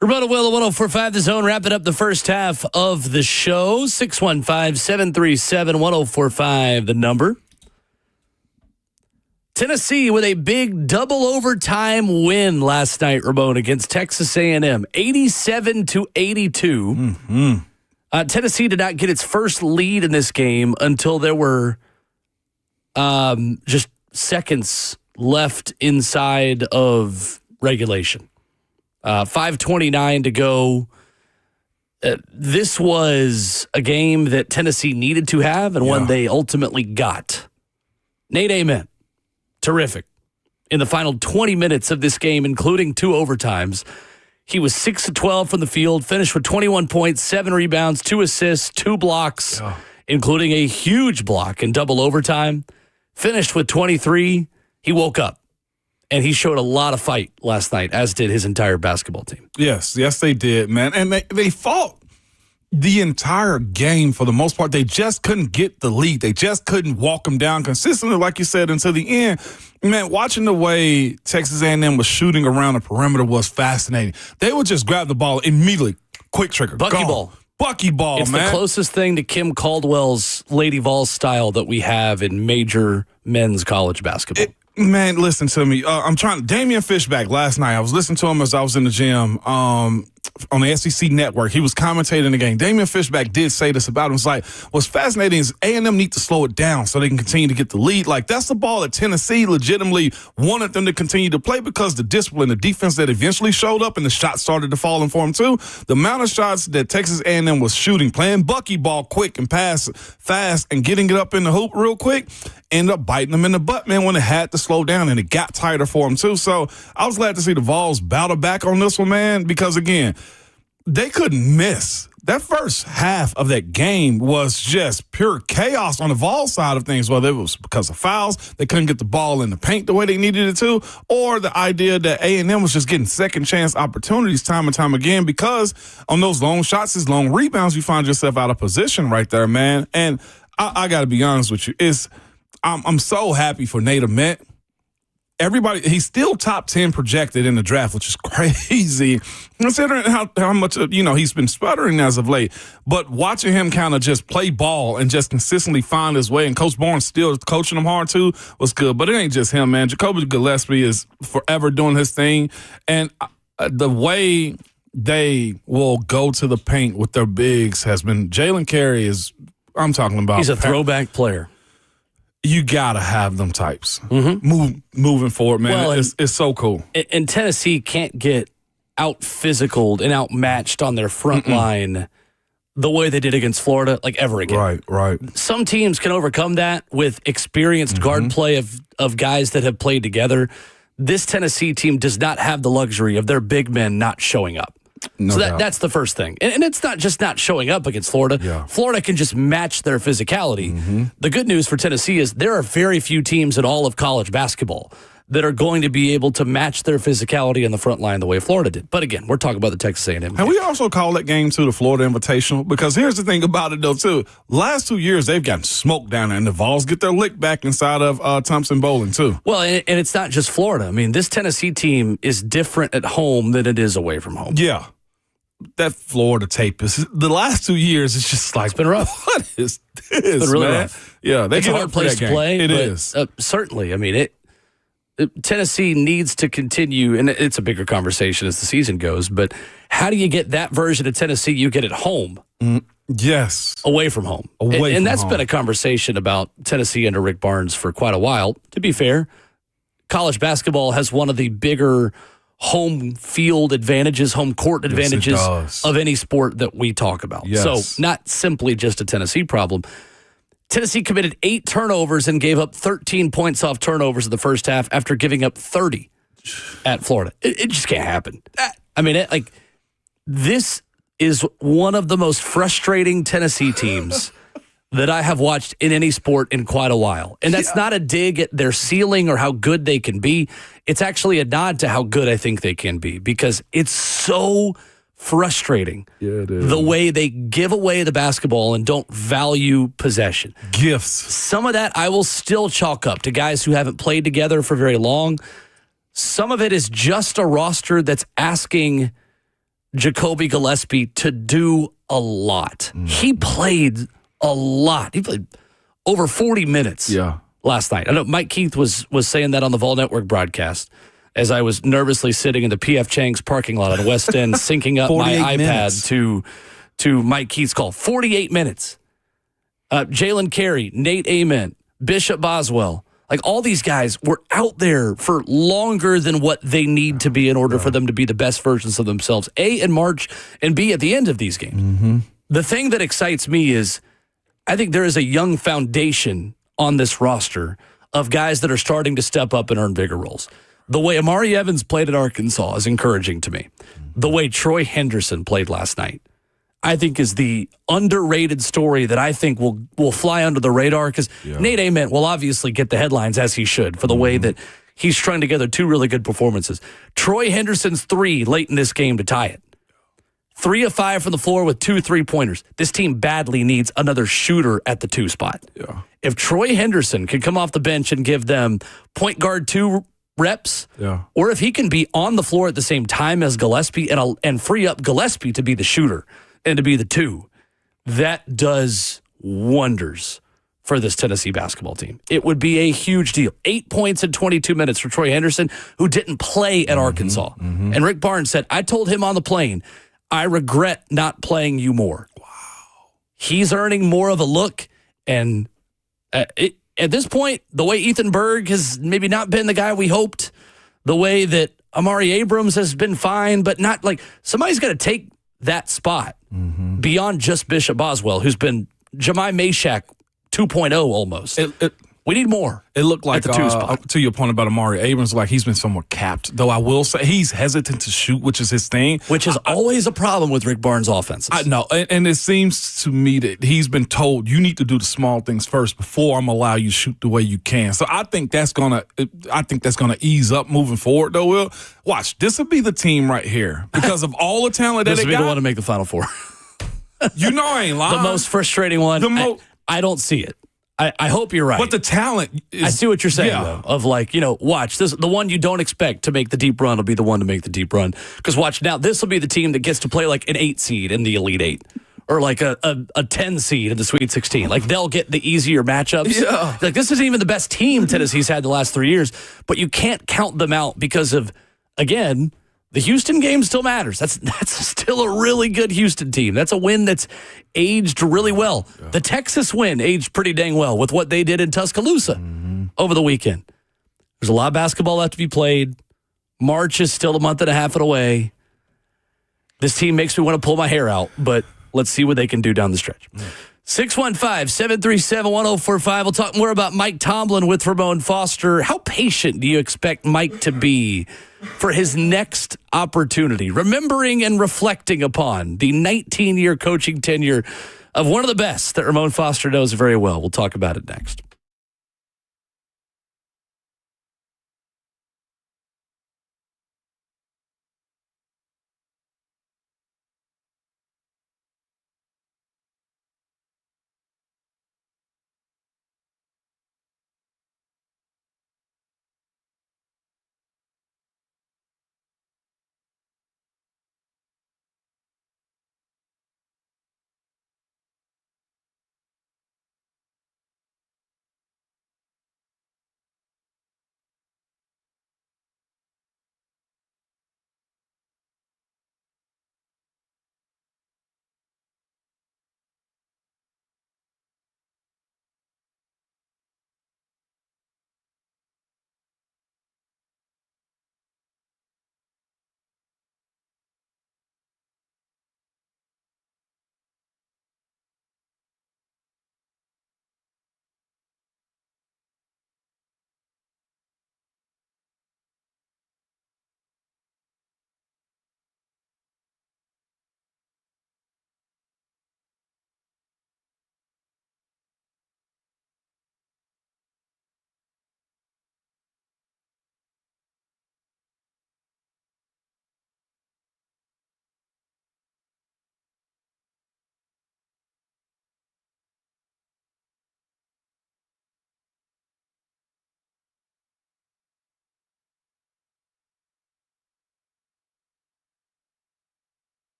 Roberto Will, 104.5 The Zone, wrapping up the first half of the show. 615-737-1045, the number. Tennessee with a big double overtime win last night, Ramon, against Texas A&M, 87-82. Tennessee did not get its first lead in this game until there were just seconds left inside of regulation. 5:29 to go. This was a game that Tennessee needed to have and one they ultimately got. Nate Amen, terrific. In the final 20 minutes of this game, including 2 overtimes, he was 6 of 12 from the field, finished with 21 points, 7 rebounds, 2 assists, 2 blocks, including a huge block in double overtime. Finished with 23. He woke up. And he showed a lot of fight last night, as did his entire basketball team. Yes, they did, man. And they fought the entire game for the most part. They just couldn't get the lead. They just couldn't walk them down consistently, like you said, until the end. Man, watching the way Texas A&M was shooting around the perimeter was fascinating. They would just grab the ball immediately, quick trigger, Buckyball, man. It's the closest thing to Kim Caldwell's Lady Vols style that we have in major men's college basketball. Man, listen to me. Damian Fishback last night, I was listening to him as I was in the gym on the SEC network. He was commentating the game. Damian Fishback did say this about him. It's like, what's fascinating is A&M need to slow it down so they can continue to get the lead. Like, that's the ball that Tennessee legitimately wanted them to continue to play because the discipline, the defense that eventually showed up and the shots started to fall in for them too. The amount of shots that Texas A&M was shooting, playing buckyball quick and pass fast and getting it up in the hoop real quick, ended up biting them in the butt, man, when it had to slow down, and it got tighter for them too. So I was glad to see the Vols battle back on this one, man, because, again, they couldn't miss. That first half of that game was just pure chaos on the Vols side of things, whether it was because of fouls, they couldn't get the ball in the paint the way they needed it to, or the idea that A&M was just getting second chance opportunities time and time again because on those long shots, these long rebounds, you find yourself out of position right there, man. And I got to be honest with you, I'm so happy for Nate Amen. Everybody, he's still top 10 projected in the draft, which is crazy considering how much, he's been sputtering as of late. But watching him kind of just play ball and just consistently find his way, and Coach Barnes still coaching him hard too, was good. But it ain't just him, man. Jacoby Gillespie is forever doing his thing. And the way they will go to the paint with their bigs has been, Jalen Carey I'm talking about. He's a throwback player. You gotta have them types moving forward, man. Well, it's so cool. And Tennessee can't get out physicaled and outmatched on their front line the way they did against Florida, like ever again. Right. Some teams can overcome that with experienced guard play of guys that have played together. This Tennessee team does not have the luxury of their big men not showing up. No so doubt. that's the first thing. And it's not just not showing up against Florida. Yeah. Florida can just match their physicality. The good news for Tennessee is there are very few teams in all of college basketball that are going to be able to match their physicality in the front line the way Florida did. But again, we're talking about the Texas A&M. And we also call that game, too, the Florida Invitational, because here's the thing about it, though, too. Last 2 years, they've gotten smoked down there, and the Vols get their lick back inside of Thompson Bowling, too. Well, and it's not just Florida. I mean, this Tennessee team is different at home than it is away from home. Yeah. That Florida tape is the last 2 years. It's just like, it's been rough. What is this? It's been really rough. Yeah, it's a hard place to play. It is certainly. I mean, Tennessee needs to continue, and it's a bigger conversation as the season goes. But how do you get that version of Tennessee you get at home? Yes, away from home. And that's been a conversation about Tennessee under Rick Barnes for quite a while. To be fair, college basketball has one of the bigger home field advantages, home court advantages of any sport that we talk about. Yes. So not simply just a Tennessee problem. Tennessee committed 8 turnovers and gave up 13 points off turnovers in the first half after giving up 30 at Florida. It just can't happen. I mean, this is one of the most frustrating Tennessee teams that I have watched in any sport in quite a while. And that's not a dig at their ceiling or how good they can be. It's actually a nod to how good I think they can be, because it's so frustrating the way they give away the basketball and don't value possession. Gifts. Some of that I will still chalk up to guys who haven't played together for very long. Some of it is just a roster that's asking Jacoby Gillespie to do a lot. He played a lot. He played over 40 minutes last night. I know Mike Keith was saying that on the Vol Network broadcast as I was nervously sitting in the P.F. Chang's parking lot on West End syncing up my iPad to Mike Keith's call. 48 minutes. Jalen Carey, Nate Ament, Bishop Boswell. Like, all these guys were out there for longer than what they need to be in order for them to be the best versions of themselves, A, in March, and B, at the end of these games. The thing that excites me is I think there is a young foundation on this roster of guys that are starting to step up and earn bigger roles. The way Amari Evans played at Arkansas is encouraging to me. The way Troy Henderson played last night, I think, is the underrated story that I think will fly under the radar, because Nate Ament will obviously get the headlines, as he should, for the way that he's strung together two really good performances. Troy Henderson's 3 late in this game to tie it. 3 of 5 from the floor with 2 3-pointers. This team badly needs another shooter at the 2 spot. If Troy Henderson can come off the bench and give them point guard 2 reps, or if he can be on the floor at the same time as Gillespie and free up Gillespie to be the shooter and to be the 2, that does wonders for this Tennessee basketball team. It would be a huge deal. 8 points in 22 minutes for Troy Henderson, who didn't play at Arkansas. And Rick Barnes said, I told him on the plane, I regret not playing you more. Wow. He's earning more of a look, and at this point, the way Ethan Berg has maybe not been the guy we hoped, the way that Amari Abrams has been fine, but not like, somebody's got to take that spot beyond just Bishop Boswell, who's been Jemai Mashak 2.0 almost. We need more. It looked like, at the 2 spot. To your point about Amari Abrams, like, he's been somewhat capped. Though I will say he's hesitant to shoot, which is his thing. Which is always a problem with Rick Barnes' offenses. I know, and it seems to me that he's been told, you need to do the small things first before I'm gonna allow you to shoot the way you can. So I think that's gonna ease up moving forward, though, Will. Watch, this will be the team right here because of all the talent that This they will be got. the one to make the Final Four. You know I ain't lying. The most frustrating one. I don't see it. I hope you're right. But the talent is, I see what you're saying, though, of like, watch, this, the one you don't expect to make the deep run will be the one to make the deep run. Because watch, now this will be the team that gets to play like an 8 seed in the Elite 8. Or like a 10 seed in the Sweet 16. Like, they'll get the easier matchups. Like, this isn't even the best team Tennessee's had the last 3 years. But you can't count them out because of, again, the Houston game still matters. That's still a really good Houston team. That's a win that's aged really well. The Texas win aged pretty dang well with what they did in Tuscaloosa over the weekend. There's a lot of basketball left to be played. March is still a month and a half away. This team makes me want to pull my hair out, but let's see what they can do down the stretch. 615-737-1045. We'll talk more about Mike Tomlin with Ramon Foster. How patient do you expect Mike to be for his next opportunity? Remembering and reflecting upon the 19-year coaching tenure of one of the best that Ramon Foster knows very well. We'll talk about it next.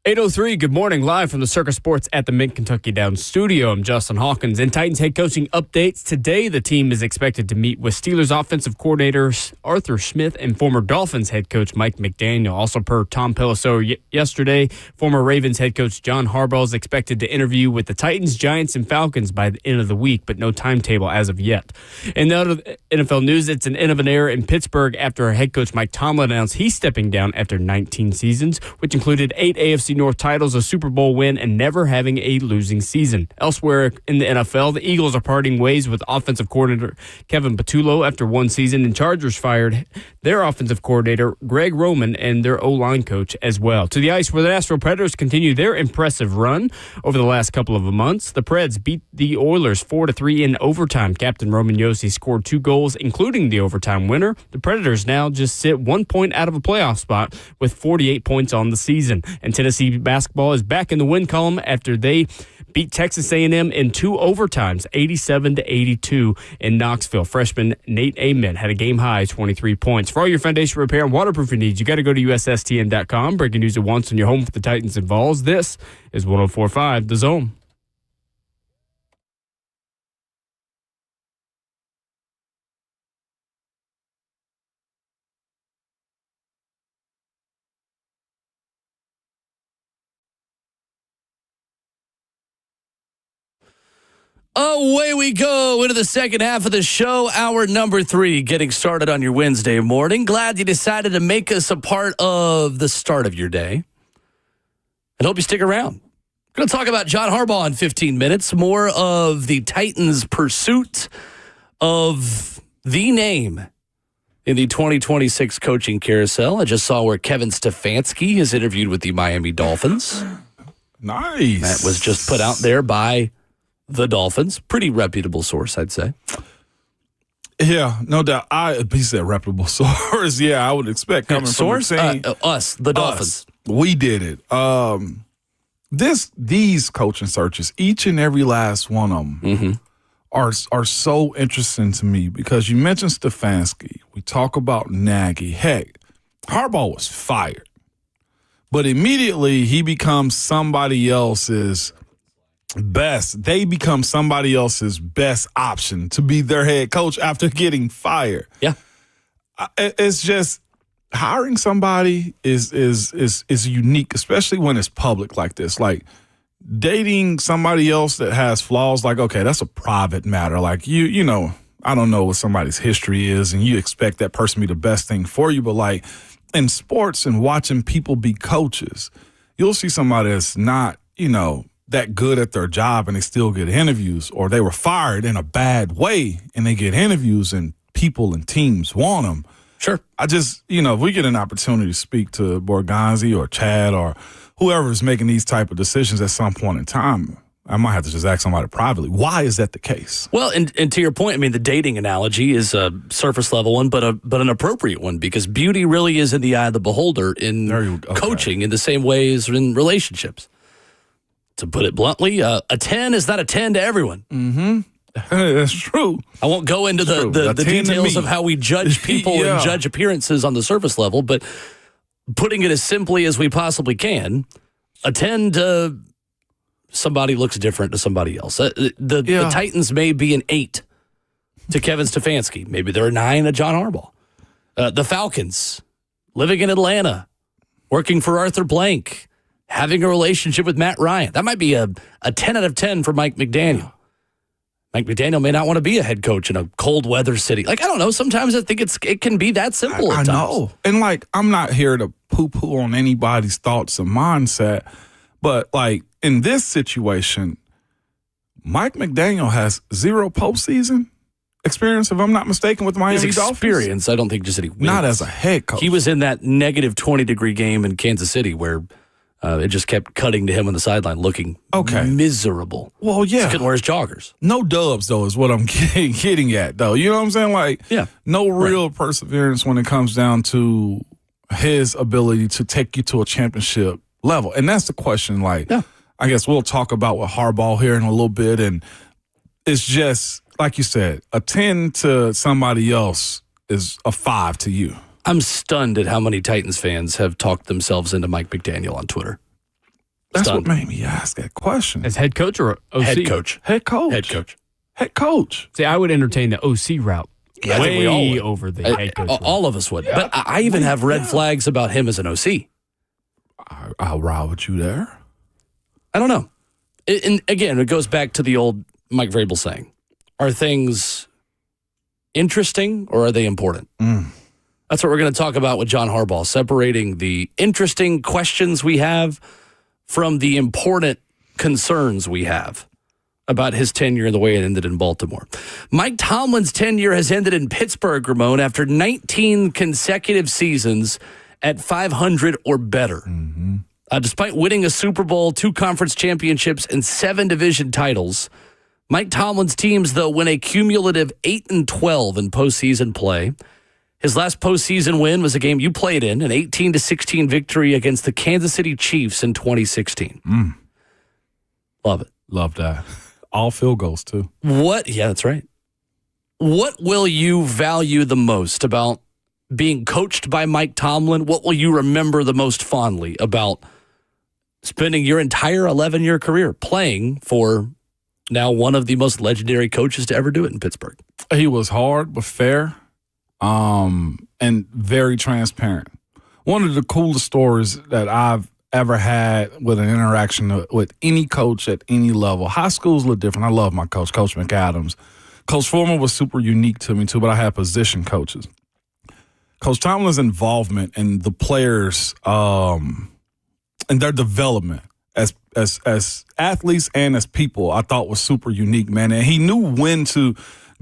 8:03, good morning, live from the Circus Sports at the Mid-Kentucky Downs studio. I'm Justin Hawkins. In Titans head coaching updates today, the team is expected to meet with Steelers offensive coordinators Arthur Smith and former Dolphins head coach Mike McDaniel. Also, per Tom Pelissero yesterday, former Ravens head coach John Harbaugh is expected to interview with the Titans, Giants, and Falcons by the end of the week, but no timetable as of yet. In the other NFL news, it's an end of an era in Pittsburgh after head coach Mike Tomlin announced he's stepping down after 19 seasons, which included 8 AFC North titles, a Super Bowl win, and never having a losing season. Elsewhere in the NFL, the Eagles are parting ways with offensive coordinator Kevin Patullo after one season, and Chargers fired their offensive coordinator Greg Roman and their O-line coach as well. To the ice, where the Nashville Predators continue their impressive run over the last couple of months. The Preds beat the Oilers 4-3 in overtime. Captain Roman Josi scored 2 goals, including the overtime winner. The Predators now just sit 1 point out of a playoff spot with 48 points on the season. And Tennessee basketball is back in the win column after they beat Texas A&M in 2 overtimes, 87-82 in Knoxville. Freshman Nate Amen had a game-high 23 points. For all your foundation repair and waterproofing needs, you got to go to USSTN.com. Breaking news at once on your home for the Titans and Vols. This is 104.5 The Zone. Away we go into the second half of the show, hour number 3, getting started on your Wednesday morning. Glad you decided to make us a part of the start of your day. And hope you stick around. We're going to talk about John Harbaugh in 15 minutes. More of the Titans' pursuit of the name in the 2026 coaching carousel. I just saw where Kevin Stefanski is interviewed with the Miami Dolphins. Nice. That was just put out there by the Dolphins. Pretty reputable source, I'd say. Yeah, no doubt. He said reputable source. Yeah, I would expect coming source? from the team. Us, the Dolphins. We did it. These coaching searches, each and every last one of them, are so interesting to me because you mentioned Stefanski. We talk about Nagy. Heck, Harbaugh was fired, but immediately he becomes somebody else's best. They become somebody else's best option to be their head coach after getting fired. Yeah, it's just hiring somebody is unique, especially when it's public like this. Like dating somebody else that has flaws, like, okay, that's a private matter. Like you know, I don't know what somebody's history is, and you expect that person to be the best thing for you. But like in sports and watching people be coaches, you'll see somebody that's not, that good at their job and they still get interviews, or they were fired in a bad way and they get interviews and people and teams want them. Sure. I just, if we get an opportunity to speak to Borgonzi or Chad or whoever's making these type of decisions at some point in time, I might have to just ask somebody privately, why is that the case? Well, and to your point, I mean, the dating analogy is a surface level one, but an appropriate one, because beauty really is in the eye of the beholder in coaching in the same way as in relationships. To put it bluntly, a 10 is not a 10 to everyone. Mm-hmm. That's true. I won't go into the details of how we judge people and judge appearances on the surface level, but putting it as simply as we possibly can, a 10 to somebody looks different to somebody else. The Titans may be an 8 to Kevin Stefanski. Maybe they're a 9 to John Harbaugh. The Falcons, living in Atlanta, working for Arthur Blank, having a relationship with Matt Ryan. That might be a 10 out of 10 for Mike McDaniel. Mike McDaniel may not want to be a head coach in a cold weather city. Like, I don't know. Sometimes I think it can be that simple at times. I know. And, I'm not here to poo-poo on anybody's thoughts and mindset. But, in this situation, Mike McDaniel has 0 postseason experience, if I'm not mistaken, with the Miami Dolphins. Experience, I don't think just that he wins. Not as a head coach. He was in that negative 20-degree game in Kansas City where it just kept cutting to him on the sideline looking miserable. Well, yeah. He couldn't wear his joggers. No dubs, though, is what I'm getting at, though. You know what I'm saying? No real perseverance when it comes down to his ability to take you to a championship level. And that's the question, I guess we'll talk about with Harbaugh here in a little bit. And it's just, like you said, a 10 to somebody else is a 5 to you. I'm stunned at how many Titans fans have talked themselves into Mike McDaniel on Twitter. That's Stunned. what made me ask that question. As head coach or OC? Head coach. Head coach. Head coach. Head coach. See, I would entertain the OC route. Yeah, I think we all Way would. over the head coach route. All of us would. But I even have red flags about him as an OC. I'll ride with you there. I don't know. And again, it goes back to the old Mike Vrabel saying, are things interesting or are they important? That's what we're going to talk about with John Harbaugh, separating the interesting questions we have from the important concerns we have about his tenure and the way it ended in Baltimore. Mike Tomlin's tenure has ended in Pittsburgh, Ramon, after 19 consecutive seasons at 500 or better. Despite winning a Super Bowl, 2 conference championships, and 7 division titles, Mike Tomlin's teams, though, win a cumulative 8-12 in postseason play. His last postseason win was a game you played in, an 18-16 victory against the Kansas City Chiefs in 2016. Love it. Love that. All field goals, too. Yeah, that's right. What will you value the most about being coached by Mike Tomlin? What will you remember the most fondly about spending your entire 11-year career playing for now one of the most legendary coaches to ever do it in Pittsburgh? He was hard but fair, and very transparent. One of the coolest stories that I've ever had with an interaction with any coach at any level. High school's a little different. I love my coach, Coach McAdams. Coach Foreman was super unique to me, too, but I had position coaches. Coach Tomlin's involvement in the players and their development as athletes and as people, I thought was super unique, man. And he knew when to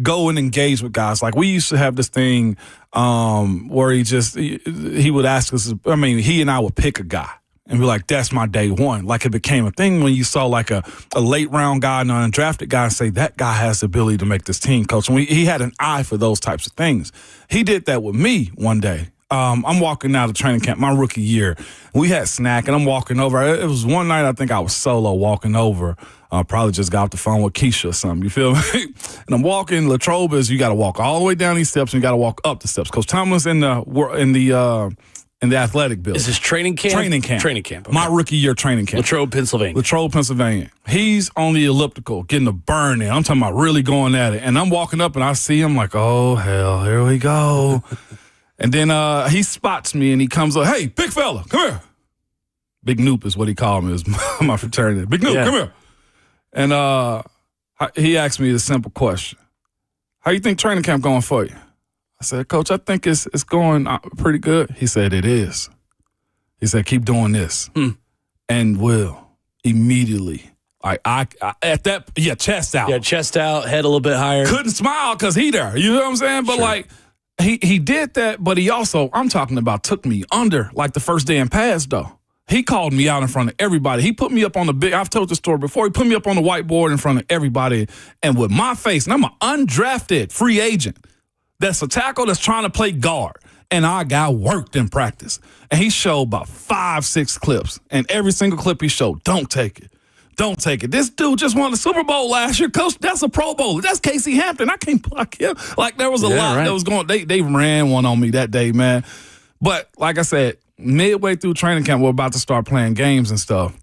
go and engage with guys. Like, we used to have this thing where he would ask us, he and I would pick a guy and be like, that's my day one. Like, it became a thing when you saw like a late round guy and an undrafted guy and say, that guy has the ability to make this team, coach. And he had an eye for those types of things. He did that with me one day. I'm walking out of training camp, my rookie year. We had snack, and I'm walking over. It was one night I think I was solo walking over. Probably just got off the phone with Keisha or something, you feel me? And I'm walking. Latrobe is, you got to walk all the way down these steps, and you got to walk up the steps. Coach Tomlin's in the athletic building. Is this training camp? Training camp. Training camp. Okay. My rookie year training camp. Latrobe, Pennsylvania. Latrobe, Pennsylvania. He's on the elliptical, getting a burn in. I'm talking about really going at it. And I'm walking up, and I see him like, oh, hell, here we go. And then he spots me, and he comes up, hey, big fella, come here. Big Noop is what he called me. It was my fraternity. Big Noop, come here. And he asked me the simple question. How you think training camp going for you? I said, Coach, I think it's going pretty good. He said, it is. He said, keep doing this. And will immediately, chest out. Yeah, chest out, head a little bit higher. Couldn't smile because he there. You know what I'm saying? But Sure. he did that, but he also, I'm talking about, took me under like the first day in pads, though. He called me out in front of everybody. He put me up on I've told the story before, he put me up on the whiteboard in front of everybody, and with my face, and I'm an undrafted free agent that's a tackle that's trying to play guard, and I got worked in practice. And he showed about 5-6 clips, and every single clip he showed, don't take it. Don't take it. This dude just won the Super Bowl last year, Coach. That's a Pro Bowler. That's Casey Hampton. I can't block him. Like, there was a lot that was going. They ran one on me that day, man. But like I said, midway through training camp, we're about to start playing games and stuff.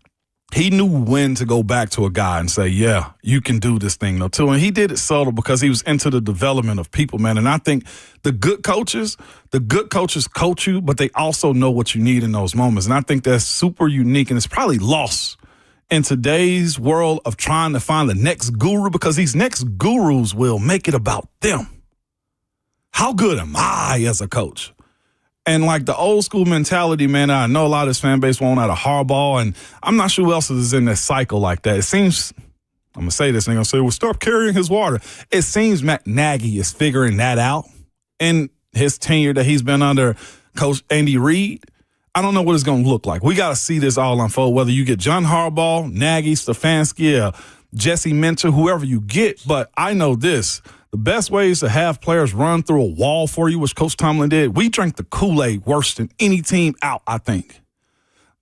He knew when to go back to a guy and say, yeah, you can do this thing, though, too. And he did it subtle because he was into the development of people, man. And I think the good coaches coach you, but they also know what you need in those moments. And I think that's super unique, and it's probably lost in today's world of trying to find the next guru, because these next gurus will make it about them. How good am I as a coach? And like the old school mentality, man, I know a lot of this fan base want out of Harbaugh, and I'm not sure who else is in that cycle like that. It seems, I'm going to say this, and they're going to say, well, stop carrying his water. It seems Matt Nagy is figuring that out in his tenure that he's been under Coach Andy Reid. I don't know what it's going to look like. We got to see this all unfold, whether you get John Harbaugh, Nagy, Stefanski, Jesse Minter, whoever you get. But I know this. The best way is to have players run through a wall for you, which Coach Tomlin did. We drank the Kool-Aid worse than any team out, I think,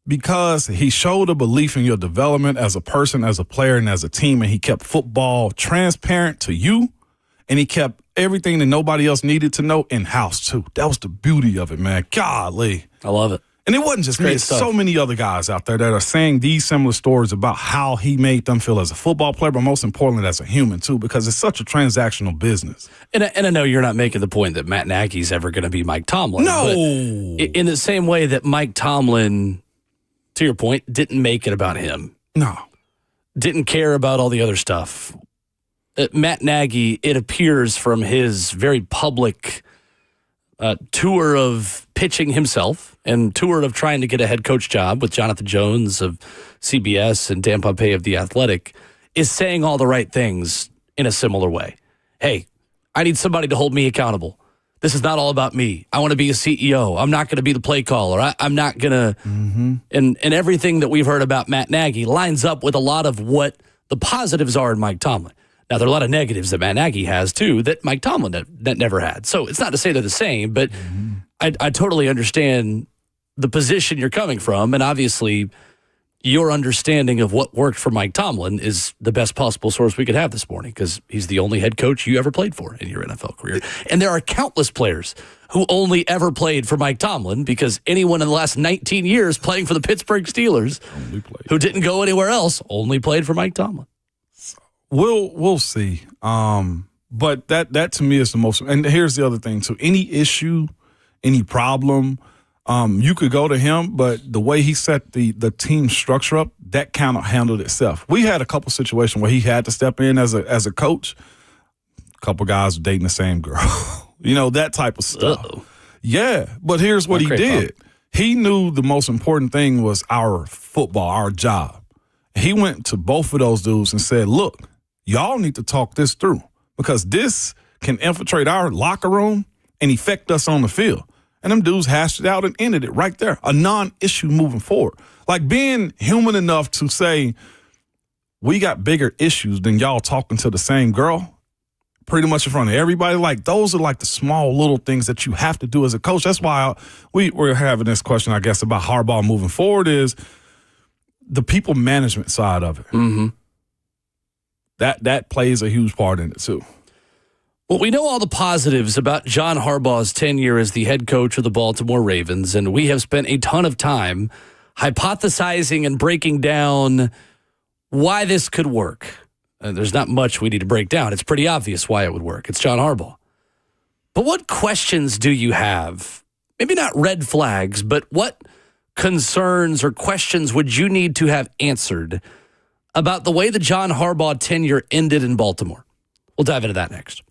because he showed a belief in your development as a person, as a player, and as a team, and he kept football transparent to you, and he kept everything that nobody else needed to know in-house, too. That was the beauty of it, man. Golly. I love it. And it wasn't just me. It's so many other guys out there that are saying these similar stories about how he made them feel as a football player, but most importantly, as a human, too, because it's such a transactional business. And I know you're not making the point that Matt Nagy's ever going to be Mike Tomlin. No. In the same way that Mike Tomlin, to your point, didn't make it about him. No. Didn't care about all the other stuff. Matt Nagy, it appears from his very public tour of pitching himself and tour of trying to get a head coach job with Jonathan Jones of CBS and Dan Pompei of The Athletic, is saying all the right things in a similar way. Hey, I need somebody to hold me accountable. This is not all about me. I want to be a CEO. I'm not going to be the play caller. I'm not going to. And everything that we've heard about Matt Nagy lines up with a lot of what the positives are in Mike Tomlin. Now, there are a lot of negatives that Matt Nagy has, too, that Mike Tomlin that never had. So it's not to say they're the same, but I totally understand the position you're coming from. And obviously, your understanding of what worked for Mike Tomlin is the best possible source we could have this morning, because he's the only head coach you ever played for in your NFL career. And there are countless players who only ever played for Mike Tomlin, because anyone in the last 19 years playing for the Pittsburgh Steelers who didn't go anywhere else only played for Mike Tomlin. We'll see. But that to me is the most. And here's the other thing too. Any issue, any problem, you could go to him. But the way he set the team structure up, that kind of handled itself. We had a couple situations where he had to step in as a coach. A couple guys were dating the same girl, that type of stuff. Uh-oh. Yeah, but here's what he did. He knew the most important thing was our football, our job. He went to both of those dudes and said, look, y'all need to talk this through, because this can infiltrate our locker room and affect us on the field. And them dudes hashed it out and ended it right there. A non-issue moving forward. Like being human enough to say, we got bigger issues than y'all talking to the same girl pretty much in front of everybody. Like those are like the small little things that you have to do as a coach. That's why we're having this question, I guess, about Harbaugh moving forward is the people management side of it. Mm-hmm. That plays a huge part in it, too. Well, we know all the positives about John Harbaugh's tenure as the head coach of the Baltimore Ravens, and we have spent a ton of time hypothesizing and breaking down why this could work. There's not much we need to break down. It's pretty obvious why it would work. It's John Harbaugh. But what questions do you have? Maybe not red flags, but what concerns or questions would you need to have answered about the way the John Harbaugh tenure ended in Baltimore? We'll dive into that next.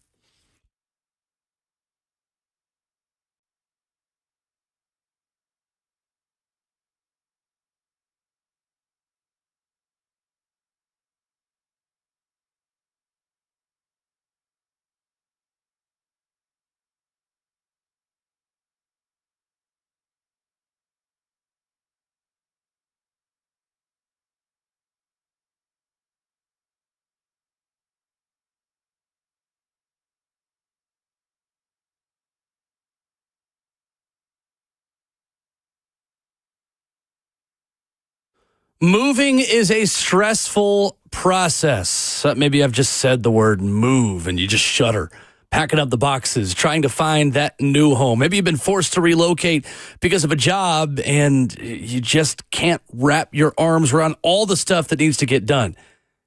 Moving is a stressful process. Maybe I've just said the word move and you just shudder. Packing up the boxes, trying to find that new home. Maybe you've been forced to relocate because of a job and you just can't wrap your arms around all the stuff that needs to get done.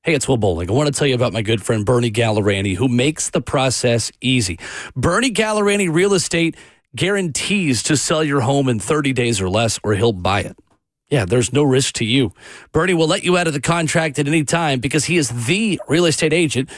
Hey, it's Will Bowling. I want to tell you about my good friend Bernie Gallerani, who makes the process easy. Bernie Gallerani Real Estate guarantees to sell your home in 30 days or less, or he'll buy it. Yeah, there's no risk to you. Bernie will let you out of the contract at any time because he is the real estate agent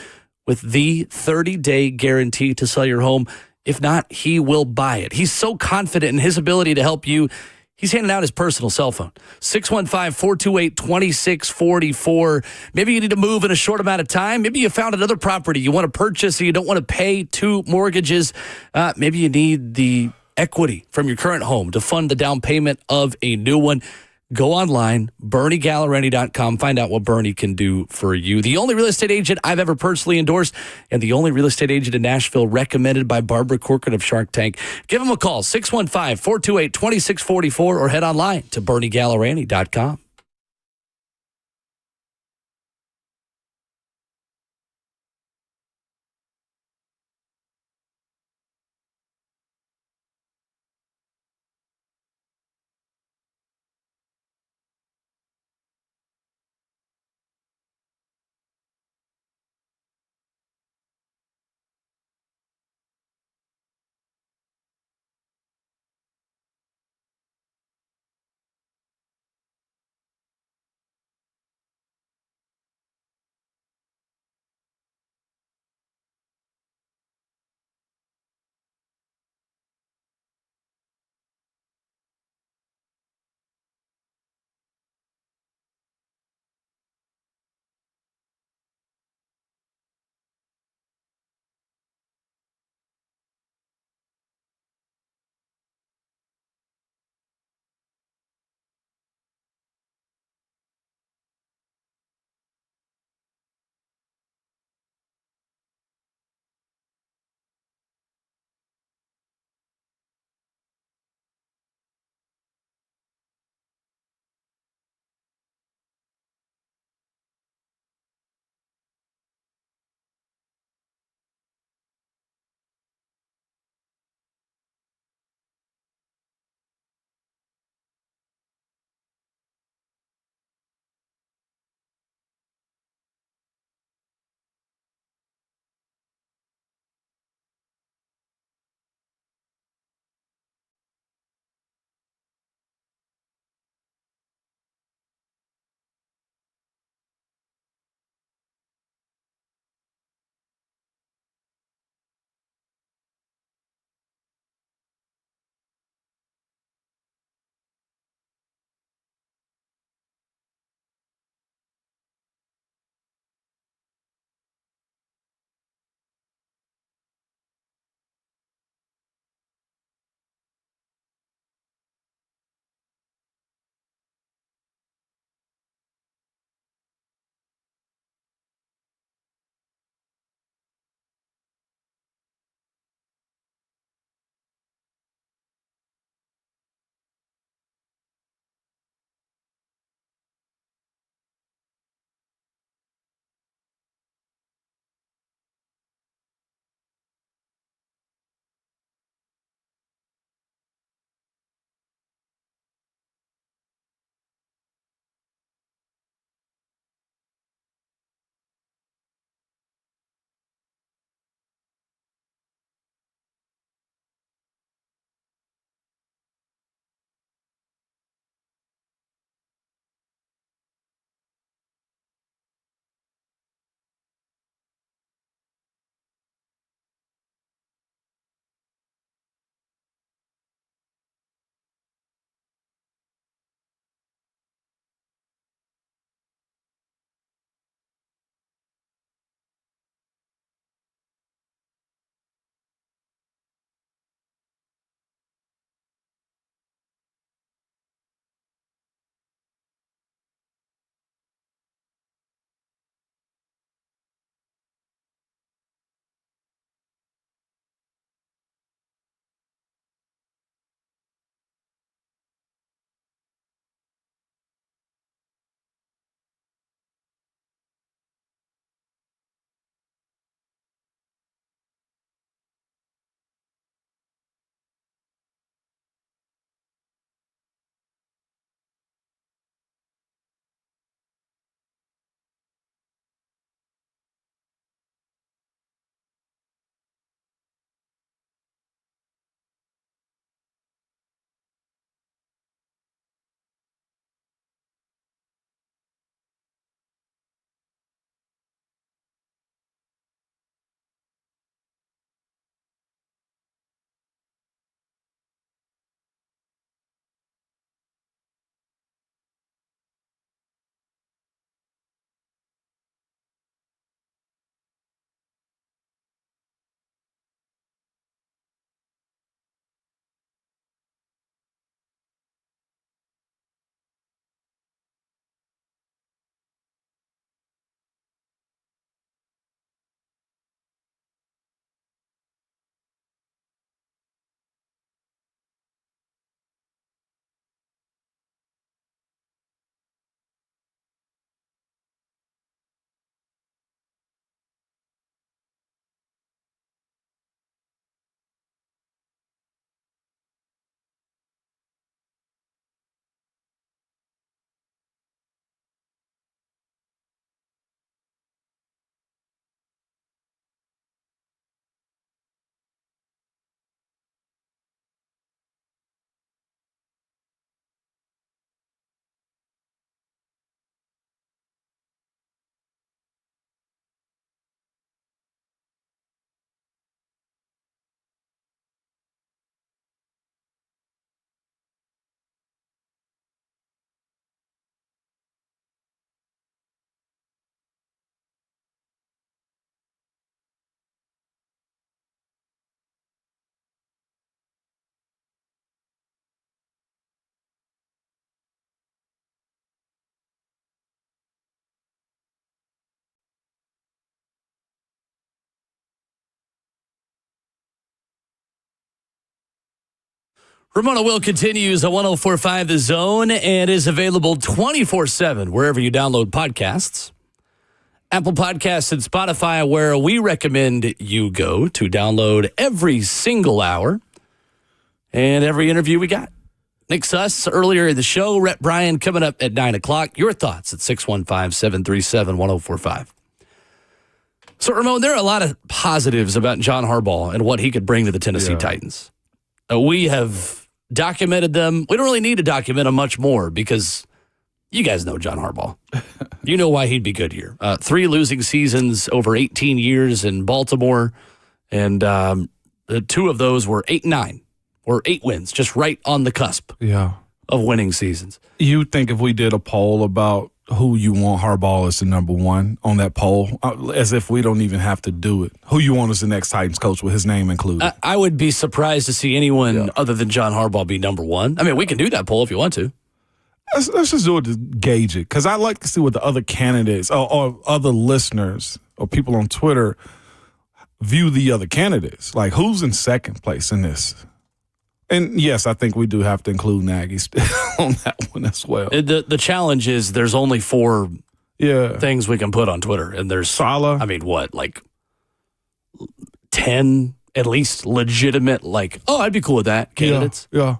with the 30-day guarantee to sell your home. If not, he will buy it. He's so confident in his ability to help you, he's handing out his personal cell phone. 615-428-2644. Maybe you need to move in a short amount of time. Maybe you found another property you want to purchase and you don't want to pay 2 mortgages. Maybe you need the equity from your current home to fund the down payment of a new one. Go online, BernieGallerani.com. Find out what Bernie can do for you. The only real estate agent I've ever personally endorsed, and the only real estate agent in Nashville recommended by Barbara Corcoran of Shark Tank. Give him a call, 615-428-2644, or head online to BernieGallerani.com. Ramona Will continues on 104.5 The Zone and is available 24/7 wherever you download podcasts. Apple Podcasts and Spotify, where we recommend you go to download every single hour and every interview we got. Nick Suss earlier in the show, Rhett Bryan coming up at 9 o'clock. Your thoughts at 615-737-1045. So, Ramon, there are a lot of positives about John Harbaugh and what he could bring to the Tennessee Titans. We have documented them. We don't really need to document them much more because you guys know John Harbaugh. You know why he'd be good here. 3 losing seasons over 18 years in Baltimore, and 2 of those were 8-9, or 8 wins, just right on the cusp of winning seasons. You think if we did a poll about who you want Harbaugh as the number 1 on that poll, as if we don't even have to do it, who you want as the next Titans coach with his name included? I would be surprised to see anyone other than John Harbaugh be number 1. I mean, we can do that poll if you want to. Let's just do it to gauge it, because I like to see what the other candidates or other listeners or people on Twitter view the other candidates. Like, who's in second place in this? And yes, I think we do have to include Nagy on that one as well. The challenge is there's only 4 things we can put on Twitter, and there's Salah. I mean, what, like 10 at least legitimate, like, oh, I'd be cool with that candidates. Yeah.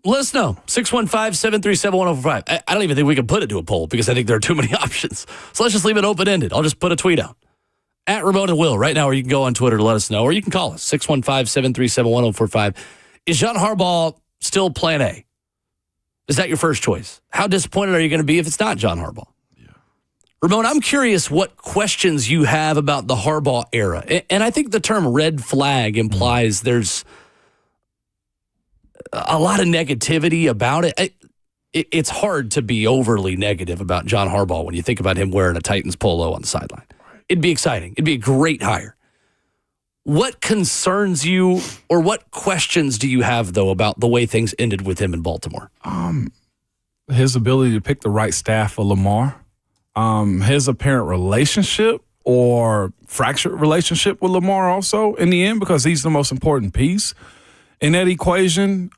Let us know. 615-737-1045. I don't even think we can put it to a poll because I think there are too many options. So let's just leave it open-ended. I'll just put a tweet out. At Ramona Will right now, or you can go on Twitter to let us know, or you can call us, 615-737-1045. Is John Harbaugh still plan A? Is that your first choice? How disappointed are you going to be if it's not John Harbaugh? Yeah. Ramon, I'm curious what questions you have about the Harbaugh era. And I think the term red flag implies there's a lot of negativity about it. It's hard to be overly negative about John Harbaugh when you think about him wearing a Titans polo on the sideline. It'd be exciting. It'd be a great hire. What concerns you, or what questions do you have, though, about the way things ended with him in Baltimore? His ability to pick the right staff for Lamar, his apparent relationship or fractured relationship with Lamar also in the end, because he's the most important piece in that equation.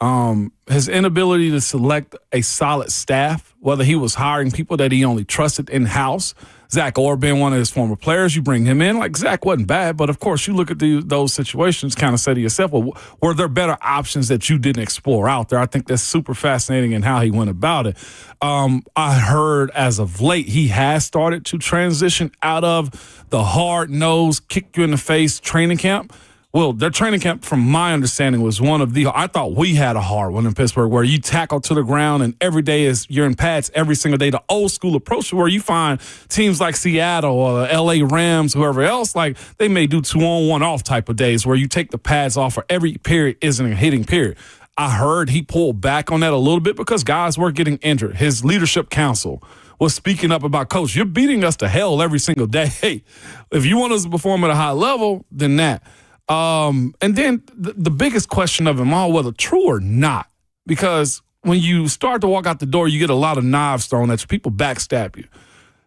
His inability to select a solid staff, whether he was hiring people that he only trusted in-house. Zach Orr being one of his former players, you bring him in. Like, Zach wasn't bad, but of course you look at those situations, kind of say to yourself, well, were there better options that you didn't explore out there? I think that's super fascinating in how he went about it. I heard as of late he has started to transition out of the hard-nosed, kick-you-in-the-face training camp. Well, their training camp, from my understanding, was one of I thought we had a hard one in Pittsburgh, where you tackle to the ground and every day you're in pads every single day. The old school approach, where you find teams like Seattle or LA Rams, whoever else, like they may do 2-on-1 off type of days where you take the pads off for every period isn't a hitting period. I heard he pulled back on that a little bit because guys were getting injured. His leadership council was speaking up about, Coach, you're beating us to hell every single day. Hey, if you want us to perform at a high level, then that. And then the biggest question of them all, whether true or not, because when you start to walk out the door, you get a lot of knives thrown at you. People backstab you.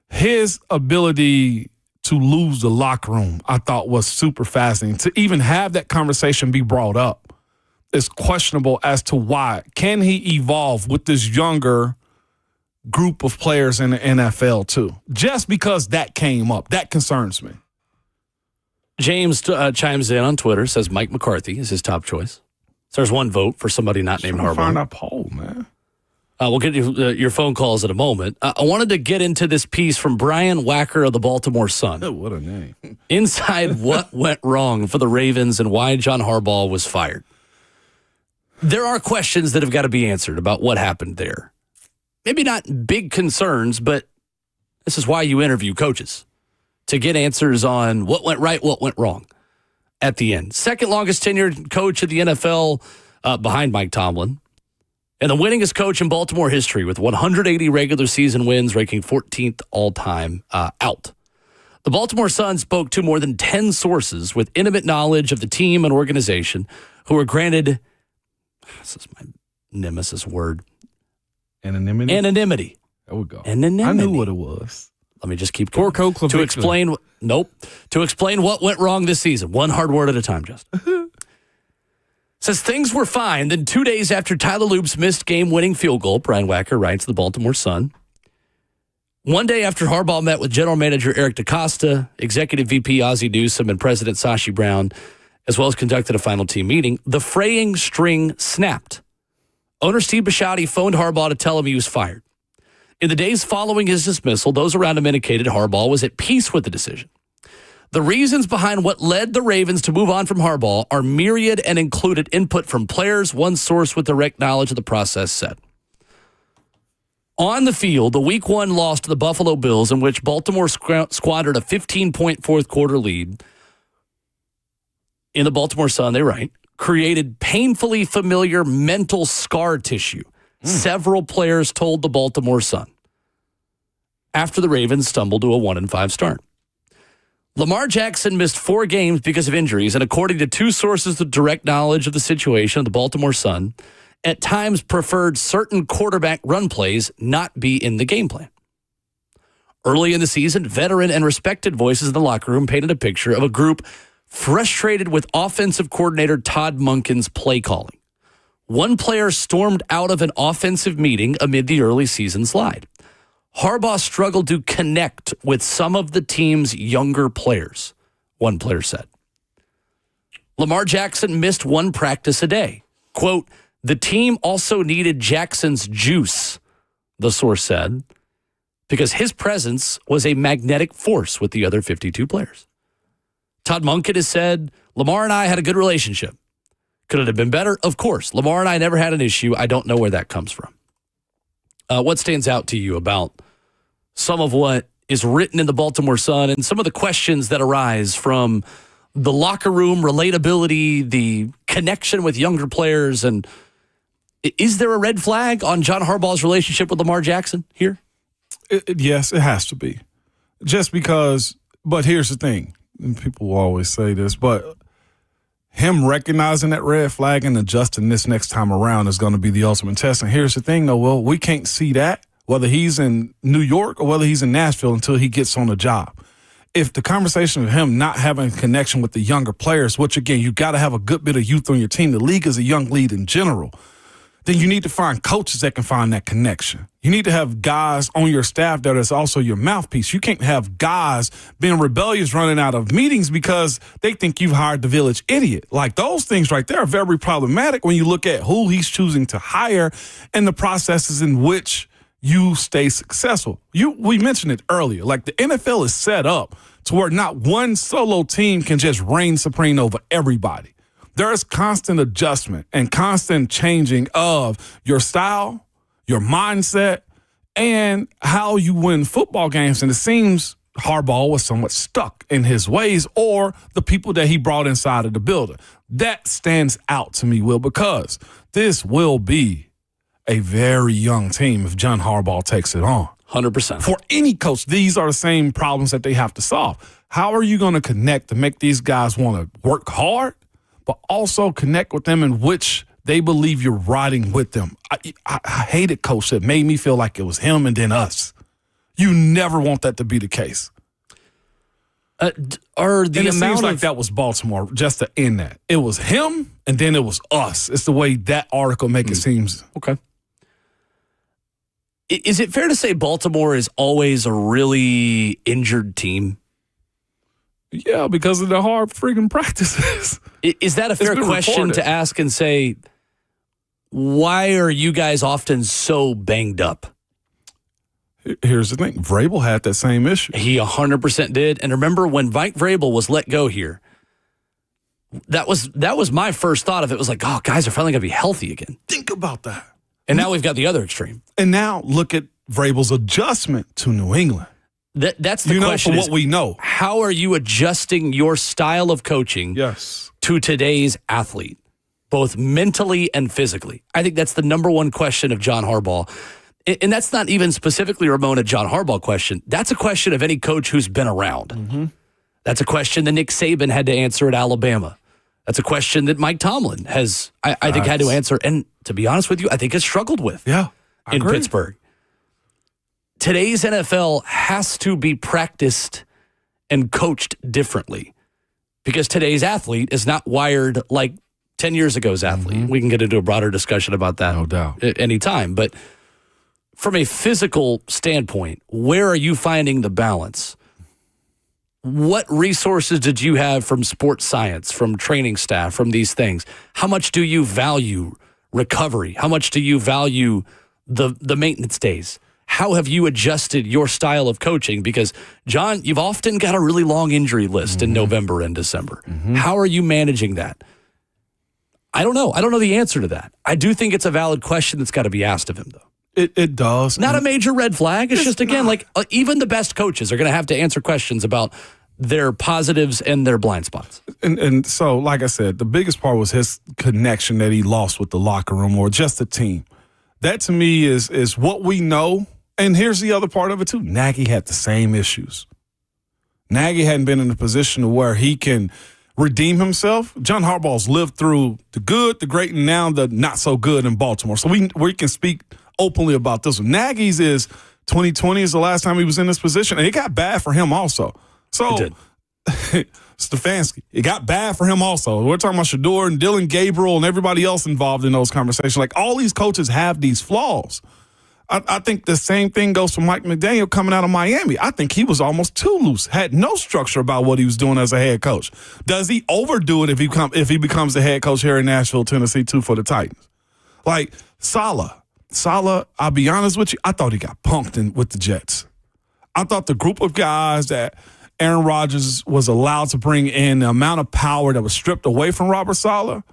His ability to lose the locker room, I thought, was super fascinating. To even have that conversation be brought up is questionable as to why. Can he evolve with this younger group of players in the NFL too? Just because that came up, that concerns me. James chimes in on Twitter, says Mike McCarthy is his top choice. So there's one vote for somebody not named Harbaugh. Find that poll, man. We'll get your phone calls in a moment. I wanted to get into this piece from Brian Wacker of the Baltimore Sun. Oh, what a name. Inside what went wrong for the Ravens and why John Harbaugh was fired. There are questions that have got to be answered about what happened there. Maybe not big concerns, but this is why you interview coaches, to get answers on what went right, what went wrong at the end. Second longest tenured coach of the NFL behind Mike Tomlin, and the winningest coach in Baltimore history with 180 regular season wins, ranking 14th all-time out. The Baltimore Sun spoke to more than 10 sources with intimate knowledge of the team and organization who were granted, this is my nemesis word, anonymity. There we go. Anonymity. I knew what it was. Let me just keep going. To explain what went wrong this season. One hard word at a time, Justin. Says things were fine. Then 2 days after Tyler Loop's missed game-winning field goal, Brian Wacker writes the Baltimore Sun. One day after Harbaugh met with General Manager Eric DaCosta, Executive VP Ozzie Newsome, and President Sashi Brown, as well as conducted a final team meeting, the fraying string snapped. Owner Steve Bisciotti phoned Harbaugh to tell him he was fired. In the days following his dismissal, those around him indicated Harbaugh was at peace with the decision. The reasons behind what led the Ravens to move on from Harbaugh are myriad and included input from players, one source with direct knowledge of the process said. On the field, the Week 1 loss to the Buffalo Bills, in which Baltimore squandered a 15-point fourth-quarter lead, in the Baltimore Sun, they write, created painfully familiar mental scar tissue, several players told the Baltimore Sun, after the Ravens stumbled to a 1-5 start. Lamar Jackson missed 4 games because of injuries, and according to 2 sources with direct knowledge of the situation of the Baltimore Sun, at times preferred certain quarterback run plays not be in the game plan. Early in the season, veteran and respected voices in the locker room painted a picture of a group frustrated with offensive coordinator Todd Monken's play calling. One player stormed out of an offensive meeting amid the early season slide. Harbaugh struggled to connect with some of the team's younger players, one player said. Lamar Jackson missed 1 practice a day. Quote, the team also needed Jackson's juice, the source said, because his presence was a magnetic force with the other 52 players. Todd Monken has said, Lamar and I had a good relationship. Could it have been better? Of course. Lamar and I never had an issue. I don't know where that comes from. What stands out to you about some of what is written in the Baltimore Sun and some of the questions that arise from the locker room relatability, the connection with younger players, and is there a red flag on John Harbaugh's relationship with Lamar Jackson here? Yes, it has to be. Just because, but here's the thing, and people will always say this, but him recognizing that red flag and adjusting this next time around is going to be the ultimate test. And here's the thing, though, Will, we can't see that, whether he's in New York or whether he's in Nashville, until he gets on the job. If the conversation of him not having a connection with the younger players, which, again, you got to have a good bit of youth on your team. The league is a young league in general. Then you need to find coaches that can find that connection. You need to have guys on your staff that is also your mouthpiece. You can't have guys being rebellious running out of meetings because they think you've hired the village idiot. Like, those things right there are very problematic when you look at who he's choosing to hire and the processes in which you stay successful. We mentioned it earlier. Like, the NFL is set up to where not one solo team can just reign supreme over everybody. There is constant adjustment and constant changing of your style, your mindset, and how you win football games. And it seems Harbaugh was somewhat stuck in his ways, or the people that he brought inside of the building. That stands out to me, Will, because this will be a very young team if John Harbaugh takes it on. 100%. For any coach, these are the same problems that they have to solve. How are you going to connect to make these guys want to work hard, but also connect with them in which they believe you're riding with them? I hated coach that made me feel like it was him and then us. You never want that to be the case. It seems like that was Baltimore, just to end that. It was him and then it was us. It's the way that article makes it seem. Okay. Is it fair to say Baltimore is always a really injured team? Yeah, because of the hard freaking practices. Is that a fair question to ask and say, why are you guys often so banged up? Here's the thing. Vrabel had that same issue. He 100% did. And remember when Mike Vrabel was let go here, that was my first thought of it. Was like, oh, guys are finally going to be healthy again. Think about that. And now we've got the other extreme. And now look at Vrabel's adjustment to New England. That's the question. From what we know. How are you adjusting your style of coaching to today's athlete, both mentally and physically? I think that's the number one question of John Harbaugh. And that's not even specifically, Ramon, a John Harbaugh question. That's a question of any coach who's been around. Mm-hmm. That's a question that Nick Saban had to answer at Alabama. That's a question that Mike Tomlin has, I think, had to answer. And to be honest with you, I think has struggled with in Pittsburgh. Today's NFL has to be practiced and coached differently because today's athlete is not wired like 10 years ago's athlete. We can get into a broader discussion about that No doubt. at any time. But from a physical standpoint, where are you finding the balance? What resources did you have from sports science, from training staff, from these things? How much do you value recovery? How much do you value the maintenance days? How have you adjusted your style of coaching? Because, John, you've often got a really long injury list in November and December. How are you managing that? I don't know. I don't know the answer to that. I do think it's a valid question that's got to be asked of him, though. It does. Not a major red flag. It's just, again, like even the best coaches are going to have to answer questions about their positives and their blind spots. And so, like I said, the biggest part was his connection that he lost with the locker room or just the team. That, to me, is what we know. And here's the other part of it, too. Nagy had the same issues. Nagy hadn't been in a position to where he can redeem himself. John Harbaugh's lived through the good, the great, and now the not so good in Baltimore. So we can speak openly about this one. Nagy's is 2020 is the last time he was in this position, and it got bad for him also. So It did. Stefanski, it got bad for him also. We're talking about Shador and Dylan Gabriel and everybody else involved in those conversations. Like, all these coaches have these flaws. I think the same thing goes for Mike McDaniel coming out of Miami. I think he was almost too loose, had no structure about what he was doing as a head coach. Does he overdo it if he becomes the head coach here in Nashville, Tennessee, too, for the Titans? Like, Saleh, I'll be honest with you, I thought he got punked with the Jets. I thought the group of guys that Aaron Rodgers was allowed to bring in, the amount of power that was stripped away from Robert Saleh,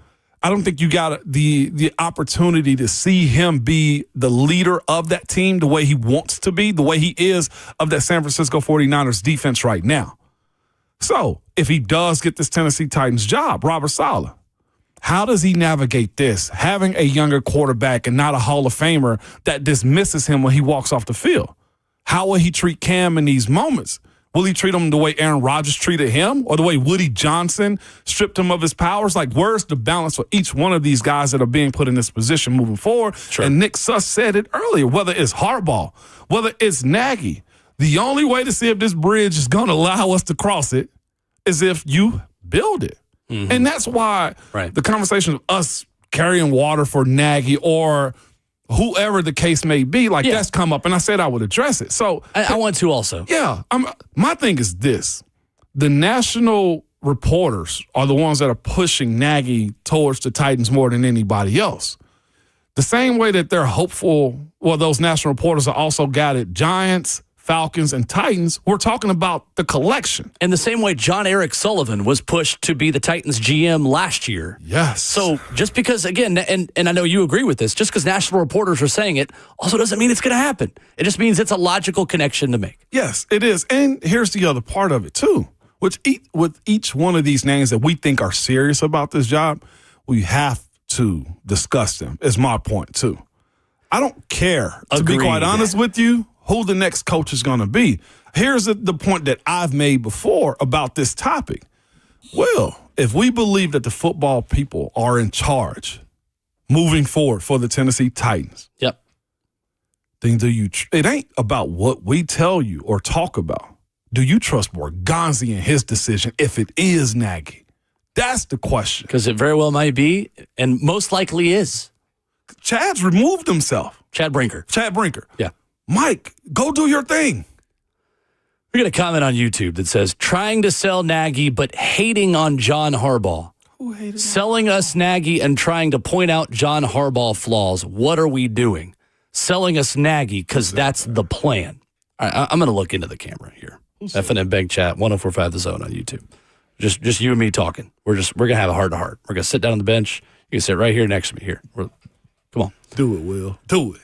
I don't think you got the opportunity to see him be the leader of that team the way he wants to be, the way he is of that San Francisco 49ers defense right now. So if he does get this Tennessee Titans job, Robert Saleh, how does he navigate this, having a younger quarterback and not a Hall of Famer that dismisses him when he walks off the field? How will he treat Cam in these moments? Will he treat him the way Aaron Rodgers treated him or the way Woody Johnson stripped him of his powers? Like, where's the balance for each one of these guys that are being put in this position moving forward? Sure. And Nick Suss said it earlier, whether it's Harbaugh, whether it's Nagy, the only way to see if this bridge is going to allow us to cross it is if you build it. Mm-hmm. And that's why the conversation of us carrying water for Nagy or whoever the case may be, that's come up, and I said I would address it. So I want to also. Yeah. My thing is this. The national reporters are the ones that are pushing Nagy towards the Titans more than anybody else. The same way that they're hopeful, those national reporters are also guided Giants, Falcons, and Titans. We're talking about the collection. In the same way John Eric Sullivan was pushed to be the Titans GM last year. Yes. So just because, again, and I know you agree with this, just because national reporters are saying it also doesn't mean it's going to happen. It just means it's a logical connection to make. Yes, it is. And here's the other part of it, too. With each one of these names that we think are serious about this job, we have to discuss them, is my point, too. I don't care, to be quite honest with you, who the next coach is going to be. Here's the point that I've made before about this topic. Well, if we believe that the football people are in charge moving forward for the Tennessee Titans, then it ain't about what we tell you or talk about. Do you trust Borgonzi and his decision if it is Nagy? That's the question. Because it very well might be, and most likely is. Chad's removed himself. Chad Brinker. Yeah. Mike, go do your thing. We got a comment on YouTube that says, trying to sell Nagy but hating on John Harbaugh. Who hated Selling us Nagy and trying to point out John Harbaugh flaws. What are we doing? Selling us Nagy because that's the plan. All right, I'm going to look into the camera here. F&M Bank Chat, 104.5 The Zone on YouTube. Just you and me talking. We're going to have a heart-to-heart. We're going to sit down on the bench. You can sit right here next to me. Here. Come on. Do it, Will. Do it.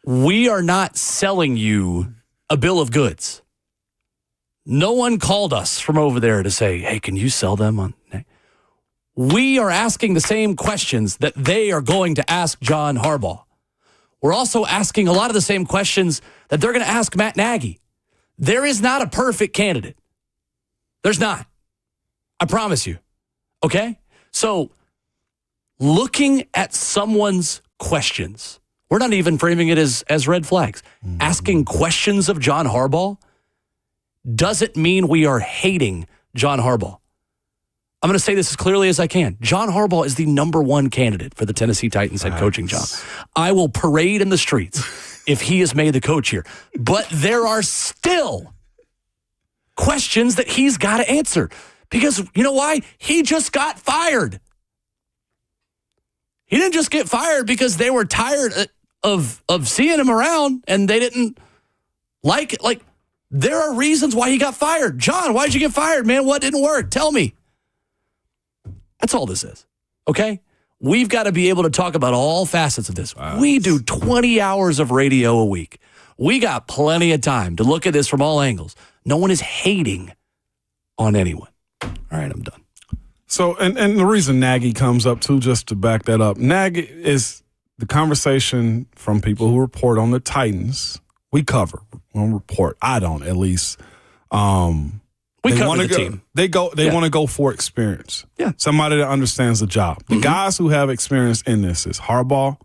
We are not selling you a bill of goods. No one called us from over there to say, hey, can you sell them on? We are asking the same questions that they are going to ask John Harbaugh. We're also asking a lot of the same questions that they're going to ask Matt Nagy. There is not a perfect candidate. There's not. I promise you. Okay? So, looking at someone's questions, we're not even framing it as red flags. Asking questions of John Harbaugh doesn't mean we are hating John Harbaugh. I'm going to say this as clearly as I can. John Harbaugh is the number one candidate for the Tennessee Titans head coaching job. I will parade in the streets if he is made the coach here. But there are still questions that he's got to answer. Because you know why? He just got fired. He didn't just get fired because they were tired of seeing him around and they didn't like it. Like, there are reasons why he got fired. John, why did you get fired, man? What didn't work? Tell me. That's all this is, okay? We've got to be able to talk about all facets of this. We do 20 hours of radio a week. We got plenty of time to look at this from all angles. No one is hating on anyone. All right, I'm done. So, and the reason Nagy comes up, too, just to back that up, Nagy is the conversation from people who report on the Titans. We cover. We don't report. I don't, at least. We cover the team. They want to go for experience. Yeah. Somebody that understands the job. The guys who have experience in this is Harbaugh,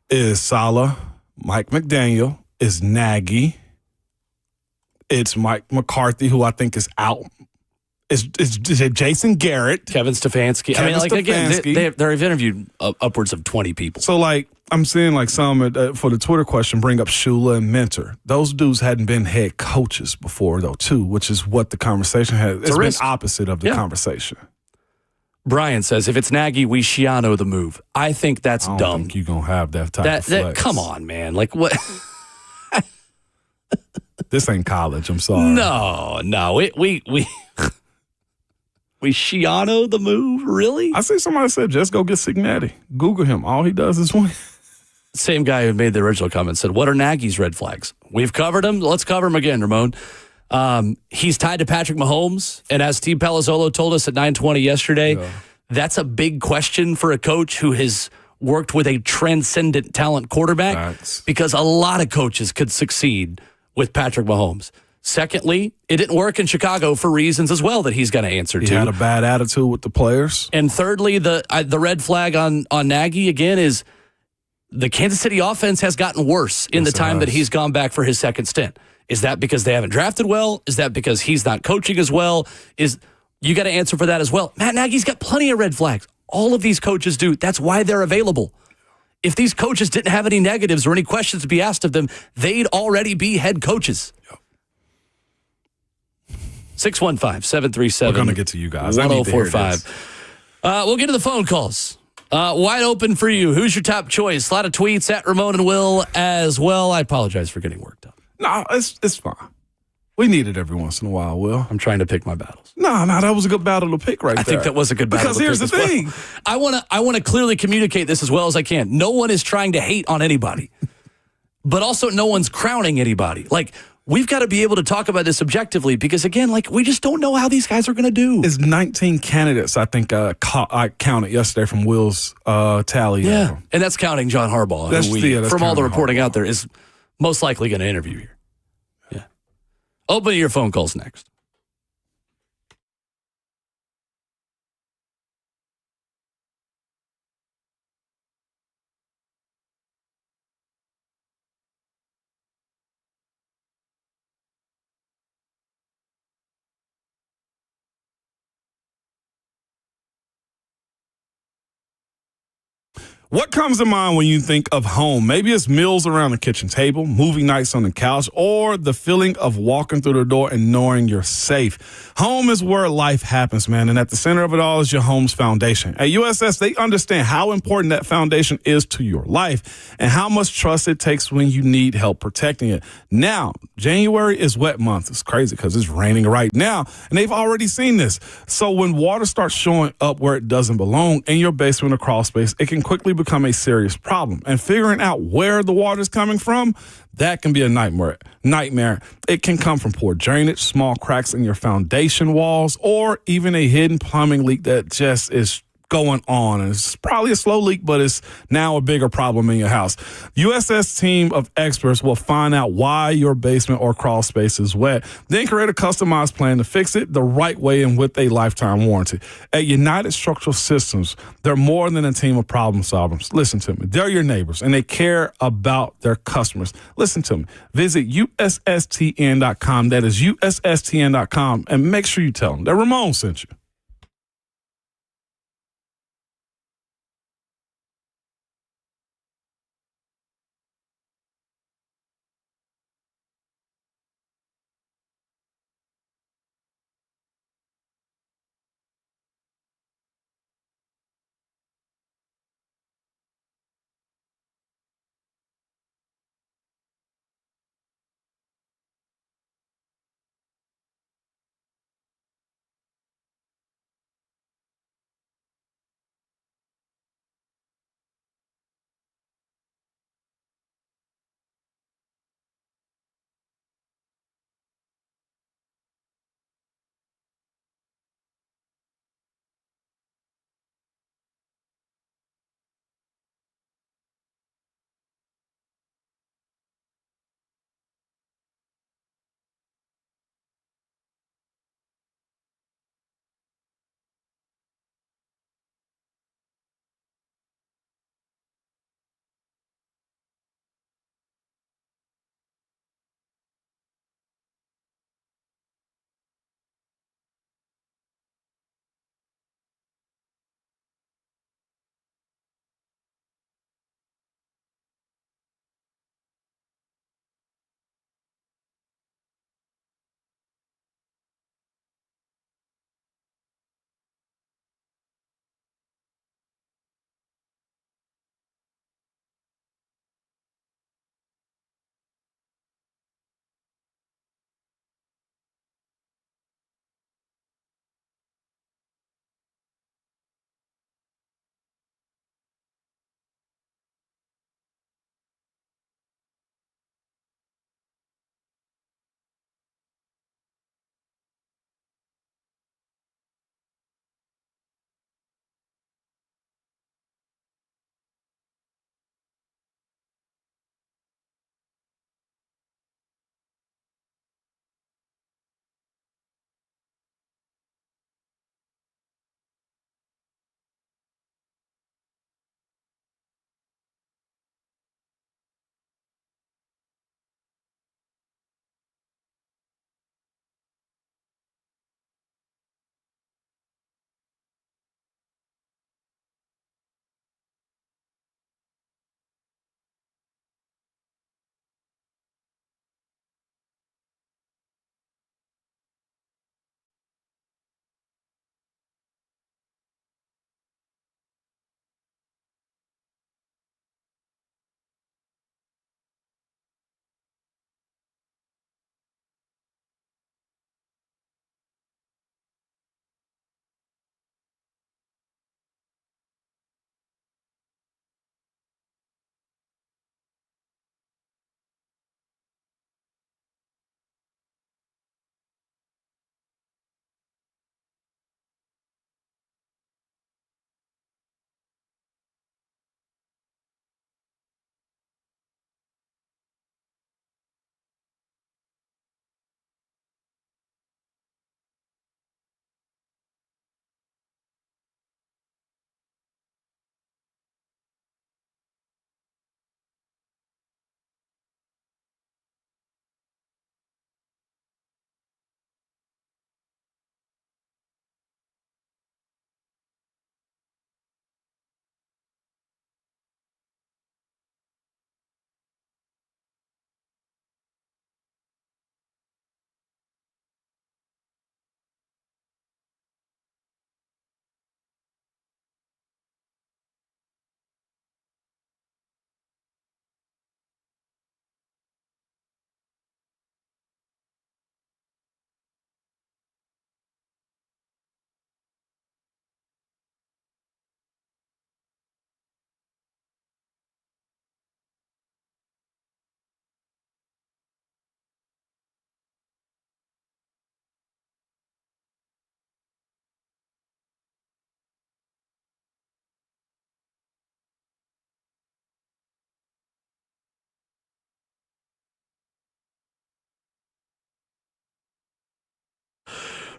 is Saleh, Mike McDaniel, is Nagy. It's Mike McCarthy, who I think is out. It's Jason Garrett. Kevin Stefanski. Again, they've interviewed upwards of 20 people. So, I'm seeing some for the Twitter question bring up Shula and Mentor. Those dudes hadn't been head coaches before, though, too, which is what the conversation has. It's been opposite of the conversation. Brian says, if it's Nagy, we Schiano the move. I think that's dumb. I don't think you're going to have that type of flex. Come on, man. Like, what? This ain't college. I'm sorry. No. We Schiano the move? Really? I see somebody said, just go get Cignetti. Google him. All he does is win. Same guy who made the original comment said, what are Nagy's red flags? We've covered him. Let's cover him again, Ramon. He's tied to Patrick Mahomes. And as Steve Palazzolo told us at 9:20 yesterday, that's a big question for a coach who has worked with a transcendent talent quarterback. Because a lot of coaches could succeed with Patrick Mahomes. Secondly, it didn't work in Chicago for reasons as well that he's going to answer to. He had a bad attitude with the players. And thirdly, the red flag on Nagy, again, is the Kansas City offense has gotten worse in the time that he's gone back for his second stint. Is that because they haven't drafted well? Is that because he's not coaching as well? You got to answer for that as well. Matt Nagy's got plenty of red flags. All of these coaches do. That's why they're available. If these coaches didn't have any negatives or any questions to be asked of them, they'd already be head coaches. 615-737. We're going to get to you guys. 1045. We'll get to the phone calls. Wide open for you. Who's your top choice? A lot of tweets at Ramon and Will as well. I apologize for getting worked up. No, it's fine. We need it every once in a while, Will. I'm trying to pick my battles. No, that was a good battle to pick right there. I think that was a good battle because here's the thing. Well. I want to clearly communicate this as well as I can. No one is trying to hate on anybody. But also no one's crowning anybody. We've got to be able to talk about this objectively because, again, we just don't know how these guys are going to do. It's 19 candidates, I think, I counted yesterday from Will's tally. Yeah, and that's counting John Harbaugh, who from all the reporting out there, is most likely going to interview here. Yeah. Open your phone calls next. What comes to mind when you think of home? Maybe it's meals around the kitchen table, movie nights on the couch, or the feeling of walking through the door and knowing you're safe. Home is where life happens, man, and at the center of it all is your home's foundation. At USS, they understand how important that foundation is to your life and how much trust it takes when you need help protecting it. Now, January is wet month. It's crazy because it's raining right now, and they've already seen this. So when water starts showing up where it doesn't belong in your basement or crawl space, it can quickly become a serious problem. And figuring out where the water is coming from, that can be a nightmare. It can come from poor drainage, small cracks in your foundation walls, or even a hidden plumbing leak that just is going on. And it's probably a slow leak, but it's now a bigger problem in your house. USS team of experts will find out why your basement or crawl space is wet, then create a customized plan to fix it the right way and with a lifetime warranty. At United Structural Systems, they're more than a team of problem solvers. Listen to me. They're your neighbors, and they care about their customers. Listen to me. Visit USSTN.com. That is USSTN.com, and make sure you tell them that Ramon sent you.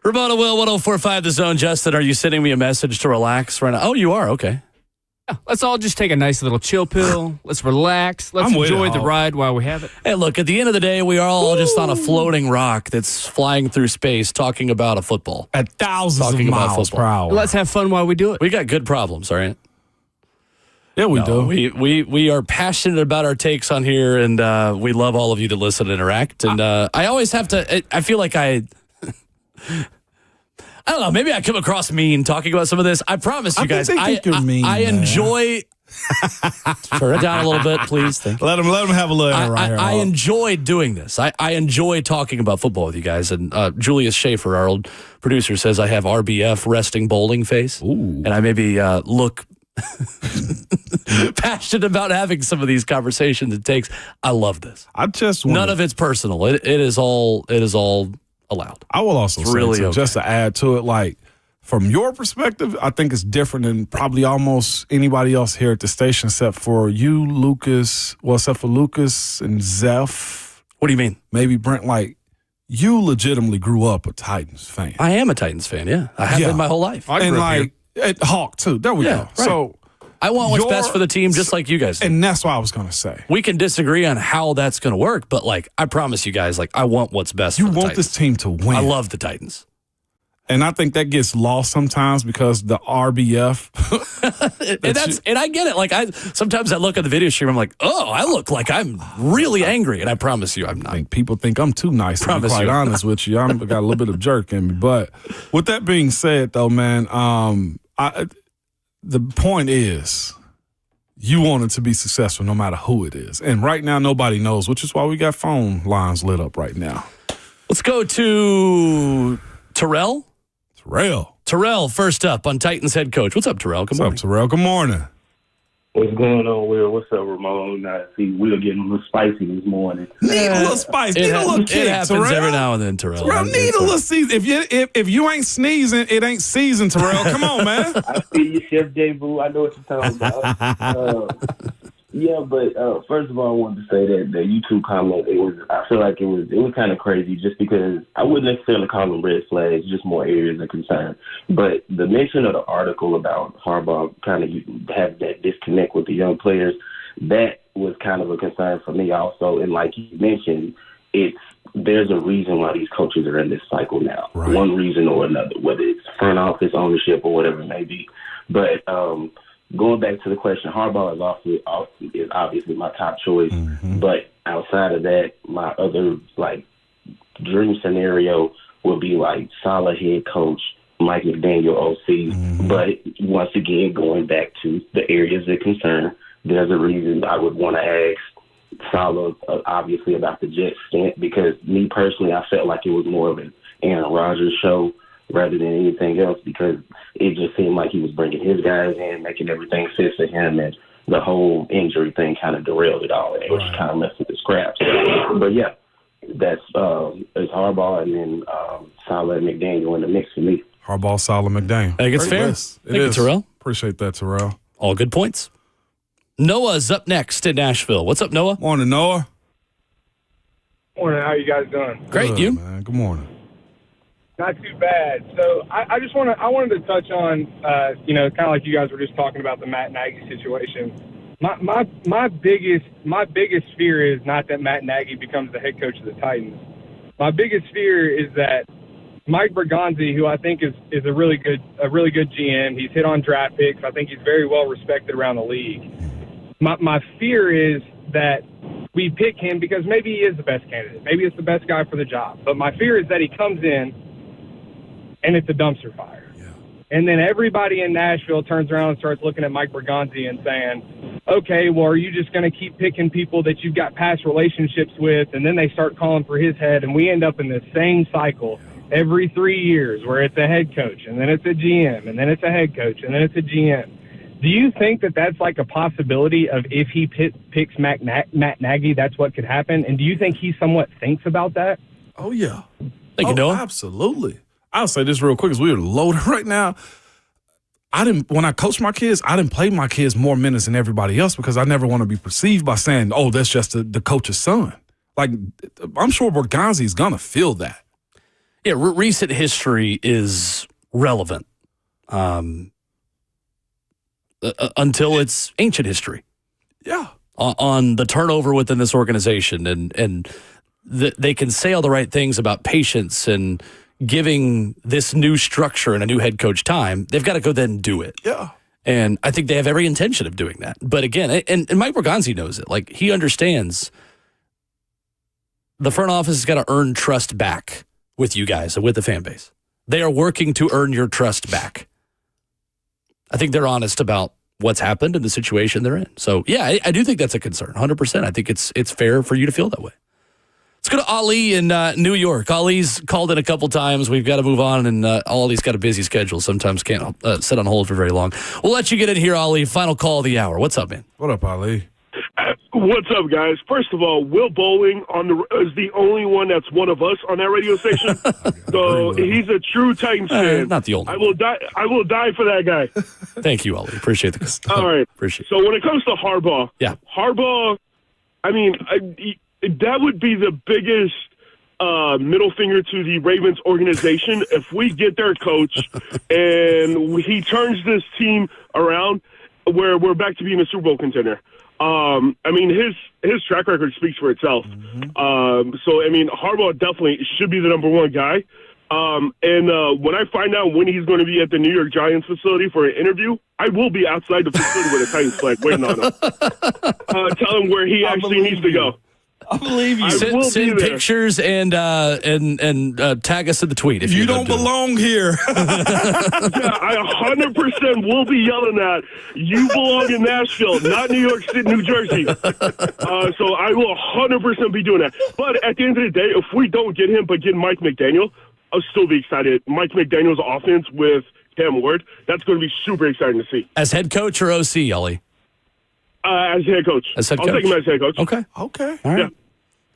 Ramona Will, 104.5 The Zone. Justin, are you sending me a message to relax right now? Oh, you are? Okay. Yeah, let's all just take a nice little chill pill. Let's relax. Let's enjoy the ride while we have it. Hey, look, at the end of the day, we are all just on a floating rock that's flying through space talking about a football. At thousands Talking of about miles football. per hour. Let's have fun while we do it. We got good problems, all right? Yeah, we do. We are passionate about our takes on here, and we love all of you that listen and interact. And I always have to, I feel like I don't know, maybe I come across mean talking about some of this. I promise you guys, I think you're mean, I enjoy. Turn it down a little bit, please. Thank you. Let him have a little right here. I enjoy doing this. I enjoy talking about football with you guys. And Julius Schaefer, our old producer, says I have RBF, resting bowling face. Ooh. And I maybe look passionate about having some of these conversations it takes. I love this. None of it's personal. It is all allowed. I will also say, really okay. just to add to it, like, from your perspective, I think it's different than probably almost anybody else here at the station except for you, Lucas. Well, except for Lucas and Zeph. What do you mean? Maybe Brent. Like, you legitimately grew up a Titans fan. I am a Titans fan, yeah. I have been my whole life. And like, at Hawk, too. There we go. Right. So I want what's best for the team, just like you guys do. And that's what I was going to say. We can disagree on how that's going to work, but, like, I promise you guys, like, I want what's best for the Titans. You want this team to win. I love the Titans. And I think that gets lost sometimes because the RBF. and I get it. Like, sometimes I look at the video stream, I'm like, oh, I look like I'm really angry. And I promise you, I'm not. I think people think I'm too nice, to be quite honest with you. I've got a little bit of jerk in me. But with that being said, though, man, the point is you want it to be successful no matter who it is. And right now, nobody knows, which is why we got phone lines lit up right now. Let's go to Terrell. Terrell, first up on Titans head coach. What's up, Terrell? Good morning. What's up, Terrell? Good morning. What's going on, Will? What's up, Ramon? I see Will getting a little spicy this morning. Need a little spice. Need a little kick, It happens Terrell. every now and then, Terrell. Terrell, need a little season. If you ain't sneezing, it ain't season, Terrell. Come on, man. I see you, Chef J. Boo. I know what you're talking about. But first of all, I wanted to say that the YouTube comment, I feel like it was kind of crazy just because I wouldn't necessarily call them red flags, just more areas of concern. But the mention of the article about Harbaugh kind of have that disconnect with the young players, that was kind of a concern for me also. And like you mentioned, there's a reason why these coaches are in this cycle now, right. One reason or another, whether it's front office ownership or whatever it may be. But going back to the question, Harbaugh is obviously my top choice. Mm-hmm. But outside of that, my other dream scenario would be Saleh head coach, Mike McDaniel OC. Mm-hmm. But once again, going back to the areas of concern, there's a reason I would want to ask Saleh obviously about the Jets stint, because me personally, I felt like it was more of an Aaron Rodgers show rather than anything else, because it just seemed like he was bringing his guys in, making everything fit for him, and the whole injury thing kind of derailed it all, and it was kind of messing with the scraps. But yeah, that's it's Harbaugh and then Saleh and McDaniel in the mix for me. Harbaugh, Saleh, McDaniel. I think it's fair. Thank you, Terrell. Appreciate that, Terrell. All good points. Noah's up next in Nashville. What's up, Noah? Morning, Noah. Morning. How you guys doing? Great. Good, you? Man. Good morning. Not too bad. So I wanted to touch on, kind of like you guys were just talking about the Matt Nagy situation. My biggest fear is not that Matt Nagy becomes the head coach of the Titans. My biggest fear is that Mike Bergonzi, who I think is a really good GM, he's hit on draft picks. I think he's very well respected around the league. My fear is that we pick him because maybe he is the best candidate. Maybe it's the best guy for the job. But my fear is that he comes in and it's a dumpster fire. Yeah. And then everybody in Nashville turns around and starts looking at Mike Bergonzi and saying, okay, well, are you just going to keep picking people that you've got past relationships with? And then they start calling for his head, and we end up in this same cycle every 3 years where it's a head coach, and then it's a GM, and then it's a head coach, and then it's a GM. Do you think that that's like a possibility of if he picks Matt Nagy, that's what could happen? And do you think he somewhat thinks about that? Oh, yeah. Thank you, Noah. Absolutely. I'll say this real quick, as we are loaded right now. When I coach my kids, I didn't play my kids more minutes than everybody else because I never want to be perceived by saying, oh, that's just the coach's son. Like, I'm sure Bergonzi is going to feel that. Yeah, recent history is relevant until it's ancient history. Yeah. On the turnover within this organization, and they can say all the right things about patience and giving this new structure and a new head coach time. They've got to go then do it. Yeah. And I think they have every intention of doing that. But again, and Mike Bergonzi knows it. Like, he understands the front office has got to earn trust back with you guys and with the fan base. They are working to earn your trust back. I think they're honest about what's happened and the situation they're in. So, yeah, I do think that's a concern, 100%. I think it's fair for you to feel that way. Let's go to Ali in New York. Ali's called in a couple times. We've got to move on, and Ali's got a busy schedule. Sometimes can't sit on hold for very long. We'll let you get in here, Ali. Final call of the hour. What's up, man? What up, Ali? What's up, guys? First of all, Will Bowling is the only one that's one of us on that radio station. So he's a true Titans fan. Not the only. I will die for that guy. Thank you, Ali. Appreciate the All right. Appreciate. So when it comes to Harbaugh, Harbaugh, I mean, that would be the biggest middle finger to the Ravens organization if we get their coach and he turns this team around where we're back to being a Super Bowl contender. I mean, his track record speaks for itself. So, I mean, Harbaugh definitely should be the number one guy. And when I find out when he's going to be at the New York Giants facility for an interview, I will be outside the facility with a Titans flag waiting on him. Tell him where he actually needs to go. I believe you. Send pictures and tag us in the tweet if you don't belong here. Yeah, I 100% will be yelling at you belong in Nashville, not New York City, New Jersey. So I will 100% be doing that. But at the end of the day, if we don't get him but get Mike McDaniel, I'll still be excited. Mike McDaniel's offense with Cam Ward, that's going to be super exciting to see. As head coach or OC, Ellie? As head coach. I'll take him as head coach. Okay. All right. Yeah.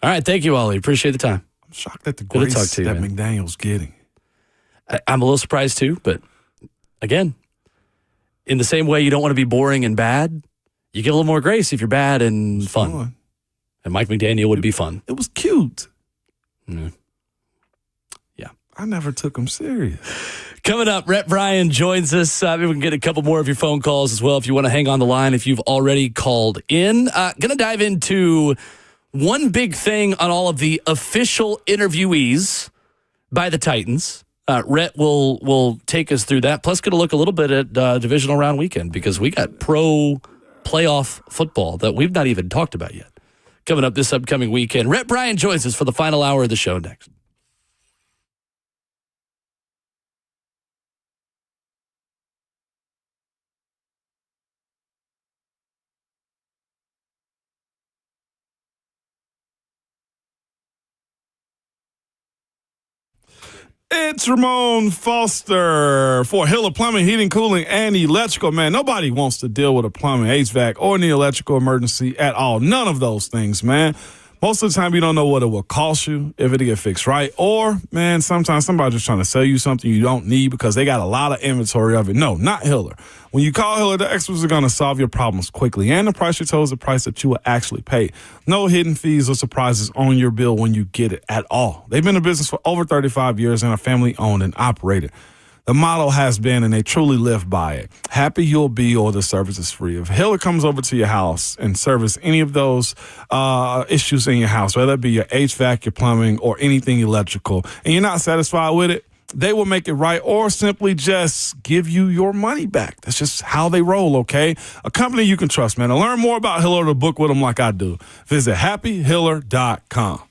All right. Thank you, Ollie. Appreciate the time. I'm shocked at the grace that McDaniel's getting. I'm a little surprised too, but again, in the same way you don't want to be boring and bad, you get a little more grace if you're bad and fun. And Mike McDaniel would be fun. It was cute. Yeah. I never took him serious. Coming up, Rhett Bryan joins us. Maybe we can get a couple more of your phone calls as well if you want to hang on the line if you've already called in. Going to dive into one big thing on all of the official interviewees by the Titans. Rhett will take us through that. Plus, going to look a little bit at divisional round weekend because we got pro playoff football that we've not even talked about yet. Coming up this upcoming weekend. Rhett Bryan joins us for the final hour of the show next. It's Ramon Foster for Hiller Plumbing, Heating, Cooling, and Electrical. Man, nobody wants to deal with a plumbing, HVAC, or any electrical emergency at all. None of those things, man. Most of the time, you don't know what it will cost you if it get fixed right. Or, man, sometimes somebody's just trying to sell you something you don't need because they got a lot of inventory of it. No, not Hiller. When you call Hiller, the experts are going to solve your problems quickly. And the price you told is the price that you will actually pay. No hidden fees or surprises on your bill when you get it at all. They've been in business for over 35 years and are family-owned and operated. The motto has been, and they truly live by it, happy you'll be or the service is free. If Hiller comes over to your house and service any of those issues in your house, whether it be your HVAC, your plumbing, or anything electrical, and you're not satisfied with it, they will make it right or simply just give you your money back. That's just how they roll, okay? A company you can trust, man. To learn more about Hiller or to book with them like I do, visit happyhiller.com.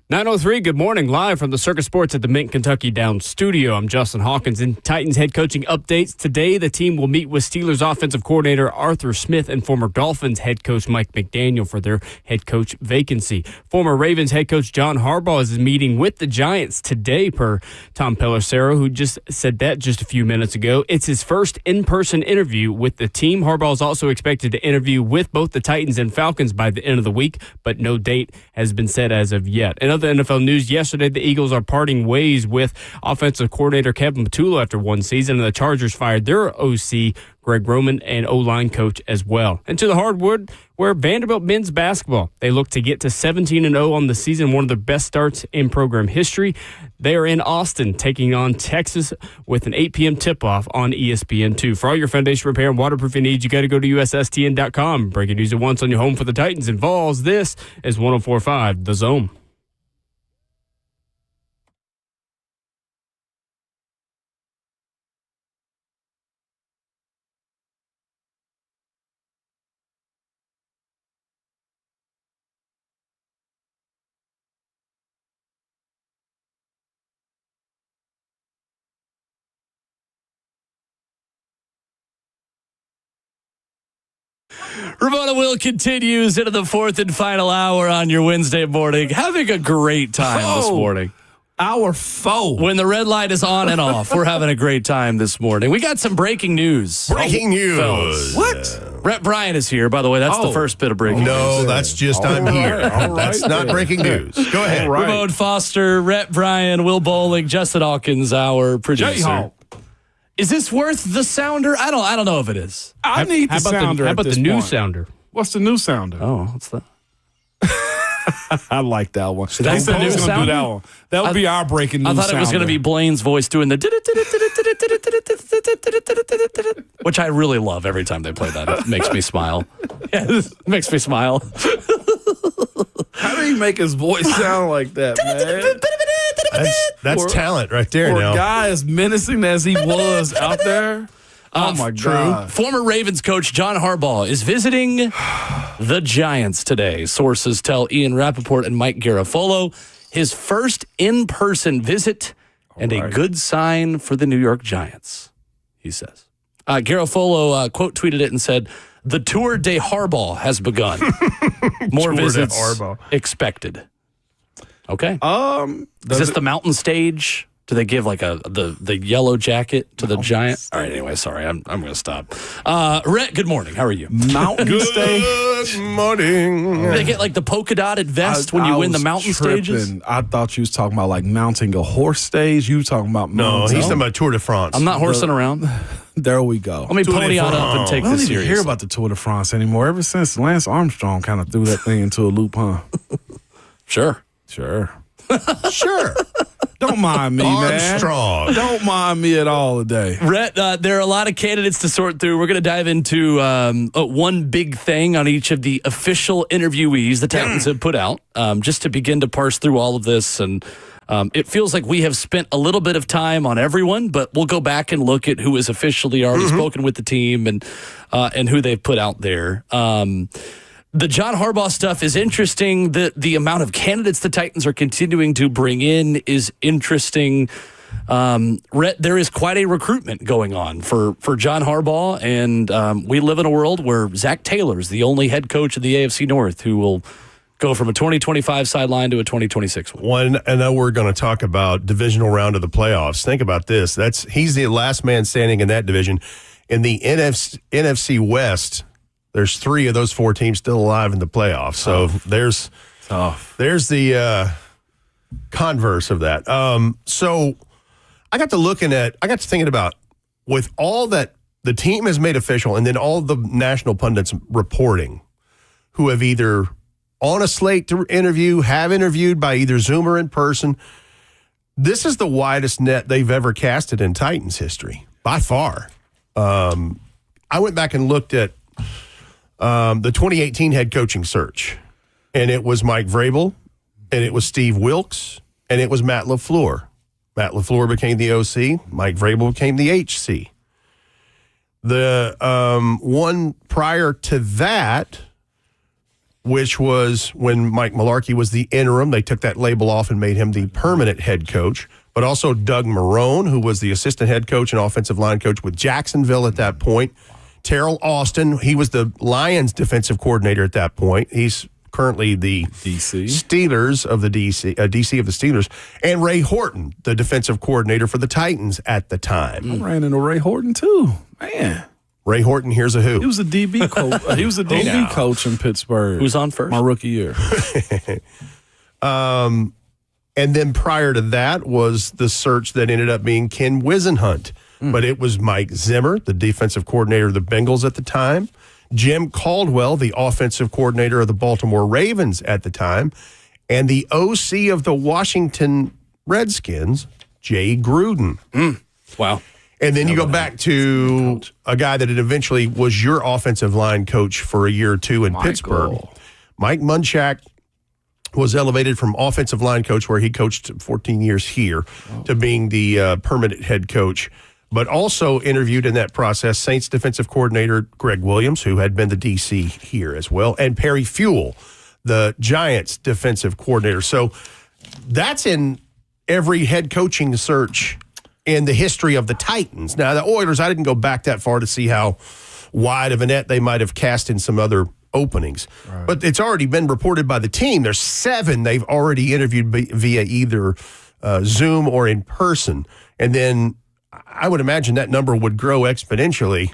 9:03, good morning, live from the Circus Sports at the Mint Kentucky Downs studio. I'm Justin Hawkins. In Titans head coaching updates, today the team will meet with Steelers offensive coordinator Arthur Smith and former Dolphins head coach Mike McDaniel for their head coach vacancy. Former Ravens head coach John Harbaugh is meeting with the Giants today, per Tom Pelissero, who just said that just a few minutes ago. It's his first in-person interview with the team. Harbaugh is also expected to interview with both the Titans and Falcons by the end of the week, but no date has been set as of yet. In other NFL news, yesterday the Eagles are parting ways with offensive coordinator Kevin Patullo after one season, and the Chargers fired their OC Greg Roman and O-line coach as well. And to the hardwood, where Vanderbilt men's basketball, they look to get to 17-0 on the season, one of the best starts in program history. They are in Austin taking on Texas with an 8 p.m. tip-off on ESPN2. For all your foundation repair and waterproofing needs, you got to go to USSTN.com. Breaking news at once on your home for the Titans and Vols. This is 104.5 The Zone. Ramona Will continues into the fourth and final hour on your Wednesday morning. Having a great time this morning. Hour 4. When the red light is on and off, we're having a great time this morning. We got some breaking news. Breaking news. Fellas. What? Rhett Bryan is here, by the way. That's the first bit of breaking news. No, that's just I'm here. That's not breaking news. Go ahead. Ramon Foster, Rhett Bryan, Will Bowling, Justin Hawkins, our producer. J-Hawk. Is this worth the sounder? I don't know if it is. I need the sounder. How about at the this new point. sounder? What's the new sounder? Oh, what's that? I like that one. That's They said the they was new going to do sounder? that one. That would be our breaking news I thought it was going to be Blaine's voice doing the which I really love every time they play that. It makes me smile. It makes me smile. How do you make his voice sound like that, man? That's talent right there For now. a guy as menacing as he was out there. Oh, my God. Former Ravens coach John Harbaugh is visiting the Giants today. Sources tell Ian Rappaport and Mike Garafolo his first in-person visit and a good sign for the New York Giants, he says. Garafolo quote tweeted it and said, "The Tour de Harbaugh has begun. More visits expected." Okay. Is this the mountain stage? Do they give like the yellow jacket to the Giant? All right. Anyway, sorry, I'm going to stop. Rhett, good morning. How are you? Mountain stage. Good morning. They get like the polka dotted vest when you win the mountain stages. I thought you was talking about like mounting a horse stage. You talking about No, mounting. he's talking about Tour de France. I'm not horsing around. There we go. Let me Tour de pony on up and France. take I don't this even seriously. hear about the Tour de France anymore. Ever since Lance Armstrong kind of threw that thing into a loop, huh? Sure. Sure. Sure. Don't mind me, man. Armstrong. Don't mind me at all today. Rhett, there are a lot of candidates to sort through. We're going to dive into one big thing on each of the official interviewees the Titans have put out, just to begin to parse through all of this. And it feels like we have spent a little bit of time on everyone, but we'll go back and look at who has officially already spoken with the team and who they've put out there. The John Harbaugh stuff is interesting. The amount of candidates the Titans are continuing to bring in is interesting. Rhett, there is quite a recruitment going on for John Harbaugh, and we live in a world where Zach Taylor is the only head coach of the AFC North who will go from a 2025 sideline to a 2026 one. I know we're going to talk about divisional round of the playoffs. Think about this. He's the last man standing in that division. In the NFC West, there's 3 of those 4 teams still alive in the playoffs. So there's the converse of that. So I got to thinking about, with all that the team has made official and then all the national pundits reporting who have either on a slate to interview, have interviewed by either Zoom or in person, this is the widest net they've ever casted in Titans history, by far. I went back and looked at the 2018 head coaching search, and it was Mike Vrabel, and it was Steve Wilkes, and it was Matt LaFleur. Matt LaFleur became the OC. Mike Vrabel became the HC. The one prior to that which was when Mike Mularkey was the interim. They took that label off and made him the permanent head coach. But also Doug Marrone, who was the assistant head coach and offensive line coach with Jacksonville at that point. Terrell Austin, he was the Lions defensive coordinator at that point. He's currently the Steelers of the DC of the Steelers. And Ray Horton, the defensive coordinator for the Titans at the time. I ran into Ray Horton too, man. Ray Horton, here's a who. He was a DB coach. He was a DB coach in Pittsburgh. Who's on first? My rookie year. And then prior to that was the search that ended up being Ken Wisenhunt. But it was Mike Zimmer, the defensive coordinator of the Bengals at the time, Jim Caldwell, the offensive coordinator of the Baltimore Ravens at the time, and the OC of the Washington Redskins, Jay Gruden. Wow. And then you go back to a guy that eventually was your offensive line coach for a year or two in Pittsburgh. Mike Munchak was elevated from offensive line coach, where he coached 14 years here, to being the permanent head coach, but also interviewed in that process Saints defensive coordinator Greg Williams, who had been the DC here as well, and Perry Fewell, the Giants defensive coordinator. So that's in every head coaching search in the history of the Titans. Now, the Oilers, I didn't go back that far to see how wide of a net they might have cast in some other openings. Right. But it's already been reported by the team. There's 7 they've already interviewed via either Zoom or in person. And then I would imagine that number would grow exponentially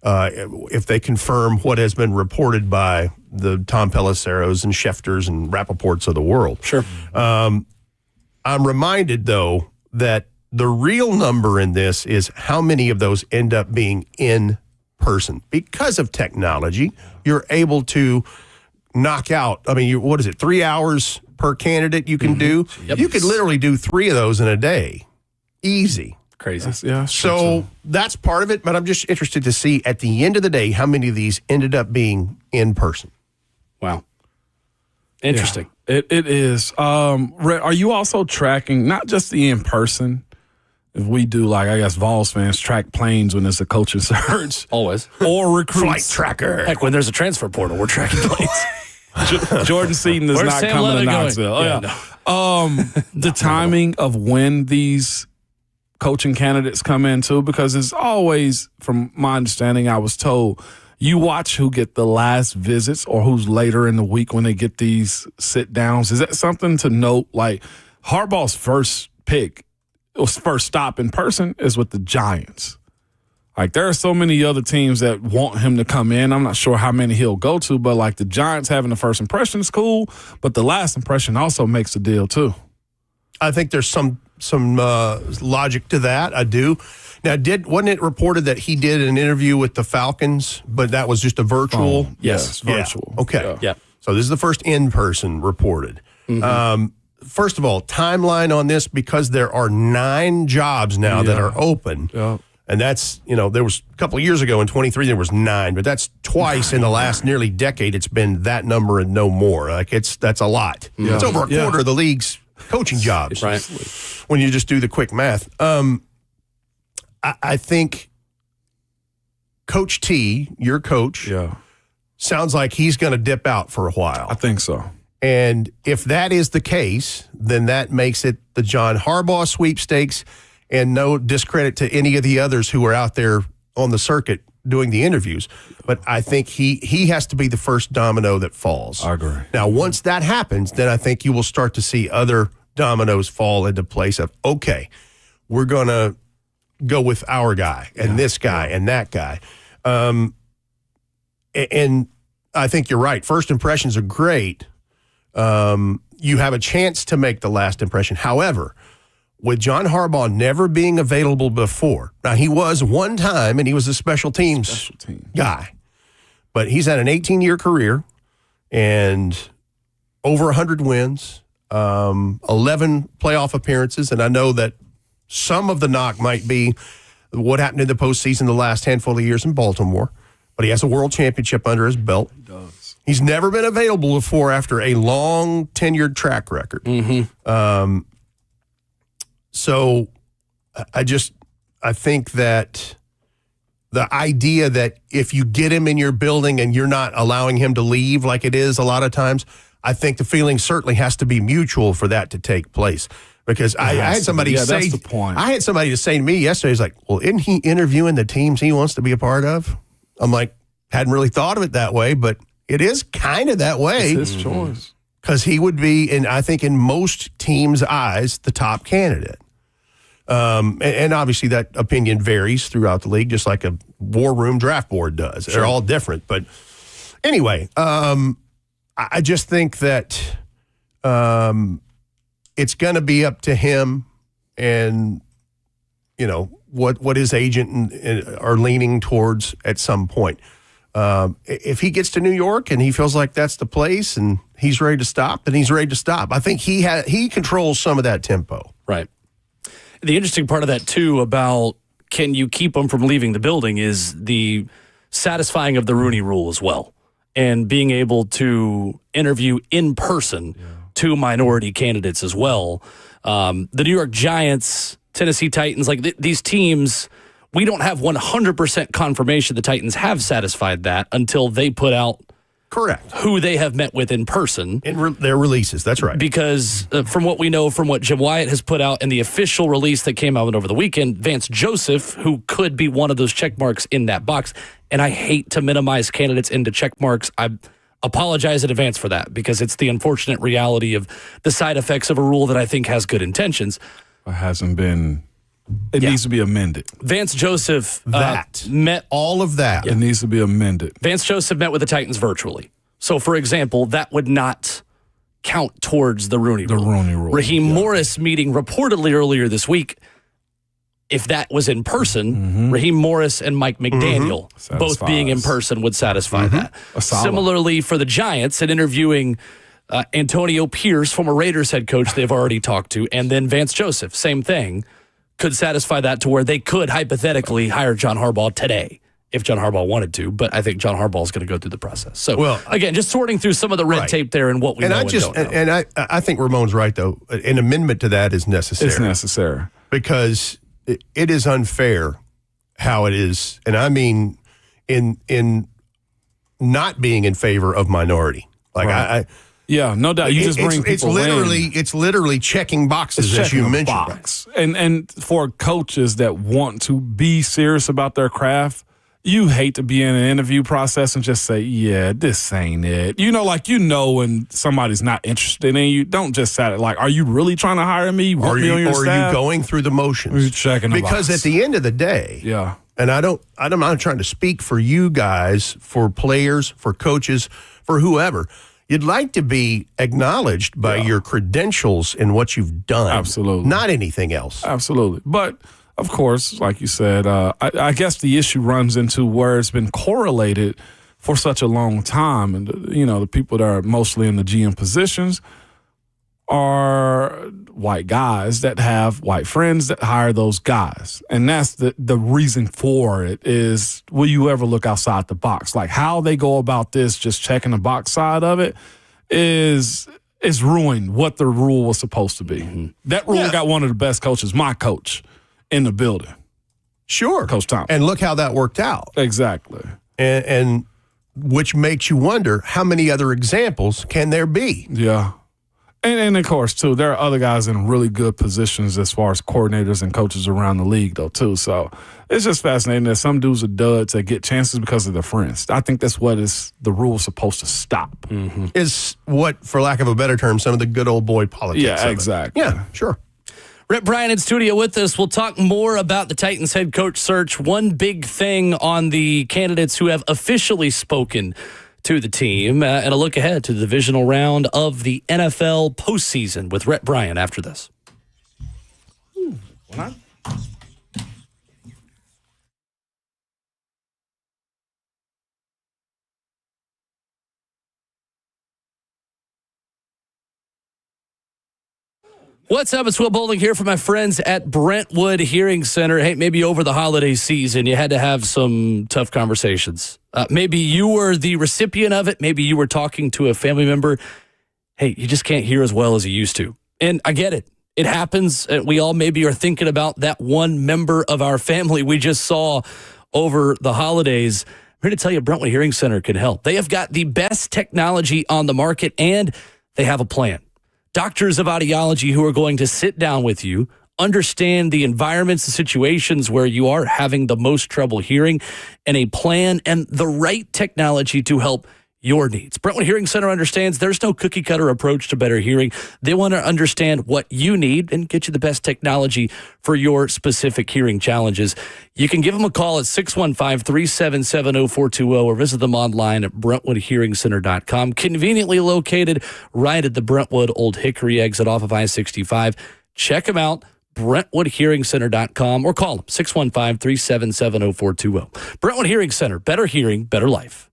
if they confirm what has been reported by the Tom Pelisseros and Schefters and Rappaports of the world. Sure. I'm reminded, though, that the real number in this is how many of those end up being in person. Because of technology, you're able to knock out, I mean, what is it, 3 hours per candidate you can do? Yep. You could literally do 3 of those in a day. Easy. Crazy. Yeah. So that's part of it, but I'm just interested to see at the end of the day how many of these ended up being in person. Wow. Interesting. Yeah, it is. Rhett, are you also tracking not just the in person? If we do, like, I guess Vols fans track planes when there's a coaching search. Always. Or recruits. Flight tracker. Heck, when there's a transfer portal, we're tracking planes. Jordan Seaton is not Sam coming to Levitt Knoxville. going? The timing of when these coaching candidates come in, too, because it's always, from my understanding, I was told, you watch who get the last visits or who's later in the week when they get these sit-downs. Is that something to note? Like, Harbaugh's first stop in person is with the Giants. Like, there are so many other teams that want him to come in. I'm not sure how many he'll go to, but, like, the Giants having the first impression is cool, but the last impression also makes a deal, too. I think there's some logic to that. I do. Now, wasn't it reported that he did an interview with the Falcons, but that was just a virtual? Yes, virtual. Yeah. Okay. Yeah. So this is the first in-person reported. First of all, timeline on this, because there are 9 jobs now that are open. Yeah. And that's, there was a couple of years ago in 23, there was 9, but that's twice in the last nearly decade. It's been that number and no more. Like, that's a lot. Yeah. It's over a quarter of the league's coaching jobs. Right. When you just do the quick math. I think Coach T, your coach, sounds like he's going to dip out for a while. I think so. And if that is the case, then that makes it the John Harbaugh sweepstakes, and no discredit to any of the others who are out there on the circuit doing the interviews. But I think he has to be the first domino that falls. I agree. Now, once that happens, then I think you will start to see other dominoes fall into place of, okay, we're going to go with our guy and this guy and that guy. And I think you're right. First impressions are great. You have a chance to make the last impression. However, with John Harbaugh never being available before, now he was one time and he was a special teams guy, but he's had an 18-year career and over 100 wins, 11 playoff appearances, and I know that some of the knock might be what happened in the postseason the last handful of years in Baltimore, but he has a world championship under his belt. He does. He's never been available before after a long tenured track record. So I think that the idea that if you get him in your building and you're not allowing him to leave like it is a lot of times, I think the feeling certainly has to be mutual for that to take place. Because I had somebody say, that's the point. I had somebody to say to me yesterday, he's like, well, isn't he interviewing the teams he wants to be a part of? I'm like, hadn't really thought of it that way, but it is kind of that way. It's his choice. Because he would be, I think in most teams' eyes, the top candidate. And obviously that opinion varies throughout the league, just like a war room draft board does. Sure. They're all different. But anyway, I just think that it's going to be up to him and, what his agent are leaning towards at some point. If he gets to New York and he feels like that's the place and he's ready to stop, then he's ready to stop. I think he controls some of that tempo. Right. The interesting part of that, too, about can you keep him from leaving the building is the satisfying of the Rooney Rule as well, and being able to interview in person two minority candidates as well. The New York Giants, Tennessee Titans, these teams, we don't have 100% confirmation the Titans have satisfied that until they put out correct who they have met with in person. In their releases, that's right. Because from what we know, from what Jim Wyatt has put out in the official release that came out over the weekend, Vance Joseph, who could be one of those check marks in that box, and I hate to minimize candidates into check marks. I apologize in advance for that because it's the unfortunate reality of the side effects of a rule that I think has good intentions. It hasn't been... It needs to be amended. Vance Joseph met all of that. It needs to be amended. Vance Joseph met with the Titans virtually. So, for example, that would not count towards the Rooney Rule. The Rooney Rule. Raheem Morris meeting reportedly earlier this week. If that was in person, Raheem Morris and Mike McDaniel both being in person would satisfy that. Similarly, for the Giants, and interviewing Antonio Pierce, former Raiders head coach they've already talked to, and then Vance Joseph, same thing. Could satisfy that to where they could hypothetically hire John Harbaugh today if John Harbaugh wanted to, but I think John Harbaugh is going to go through the process. So, again, just sorting through some of the red tape there and what we know and don't know. And I think Ramon's right, though. An amendment to that is necessary. It's necessary. Because it is unfair how it is, and I mean in not being in favor of minority. Yeah, no doubt. You just bring people in. It's literally checking boxes, as you mentioned. And for coaches that want to be serious about their craft, you hate to be in an interview process and just say, yeah, this ain't it. When somebody's not interested in you, don't just say it. Are you really trying to hire me? Are you going through the motions? Are you checking the box? Because at the end of the day, and I'm not trying to speak for you guys, for players, for coaches, for whoever. You'd like to be acknowledged by your credentials and what you've done. Absolutely. Not anything else. Absolutely. But, of course, like you said, I guess the issue runs into where it's been correlated for such a long time. And, the people that are mostly in the GM positions are white guys that have white friends that hire those guys. And that's the reason for it is, will you ever look outside the box? How they go about this, just checking the box side of it, is ruined what the rule was supposed to be. Mm-hmm. That rule got one of the best coaches, my coach, in the building. Sure. Coach Tomlin. And look how that worked out. Exactly. And which makes you wonder, how many other examples can there be? Yeah. And of course, too, there are other guys in really good positions as far as coordinators and coaches around the league, though, too. So it's just fascinating that some dudes are duds that get chances because of their friends. I think that's what the rule is supposed to stop. Mm-hmm. Is what, for lack of a better term, some of the good old boy politics. Yeah, exactly. Yeah, sure. Rhett Bryant in studio with us. We'll talk more about the Titans head coach search. One big thing on the candidates who have officially spoken to the team, and a look ahead to the divisional round of the NFL postseason with Rhett Bryant after this. What's up? It's Will Bowling here for my friends at Brentwood Hearing Center. Hey, maybe over the holiday season, you had to have some tough conversations. Maybe you were the recipient of it. Maybe you were talking to a family member. Hey, you just can't hear as well as you used to. And I get it. It happens. We all maybe are thinking about that one member of our family we just saw over the holidays, I'm here to tell you Brentwood Hearing Center can help. They have got the best technology on the market, and they have a plan. Doctors of audiology who are going to sit down with you, understand the environments, the situations where you are having the most trouble hearing, and a plan and the right technology to help your needs. Brentwood Hearing Center understands there's no cookie cutter approach to better hearing. They want to understand what you need and get you the best technology for your specific hearing challenges. You can give them a call at 615-377-0420 or visit them online at BrentwoodHearingCenter.com. Conveniently located right at the Brentwood Old Hickory exit off of I-65. Check them out. BrentwoodHearingCenter.com or call them 615-377-0420. Brentwood Hearing Center. Better hearing, better life.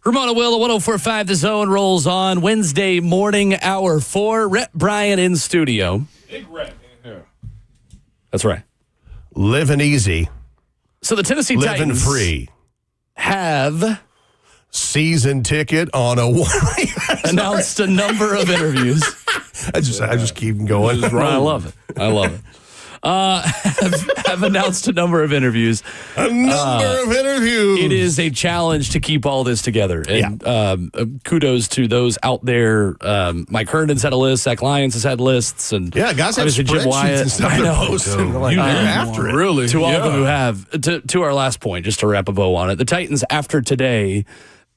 Ramona Will, 104.5 The Zone rolls on Wednesday morning, hour 4. Rhett Bryant in studio. Big Rhett in here. That's right. Living easy. So the Tennessee Living Titans free. have Season ticket on a announced a number of interviews. I just keep going. I love it. Have announced a number of interviews. It is a challenge to keep all this together. And kudos to those out there. Mike Herndon's had a list. Zach Lyons has had lists. And guys have spreadsheets and stuff to post. You're after it. Really? To all of them who have. To our last point, just to wrap a bow on it, the Titans after today,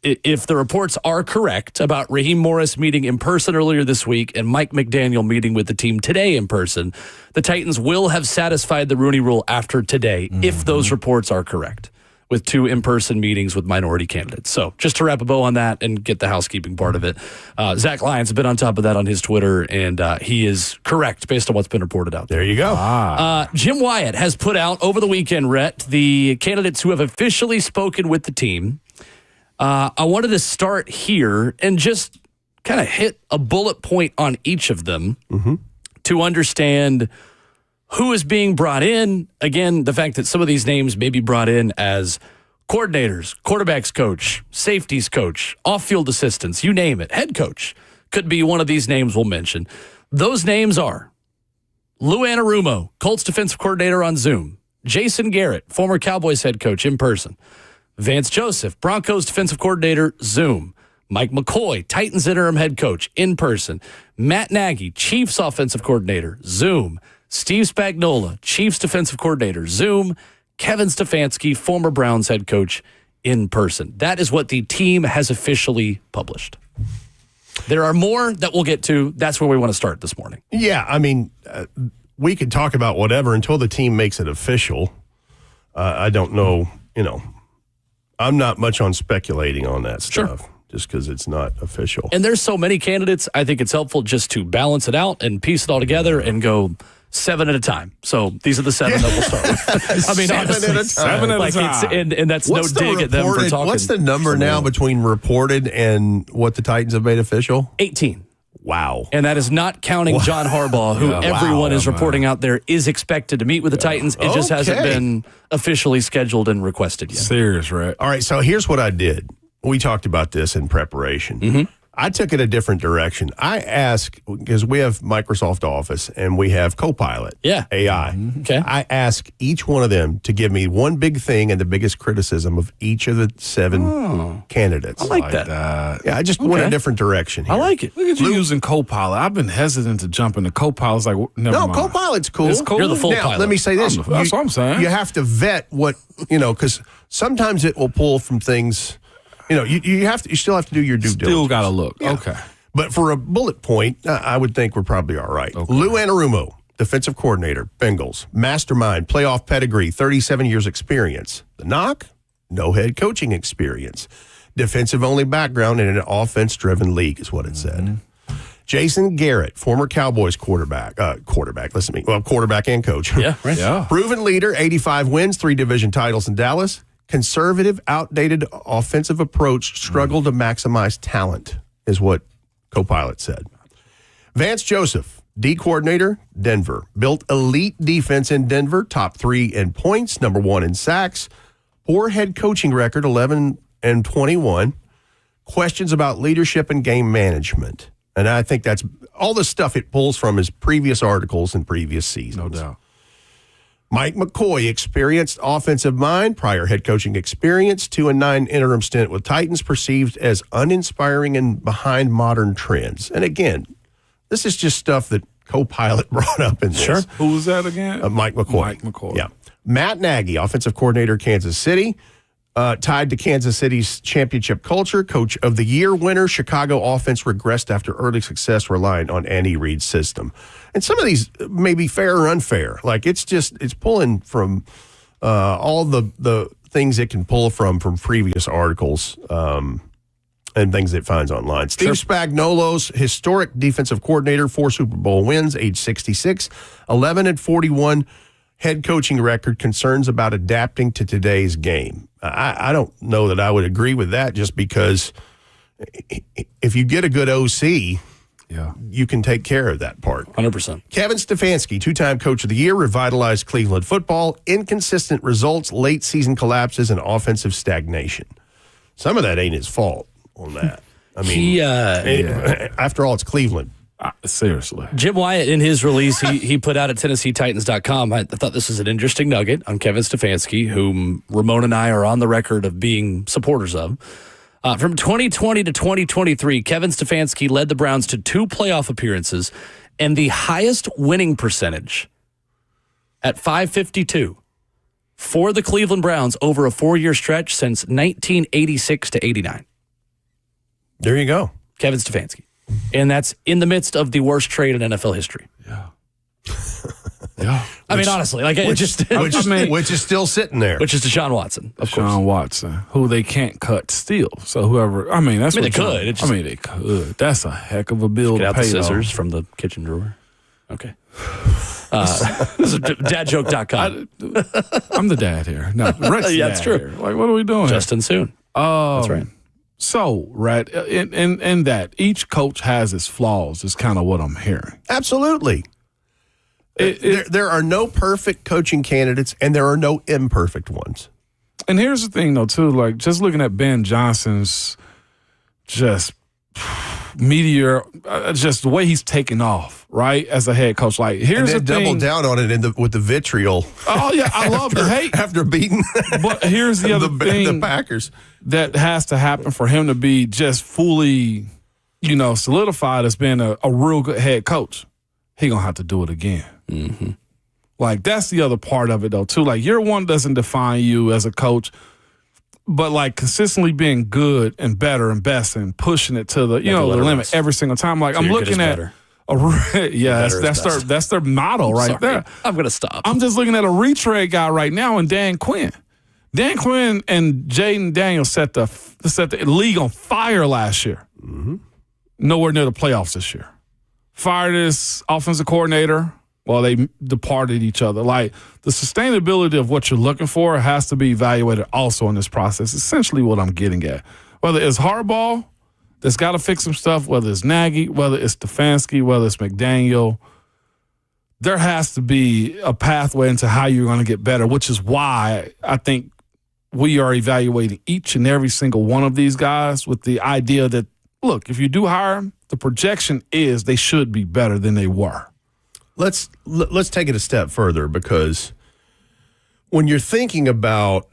if the reports are correct about Raheem Morris meeting in person earlier this week and Mike McDaniel meeting with the team today in person, the Titans will have satisfied the Rooney Rule after today, if those reports are correct, with 2 in-person meetings with minority candidates. So just to wrap a bow on that and get the housekeeping part of it, Zach Lyons has been on top of that on his Twitter, and he is correct based on what's been reported out there. There you go. Jim Wyatt has put out over the weekend, Rhett, the candidates who have officially spoken with the team. I wanted to start here and just kind of hit a bullet point on each of them to understand who is being brought in. Again, the fact that some of these names may be brought in as coordinators, quarterbacks coach, safeties coach, off-field assistants, you name it, head coach could be one of these names we'll mention. Those names are Lou Anarumo, Colts defensive coordinator on Zoom, Jason Garrett, former Cowboys head coach in person, Vance Joseph, Broncos defensive coordinator, Zoom. Mike McCoy, Titans interim head coach, in person. Matt Nagy, Chiefs offensive coordinator, Zoom. Steve Spagnuolo, Chiefs defensive coordinator, Zoom. Kevin Stefanski, former Browns head coach, in person. That is what the team has officially published. There are more that we'll get to. That's where we want to start this morning. Yeah, I mean, we could talk about whatever until the team makes it official. I don't know, I'm not much on speculating on that stuff just because it's not official. And there's so many candidates, I think it's helpful just to balance it out and piece it all together and go 7 at a time. So these are the 7 that we'll start with. I mean, honestly, 7 at a time. And that's no dig at them for talking. What's the number now between reported and what the Titans have made official? 18. Wow. And that is not counting John Harbaugh, who everyone is reporting out there is expected to meet with the Titans. It just hasn't been officially scheduled and requested yet. Serious, right? All right, so here's what I did. We talked about this in preparation. I took it a different direction. I asked, because we have Microsoft Office and we have Copilot, AI. Okay. I asked each one of them to give me one big thing and the biggest criticism of each of the 7 candidates. I like that. Yeah, I just went a different direction here. I like it. Look at you using Copilot. I've been hesitant to jump into Copilot. It's like, never mind. Copilot's cool. It's cool. You're the full now, pilot. let me say this. That's what I'm saying. You have to vet what, because sometimes it will pull from things. You still have to do your due diligence. Still got to look. Yeah. Okay. But for a bullet point, I would think we're probably all right. Okay. Lou Anarumo, defensive coordinator, Bengals, mastermind, playoff pedigree, 37 years experience. The knock, no head coaching experience. Defensive-only background in an offense-driven league is what it said. Jason Garrett, former Cowboys quarterback, quarterback and coach. Yeah, right. Yeah. Proven leader, 85 wins, 3 division titles in Dallas. Conservative, outdated offensive approach, struggle to maximize talent is what Copilot said. Vance Joseph, D coordinator, Denver. Built elite defense in Denver, top 3 in points, number 1 in sacks. Poor head coaching record, 11-21. Questions about leadership and game management. And I think that's all the stuff it pulls from his previous articles and previous seasons. No doubt. Mike McCoy, experienced offensive mind, prior head coaching experience, 2-9 interim stint with Titans, perceived as uninspiring and behind modern trends. And again, this is just stuff that Copilot brought up in this. Sure. Who was that again? Mike McCoy. Mike McCoy. Yeah. Matt Nagy, offensive coordinator, Kansas City. Tied to Kansas City's championship culture, coach of the year winner. Chicago offense regressed after early success relying on Andy Reid's system. And some of these may be fair or unfair. Like it's pulling from all the things it can pull from previous articles and things it finds online. Steve Spagnuolo's historic defensive coordinator, 4 Super Bowl wins, age 66, 11-41. head coaching record, concerns about adapting to today's game. I don't know that I would agree with that, just because if you get a good OC, you can take care of that part. 100%. Kevin Stefanski, 2-time Coach of the Year, revitalized Cleveland football, inconsistent results, late season collapses, and offensive stagnation. Some of that ain't his fault on that. I mean, after all, it's Cleveland. Seriously. Jim Wyatt, in his release, he put out at TennesseeTitans.com. I thought this was an interesting nugget on Kevin Stefanski, whom Ramon and I are on the record of being supporters of. From 2020 to 2023, Kevin Stefanski led the Browns to 2 playoff appearances and the highest winning percentage at .552 for the Cleveland Browns over a 4-year stretch since 1986 to 89. There you go. Kevin Stefanski. And that's in the midst of the worst trade in NFL history. Yeah. I mean, honestly, like which is still sitting there. Which is Deshaun Watson, of course. Deshaun Watson, who they can't cut still. So whoever, they could. They could. That's a heck of a bill to get out pay. The scissors from the kitchen drawer. Okay. This is dadjoke.com. I'm the dad here. No, Rex. Yeah, that's true. Here. Like, what are we doing? Justin Soon. That's right. So, right, in that each coach has its flaws is kind of what I'm hearing. Absolutely. There are no perfect coaching candidates, and there are no imperfect ones. And here's the thing, though, too. Like, just looking at Ben Johnson's just just the way he's taken off, right, as a head coach. Like, here's the thing. Double down on it with the vitriol. Oh, yeah, I love the hate. After beating but here's the other thing. The Packers. That has to happen for him to be just fully, solidified as being a real good head coach. He going to have to do it again. Mm-hmm. Like, that's the other part of it, though, too. Like, year one doesn't define you as a coach, but, like, consistently being good and better and best and pushing it to the, the limit every single time. Like, I'm looking at that's their motto right there. I'm going to stop. I'm just looking at a retread guy right now in Dan Quinn. Dan Quinn and Jaden Daniels set the league on fire last year. Mm-hmm. Nowhere near the playoffs this year. Fired his offensive coordinator while they departed each other. Like, the sustainability of what you're looking for has to be evaluated also in this process. Essentially what I'm getting at. Whether it's Harbaugh that's got to fix some stuff, whether it's Nagy, whether it's Stefanski, whether it's McDaniel, there has to be a pathway into how you're going to get better, which is why I think we are evaluating each and every single one of these guys with the idea that, look, if you do hire them, the projection is they should be better than they were. Let's take it a step further, because when you're thinking about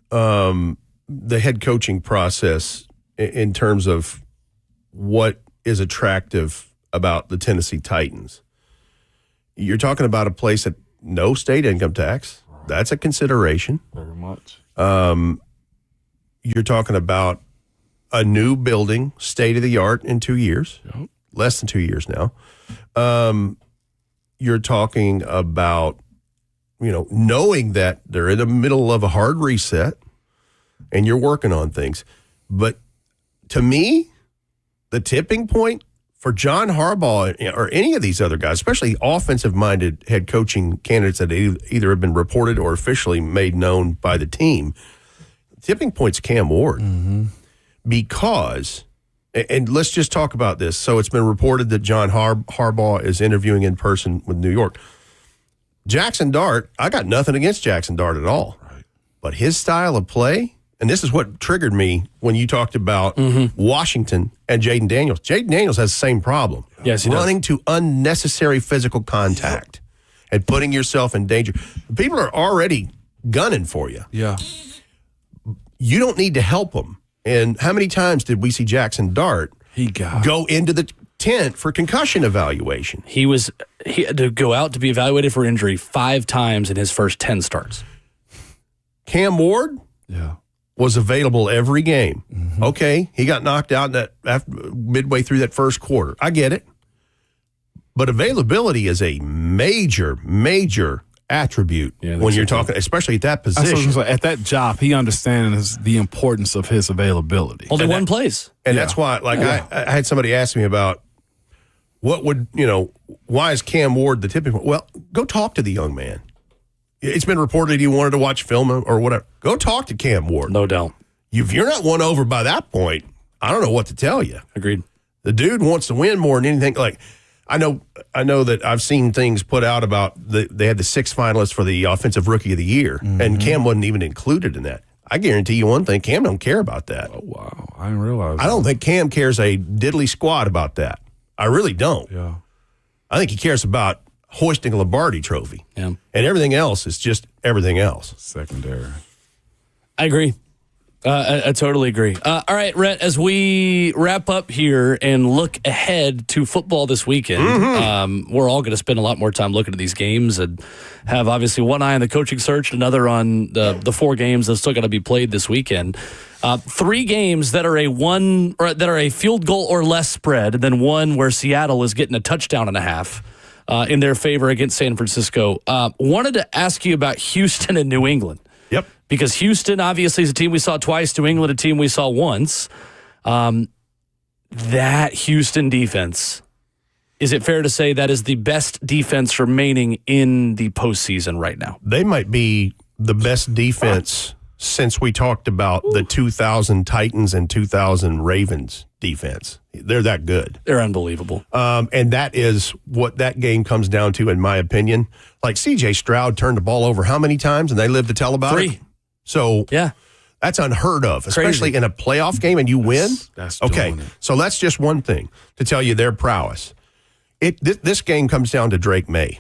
the head coaching process in terms of what is attractive about the Tennessee Titans, you're talking about a place that no state income tax. That's a consideration. Very much. You're talking about a new building, state of the art, in 2 years, less than 2 years now. You're talking about, knowing that they're in the middle of a hard reset and you're working on things. But to me, the tipping point for John Harbaugh or any of these other guys, especially offensive-minded head coaching candidates that either have been reported or officially made known by the team, tipping point's Cam Ward. Mm-hmm. Because, and let's just talk about this. So it's been reported that John Harbaugh is interviewing in person with New York. Jackson Dart, I got nothing against Jackson Dart at all. Right. But his style of play, and this is what triggered me when you talked about Washington and Jaden Daniels. Jaden Daniels has the same problem. Yes, he running to unnecessary physical contact and putting yourself in danger. People are already gunning for you. Yeah. You don't need to help them. And how many times did we see Jackson Dart go into the tent for concussion evaluation? He had to go out to be evaluated for injury 5 times in his first 10 starts. Cam Ward was available every game. Mm-hmm. Okay, he got knocked out midway through that first quarter. I get it. But availability is a major, major attribute when you're talking, especially at that position. At that job, he understands the importance of his availability. Only one place. And that's why, I had somebody ask me about why is Cam Ward the tipping point? Well, go talk to the young man. It's been reported he wanted to watch film or whatever. Go talk to Cam Ward. No doubt. If you're not won over by that point, I don't know what to tell you. Agreed. The dude wants to win more than anything. Like, I know that I've seen things put out about they had the 6 finalists for the Offensive Rookie of the Year, and Cam wasn't even included in that. I guarantee you one thing, Cam don't care about that. Oh, wow. I didn't realize I don't think Cam cares a diddly squat about that. I really don't. Yeah. I think he cares about hoisting a Lombardi trophy. Yeah. And everything else is just everything else. Secondary. I agree. I totally agree. All right, Rhett, as we wrap up here and look ahead to football this weekend, we're all going to spend a lot more time looking at these games and have obviously one eye on the coaching search, another on the 4 games that's still going to be played this weekend. 3 games that are a field goal or less spread, and then one where Seattle is getting a touchdown and a half in their favor against San Francisco. Wanted to ask you about Houston and New England. Yep. Because Houston, obviously, is a team we saw twice. New England, a team we saw once. That Houston defense, is it fair to say that is the best defense remaining in the postseason right now? They might be the best defense since we talked about the 2000 Titans and 2000 Ravens defense. They're that good. They're unbelievable. And that is what that game comes down to, in my opinion. Like, C.J. Stroud turned the ball over how many times, and they lived to tell about 3. it? So yeah, that's unheard of, especially in a playoff game and you win. That's okay, so that's just one thing to tell you their prowess. This game comes down to Drake May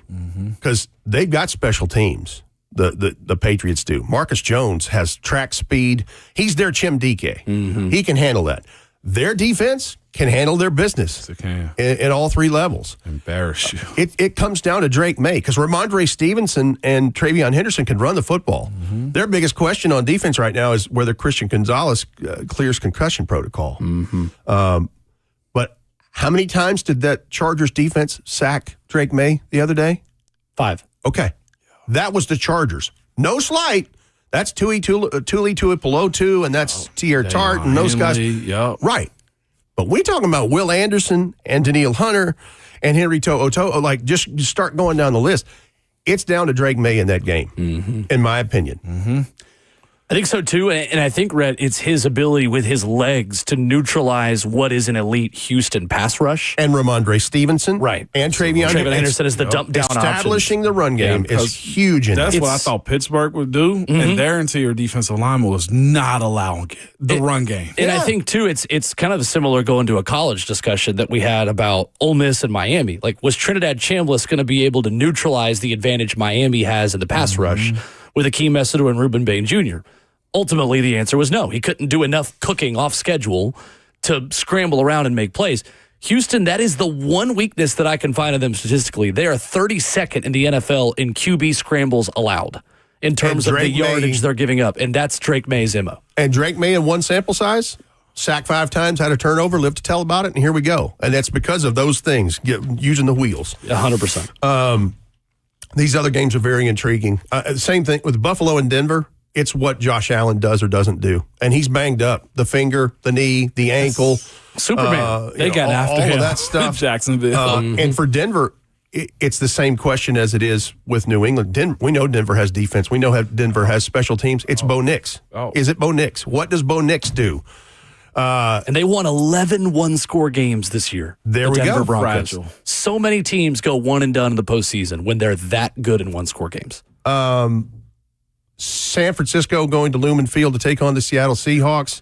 because they've got special teams. The Patriots do. Marcus Jones has track speed. He's their Chim DK. He can handle that. Their defense can handle their business at all 3 levels. Embarrass you. It comes down to Drake May because Ramondre Stevenson and Travion Henderson can run the football. Their biggest question on defense right now is whether Christian Gonzalez clears concussion protocol. But how many times did that Chargers defense sack Drake May the other day? 5. Okay. That was the Chargers. No slight. That's Tuli Tuipulotu, and that's Tier Tart, and those guys. Yep. Right. But we're talking about Will Anderson and Daniil Hunter and Henry To'o. Like, just start going down the list. It's down to Drake May in that game, in my opinion. I think so, too. And I think, Rhett, it's his ability with his legs to neutralize what is an elite Houston pass rush. And Ramondre Stevenson. Right. And Travion Henderson is the dump down option. Establishing the run game is huge in That's what I thought Pittsburgh would do, and their interior defensive lineman was not allowing the run game. And I think, too, it's kind of similar going to a college discussion that we had about Ole Miss and Miami. Like, was Trinidad Chambliss going to be able to neutralize the advantage Miami has in the pass rush with Akeem Mesidor and Reuben Bain Jr.? Ultimately, the answer was no. He couldn't do enough cooking off schedule to scramble around and make plays. Houston, that is the one weakness that I can find in them statistically. They are 32nd in the NFL in QB scrambles allowed in terms of the yardage they're giving up, and that's Drake May's MO. And Drake May in one sample size, sacked 5 times, had a turnover, lived to tell about it, and here we go. And that's because of those things, using the wheels. 100%. These other games are very intriguing. Same thing with Buffalo and Denver. It's what Josh Allen does or doesn't do. And he's banged up. The finger, the knee, the ankle. Superman. They got after all him. of that stuff. Jacksonville. And for Denver, it's the same question as it is with New England. We know Denver has defense. We know Denver has special teams. It's Bo Nix. Is it Bo Nix? What does Bo Nix do? And they won 11 one-score games this year. There we Denver go. Broncos. Fragile. So many teams go one and done in the postseason when they're that good in one-score games. San Francisco going to Lumen Field to take on the Seattle Seahawks.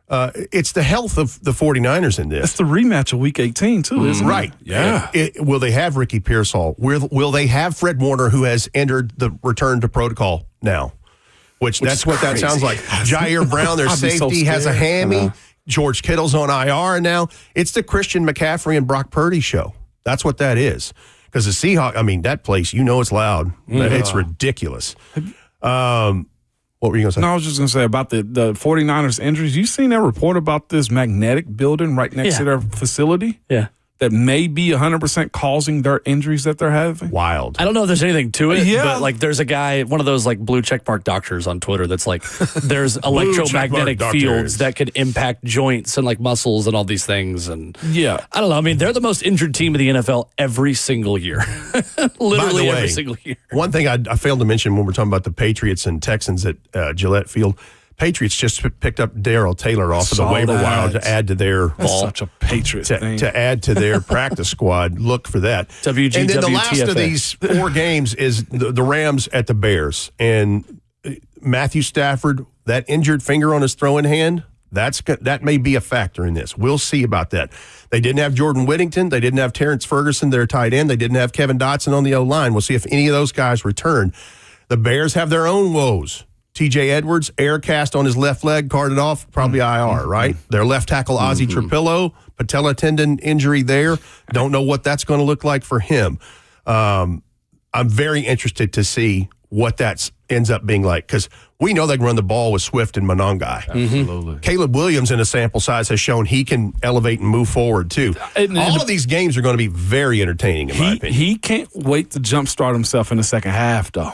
It's the health of the 49ers in this. It's the rematch of Week 18, too, isn't it? Right. Yeah. Will they have Ricky Pearsall? Will they have Fred Warner, who has entered the return to protocol now? Which that's what that sounds like. Jair Brown, their safety, has a hammy. George Kittle's on IR now. It's the Christian McCaffrey and Brock Purdy show. That's what that is. Because the Seahawks, that place, it's loud. It's ridiculous. What were you going to say? No, I was just going to say about the 49ers injuries. You seen that report about this magnetic building right next to their facility? Yeah. that may be 100% causing their injuries that they're having? Wild. I don't know if there's anything to it, Yeah. but like there's a guy, one of those like blue checkmark doctors on Twitter that's like, there's electromagnetic checkmark fields doctors. that could impact joints and like muscles and all these things. And Yeah. I don't know. I mean, they're the most injured team of the NFL every single year. Literally By the way, every single year. One thing I failed to mention when we're talking about the Patriots and Texans at Gillette Field, Patriots just picked up Darrell Taylor off of the Saw waiver wire that. to add to their That's such a Patriots thing. to add to their practice squad. Look for that. WG, and then the last WTFA. of these 4 games is the Rams at the Bears. And Matthew Stafford, that injured finger on his throwing hand, that may be a factor in this. We'll see about that. They didn't have Jordan Whittington. They didn't have Terrence Ferguson, their tight end. They didn't have Kevin Dotson on the O-line. We'll see if any of those guys return. The Bears have their own woes. TJ Edwards, air cast on his left leg, carted off, probably IR, right? Their left tackle, Ozzie Trapillo, patella tendon injury there. Don't know what that's going to look like for him. I'm very interested to see what that ends up being like, because we know they can run the ball with Swift and Monongai. Absolutely. Caleb Williams in a sample size has shown he can elevate and move forward too. All of these games are going to be very entertaining in my opinion. He can't wait to jumpstart himself in the second half, though.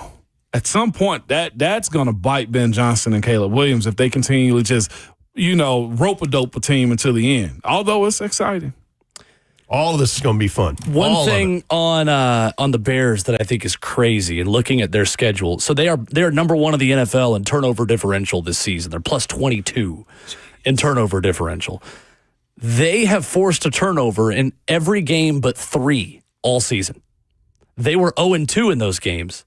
At some point, that's going to bite Ben Johnson and Caleb Williams if they continually just, rope-a-dope a team until the end. Although it's exciting. All of this is going to be fun. One thing on the Bears that I think is crazy, and looking at their schedule, so they are number 1 of the NFL in turnover differential this season. They're plus 22 in turnover differential. They have forced a turnover in every game but 3 all season. They were 0-2 in those games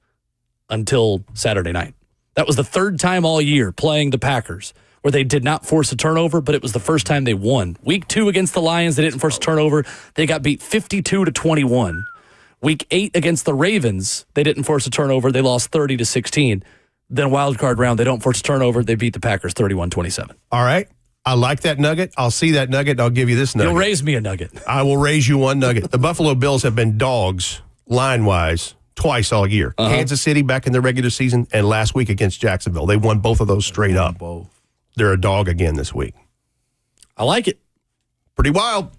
until Saturday night. That was the 3rd time all year playing the Packers where they did not force a turnover, but it was the first time they won. Week 2 against the Lions, they didn't force a turnover. They got beat 52-21. Week 8 against the Ravens, they didn't force a turnover. They lost 30-16. Then wild card round, they don't force a turnover. They beat the Packers 31-27. All right. I like that nugget. I'll see that nugget. I'll give you this nugget. You'll raise me a nugget. I will raise you one nugget. The Buffalo Bills have been dogs, line-wise, twice all year. Kansas City back in the regular season and last week against Jacksonville. They won both of those straight up. They're a dog again this week. I like it. Pretty wild.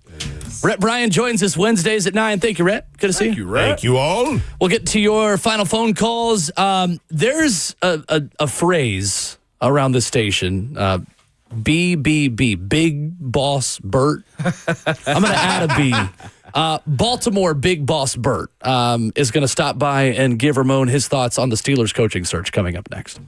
Rhett Bryan joins us Wednesdays at 9. Thank you, Rhett. Good to see you. Thank you all. We'll get to your final phone calls. There's a phrase around this station, BBB, Big Boss Bert. I'm going to add a B. Baltimore Big Boss Bert is going to stop by and give Ramon his thoughts on the Steelers coaching search coming up next.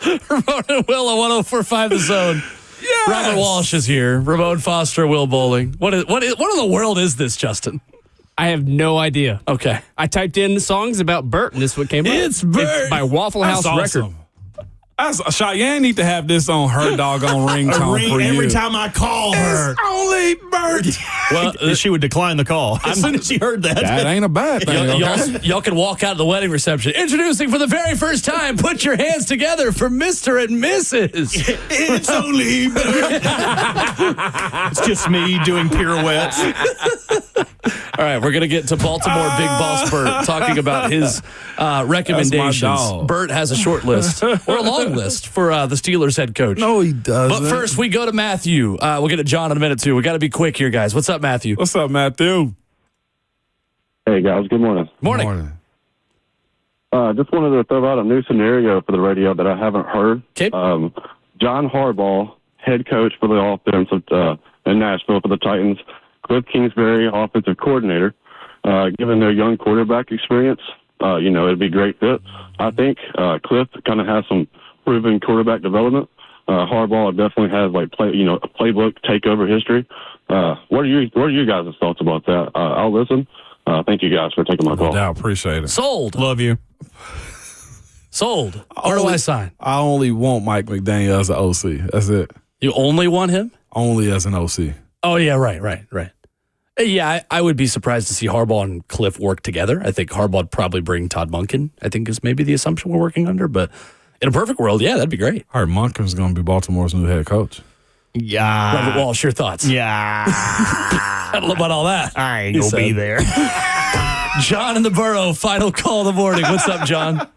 Ramon and Will on 104.5 The Zone. Yes. Robert Walsh is here. Ramon Foster, Will Bowling. What in the world is this, Justin? I have no idea. Okay. I typed in the songs about Bert, and this is what came up. It's Bert. It's by Waffle House Record. Cheyenne need to have this on her doggone ringtone for you. Every time I call her. It's only Bert. Well, she would decline the call as soon as she heard that. That ain't a bad thing. Y'all can walk out of the wedding reception. Introducing for the very first time, put your hands together for Mr. and Mrs. It's only Bert. It's just me doing pirouettes. All right, we're going to get to Baltimore Big Boss Bert talking about his recommendations. Bert has a short list or a long list for the Steelers head coach. No, he doesn't. But first, we go to Matthew. We'll get to John in a minute, too. We got to be quick here, guys. What's up, Matthew? What's up, Matthew? Hey, guys. Good morning. Morning. Just wanted to throw out a new scenario for the radio that I haven't heard. Okay. John Harbaugh, head coach for the offense in Nashville for the Titans. Cliff Kingsbury, offensive coordinator. Given their young quarterback experience, it'd be a great fit. I think Cliff kind of has some proven quarterback development. Harbaugh definitely has a playbook takeover history. What are you guys' thoughts about that? I'll listen. Thank you guys for taking my call. I appreciate it. Sold. Love you. Sold. Where do I sign? I only want Mike McDaniel as an OC. That's it. You only want him? Only as an OC. Oh, yeah, right. Yeah, I would be surprised to see Harbaugh and Cliff work together. I think Harbaugh would probably bring Todd Monken, I think is maybe the assumption we're working under. But in a perfect world, yeah, that'd be great. I heard Monken's going to be Baltimore's new head coach. Yeah. Robert Walsh, your thoughts? Yeah. I don't know about all that. I ain't going to be there. John in the Borough, final call of the morning. What's up, John?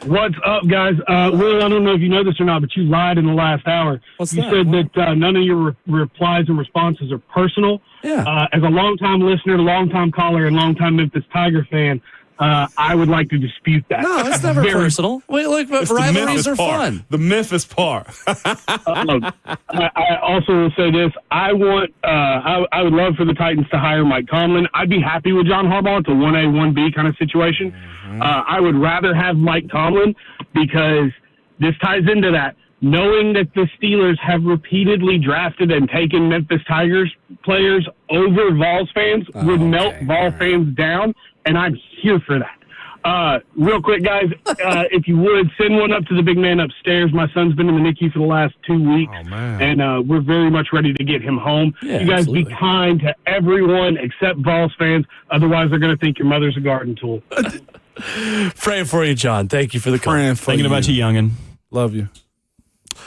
What's up, guys? Will, I don't know if you know this or not, but you lied in the last hour. What's you that? said that none of your replies and responses are personal. Yeah. As a longtime listener, longtime caller, and longtime Memphis Tiger fan, I would like to dispute that. No, it's never personal. Wait, look, but rivalries are fun. The Memphis part. I also will say this. I would love for the Titans to hire Mike Tomlin. I'd be happy with John Harbaugh. It's a 1A, 1B kind of situation. I would rather have Mike Tomlin because this ties into that. Knowing that the Steelers have repeatedly drafted and taken Memphis Tigers players over Vols fans would melt Vol fans down, and I'm here for that. Real quick, guys, if you would, send one up to the big man upstairs. My son's been in the NICU for the last 2 weeks, and we're very much ready to get him home. Yeah, you guys absolutely. be kind to everyone except Vols fans. Otherwise, they're going to think your mother's a garden tool. Praying for you, John. Thank you for the call. Thinking about you, youngin'. Love you.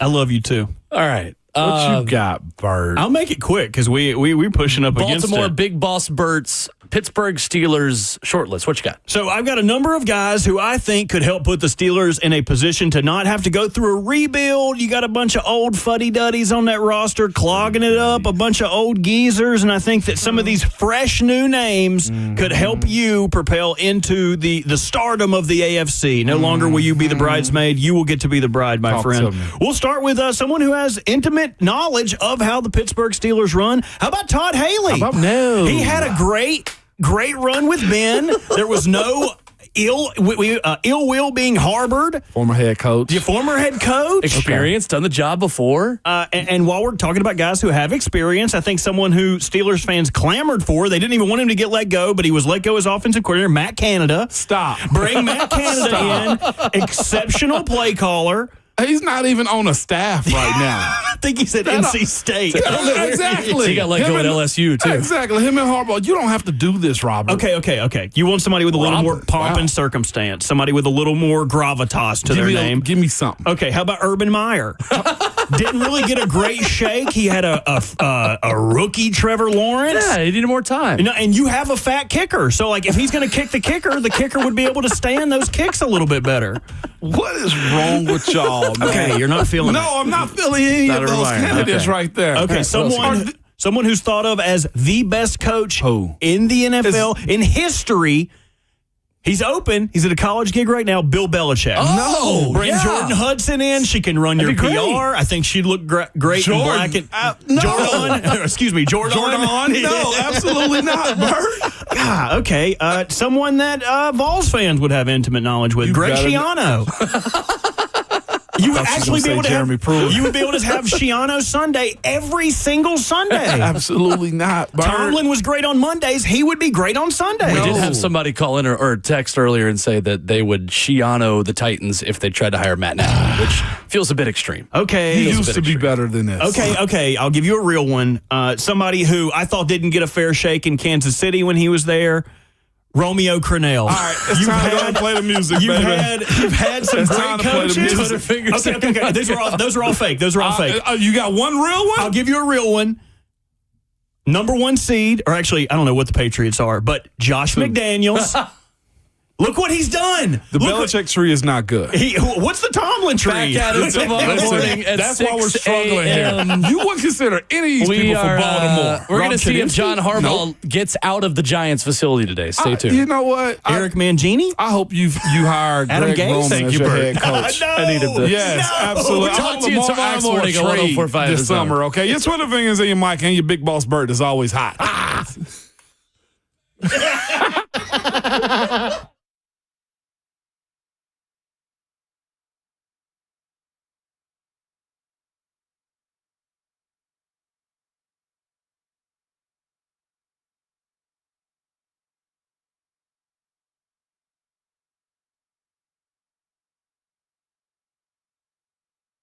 I love you, too. All right. What you got, Bird? I'll make it quick because we're pushing up against it. Baltimore Big Boss Bert's Pittsburgh Steelers shortlist. What you got? So I've got a number of guys who I think could help put the Steelers in a position to not have to go through a rebuild. You got a bunch of old fuddy-duddies on that roster clogging it up, a bunch of old geezers, and I think that some of these fresh new names could help you propel into the stardom of the AFC. No longer will you be the bridesmaid. You will get to be the bride, my friend. We'll start with someone who has intimate knowledge of how the Pittsburgh Steelers run. How about Todd Haley? He had a great run with Ben. There was no ill will being harbored. Former head coach. The former head coach. Experience, done the job before. And while we're talking about guys who have experience, I think someone who Steelers fans clamored for, they didn't even want him to get let go, but he was let go as offensive coordinator, Matt Canada. Stop. Bring Matt Canada in. Exceptional play caller. He's not even on a staff right now. I think he's at NC State. Exactly. He got let go at LSU, too. Exactly. Him and Harbaugh, you don't have to do this, Robert. Okay. You want somebody with a little more pomp and circumstance, somebody with a little more gravitas to their name. Give me something. Okay, how about Urban Meyer? Didn't really get a great shake. He had a rookie Trevor Lawrence. Yeah, he needed more time. And you have a fat kicker. So, if he's going to kick the kicker would be able to stand those kicks a little bit better. What is wrong with y'all, man? Okay, you're not feeling it. No, I'm not feeling any of those candidates right there. Okay, someone who's thought of as the best coach in the NFL, in history. He's open. He's at a college gig right now. Bill Belichick. Bring Jordan Hudson in. She can run your PR. I think she'd look great in black and Jordan. Excuse me, Jordan. No, absolutely not, Bert. God, okay. Someone that Vols fans would have intimate knowledge with. Greg Schiano. You would actually be able to Jeremy Pruitt. You would be able to have Schiano Sunday every single Sunday. Absolutely not. Bird. Tomlin was great on Mondays. He would be great on Sundays. We did have somebody call in or text earlier and say that they would Schiano the Titans if they tried to hire Matt Nagy, which feels a bit extreme. Okay. He used to be better than this. Okay. I'll give you a real one. Somebody who I thought didn't get a fair shake in Kansas City when he was there. Romeo Crennel. All right, it's time to go and play the music, you've baby. You've had some great coaches. Okay. Those are all fake. You got one real one? I'll give you a real one. Number 1 seed, or actually, I don't know what the Patriots are, but Josh McDaniels. Look what he's done. The Belichick tree is not good. What's the Tomlin tree? Back at it tomorrow morning at That's 6 why we're struggling a.m. here. You wouldn't consider any of these people from Baltimore. We're going to see if John Harbaugh gets out of the Giants facility today. Stay tuned. You know what? Eric Mangini? I hope you hired Adam Greg Gase? Roman Thank as you, your Bert. head coach. No. I needed this. Yes, absolutely. We'll talk to you tomorrow morning at 104.5 this summer, okay? Your Twitter fingers and your mic and your big boss Bert is always hot.